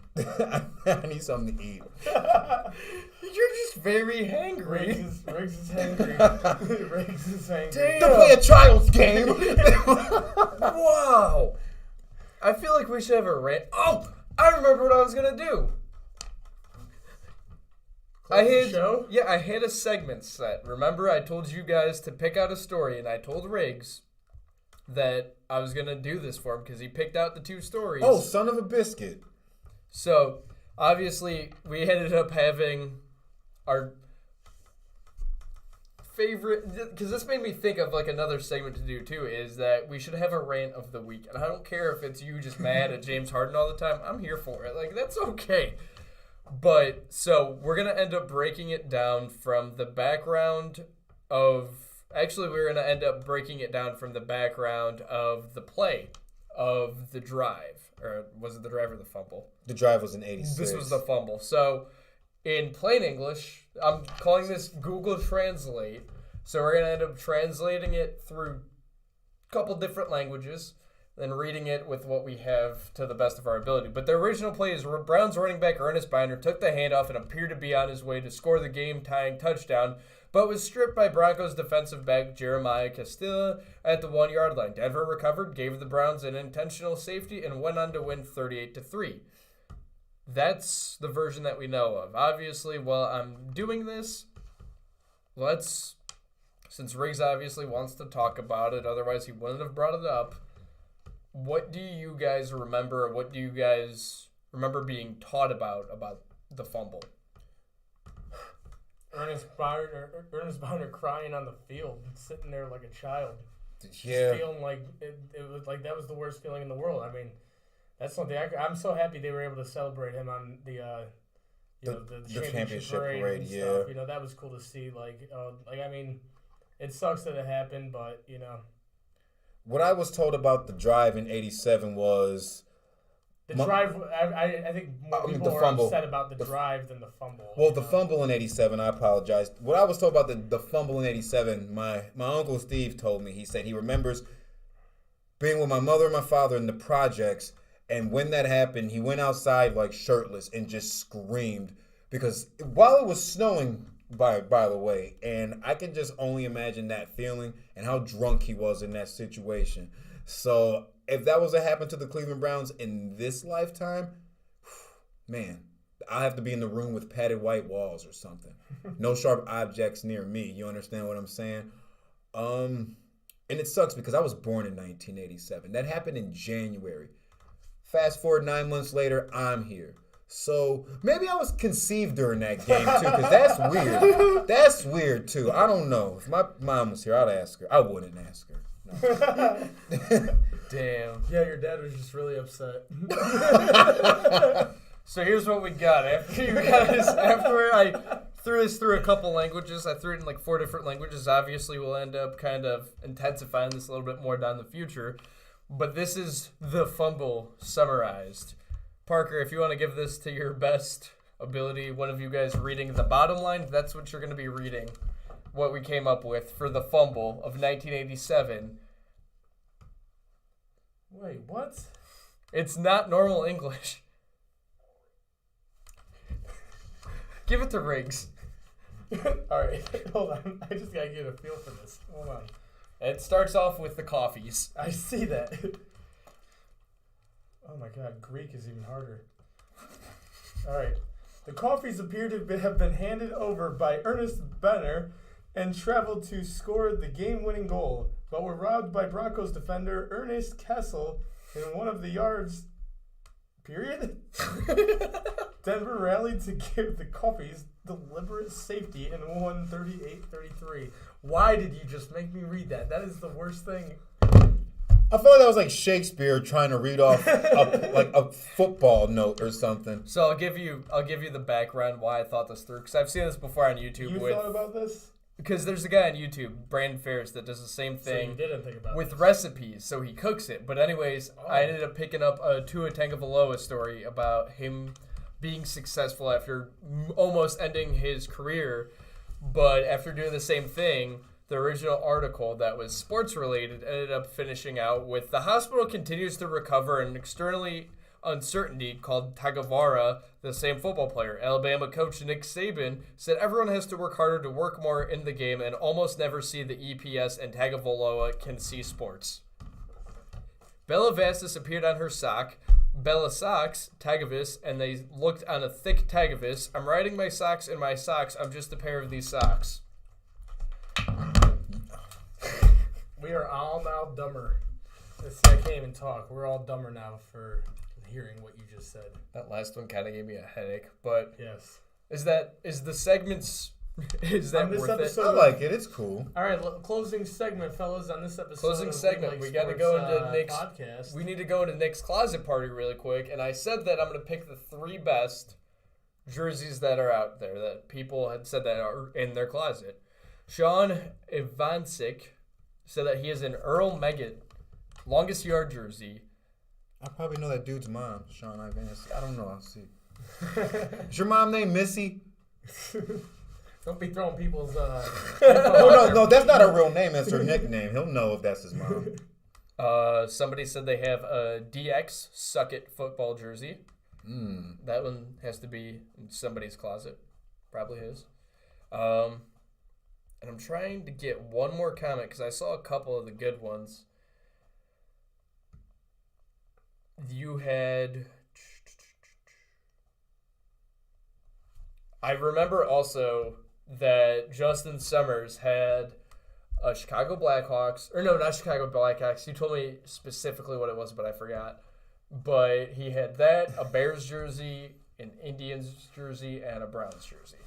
I need something to eat. You're just very hangry. Riggs is hangry. Riggs is hangry. Damn. To play a child's game. Wow. I feel like we should have a rant. Oh, I remember what I was going to do. I had a segment set. Remember, I told you guys to pick out a story, and I told Riggs that I was going to do this for him because he picked out the 2 stories. Oh, son of a biscuit. So, obviously, we ended up having our favorite, because this made me think of like another segment to do too, is that we should have a rant of the week. And I don't care if it's you just mad at James Harden all the time. I'm here for it. Like, that's okay. But, so, we're going to end up breaking it down from the background of... Actually, we're going to end up breaking it down from the background of the play of the drive. Or was it the drive or the fumble? The drive was in 86. This was the fumble. So, in plain English, I'm calling this Google Translate. So, we're going to end up translating it through a couple different languages, then reading it with what we have to the best of our ability. But the original play is Browns running back Ernest Binder took the handoff and appeared to be on his way to score the game-tying touchdown, but was stripped by Broncos defensive back Jeremiah Castilla at the 1-yard line. Denver recovered, gave the Browns an intentional safety, and went on to win 38-3. That's the version that we know of. Obviously, while I'm doing this, since Riggs obviously wants to talk about it, otherwise he wouldn't have brought it up, what do you guys remember, or what do you guys remember being taught about the fumble? Ernest Binder crying on the field, sitting there like a child. Yeah. Just feeling like it was like that was the worst feeling in the world. I mean, that's something I'm so happy they were able to celebrate him on the championship parade and stuff. That was cool to see. It sucks that it happened, but What I was told about the drive in 87 was... drive, I think more people were upset about the drive than the fumble. Well, the fumble in 87, I apologize. What I was told about the fumble in 87, my Uncle Steve told me. He said he remembers being with my mother and my father in the projects, and when that happened, he went outside like shirtless and just screamed. Because while it was snowing by the way, and I can just only imagine that feeling and how drunk he was in that situation. So if that was to happen to the Cleveland Browns in this lifetime, man, I have to be in the room with padded white walls or something. No sharp objects near me. You understand what I'm saying? And it sucks because I was born in 1987. That happened in January. Fast forward 9 months later, I'm here. So maybe I was conceived during that game too, because that's weird. That's weird too. I don't know. If my mom was here, I'd ask her. I wouldn't ask her. No. Damn. Yeah, your dad was just really upset. So here's what we got. After I threw this through a couple languages, I threw it in like 4 different languages. Obviously, we'll end up kind of intensifying this a little bit more down the future. But this is the fumble summarized. Parker, if you want to give this to your best ability, one of you guys reading the bottom line, that's what you're going to be reading. What we came up with for the fumble of 1987. Wait, what? It's not normal English. Give it to Riggs. All right, hold on. I just gotta get a feel for this. Hold on. It starts off with the coffees. I see that. Oh my God, Greek is even harder. All right. The coffees appear to have been handed over by Ernest Benner and traveled to score the game-winning goal, but were robbed by Broncos defender Ernest Kessel in one of the yards. Period. Denver rallied to give the Coffees deliberate safety and won 38-33. Why did you just make me read that? That is the worst thing. I feel like that was like Shakespeare trying to read off a football note or something. So I'll give you the background why I thought this through, because I've seen this before on YouTube. You thought about this? Because there's a guy on YouTube, Brandon Ferris, that does the same thing. So you didn't think about with this. Recipes, so he cooks it. But anyways, I ended up picking up a Tua Tagovailoa story about him being successful after almost ending his career. But after doing the same thing, the original article that was sports related ended up finishing out with the hospital continues to recover an externally uncertainty called Tagovailoa, the same football player. Alabama coach Nick Saban said everyone has to work harder to work more in the game and almost never see the EPS, and Tagovailoa can see sports. Bella Vastus appeared on her sock. Bella socks, Tagavis, and they looked on a thick Tagavis. I'm riding my socks in my socks. I'm just a pair of these socks. We are all now dumber. I can't even talk. We're all dumber now for hearing what you just said. That last one kind of gave me a headache, but Yes. is the segments is that On this worth it? episode- I like it. It's cool. All right, closing segment, fellas. On this episode, Closing of segment, Like we gotta Sports, go into Nick's- podcast. We need to go into Nick's closet party really quick, and I said that I'm going to pick the 3 best jerseys that are out there that people had said that are in their closet. Sean Ivancic said that he has an Earl Meggett longest yard jersey. I probably know that dude's mom, Sean Ivans. I don't know. I'll see. Is your mom named Missy? Don't be throwing people's. No, that's not her real name. That's her nickname. He'll know if that's his mom. Somebody said they have a DX Suck It football jersey. Mm. That one has to be in somebody's closet. Probably his. And I'm trying to get one more comment because I saw a couple of the good ones. You had... I remember also that Justin Summers had a Chicago Blackhawks, or no, not Chicago Blackhawks. You told me specifically what it was, but I forgot. But he had that, a Bears jersey, an Indians jersey, and a Browns jersey.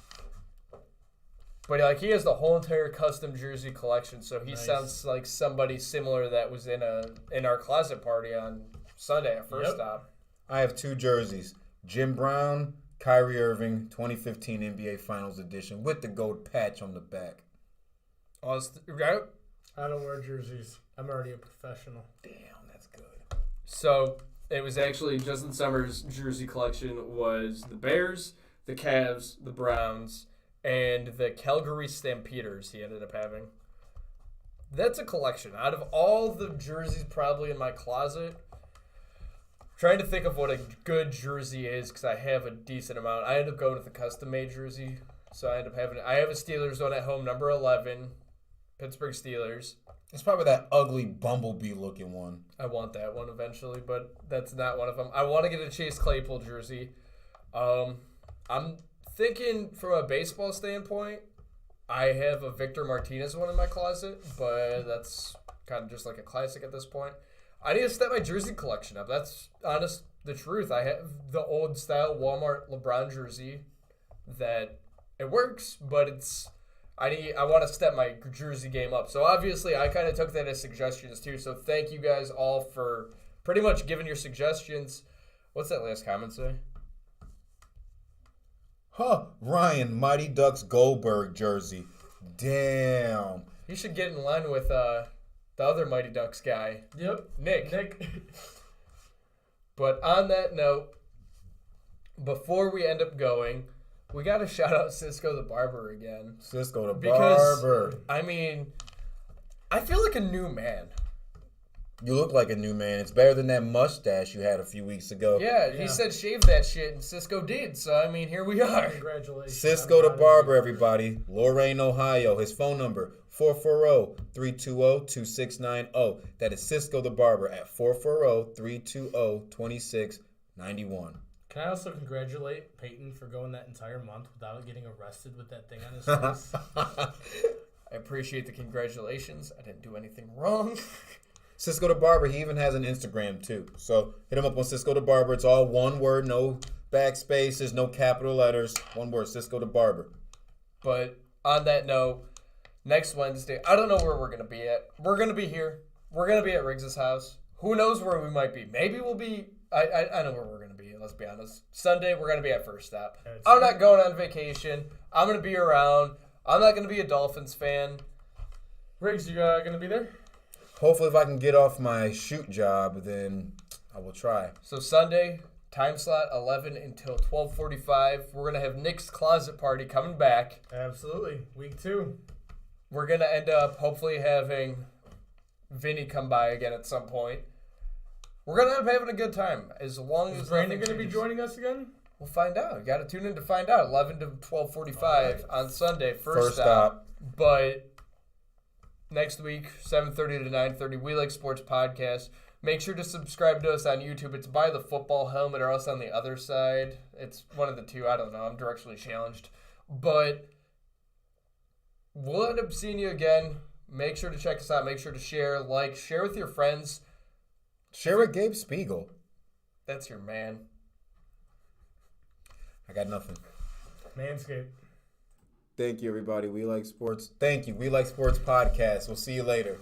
But like he has the whole entire custom jersey collection, so he Nice. sounds like somebody similar that was in our closet party on Sunday at First Yep. Stop. I have 2 jerseys. Jim Brown, Kyrie Irving, 2015 NBA Finals edition with the gold patch on the back. Right? I don't wear jerseys. I'm already a professional. Damn, that's good. So it was actually Justin Summers' jersey collection was the Bears, the Cavs, the Browns, and the Calgary Stampeders he ended up having. That's a collection. Out of all the jerseys probably in my closet, trying to think of what a good jersey is because I have a decent amount. I ended up going with the custom-made jersey So I end up I have a Steelers one at home, number 11, Pittsburgh Steelers. It's probably that ugly bumblebee looking one. I want that one eventually, but that's not one of them. I want to get a Chase Claypool jersey. I'm thinking from a baseball standpoint, I have a Victor Martinez one in my closet, but that's kind of just like a classic at this point. I need to step my jersey collection up. That's the truth. I have the old style Walmart LeBron jersey that it works, but I want to step my jersey game up. So obviously I kind of took that as suggestions too. So thank you guys all for pretty much giving your suggestions. What's that last comment say? Huh, Ryan, Mighty Ducks Goldberg jersey. Damn. You should get in line with the other Mighty Ducks guy. Yep. Nick. But on that note, before we end up going, we got to shout out Cisco the Barber again. Cisco the Because, Barber. I mean, I feel like a new man. You look like a new man. It's better than that mustache you had a few weeks ago. Yeah, he said shave that shit, and Cisco did. So, I mean, here we are. Congratulations. Cisco the Barber, everybody. Lorraine, Ohio. His phone number, 440-320-2690. That is Cisco the Barber at 440-320-2691. Can I also congratulate Peyton for going that entire month without getting arrested with that thing on his face? I appreciate the congratulations. I didn't do anything wrong. Cisco the Barber, he even has an Instagram too. So hit him up on Cisco the Barber. It's all one word, no backspaces, no capital letters. One word, Cisco the Barber. But on that note, next Wednesday, I don't know where we're going to be at. We're going to be here. We're going to be at Riggs' house. Who knows where we might be? Maybe we'll be, I know where we're going to be, let's be honest. Sunday, we're going to be at First Stop. I'm not going on vacation. I'm going to be around. I'm not going to be a Dolphins fan. Riggs, you going to be there? Hopefully if I can get off my shoot job, then I will try. So Sunday, time slot 11 until 12:45. We're going to have Nick's Closet Party coming back. Absolutely. Week 2. We're going to end up hopefully having Vinny come by again at some point. We're going to end up having a good time. As long as Brandon nothing going to be changes. joining us again? We'll find out. You got to tune in to find out. 11 to 12:45 on Sunday. First Stop. stop. But next week, 7:30 to 9:30, We Like Sports Podcast. Make sure to subscribe to us on YouTube. It's by the football helmet or else on the other side. It's one of the two. I don't know. I'm directionally challenged. But we'll end up seeing you again. Make sure to check us out. Make sure to share, like, share with your friends. Share with Gabe Spiegel. That's your man. I got nothing. Manscaped. Thank you, everybody. We Like Sports. Thank you. We Like Sports Podcast. We'll see you later.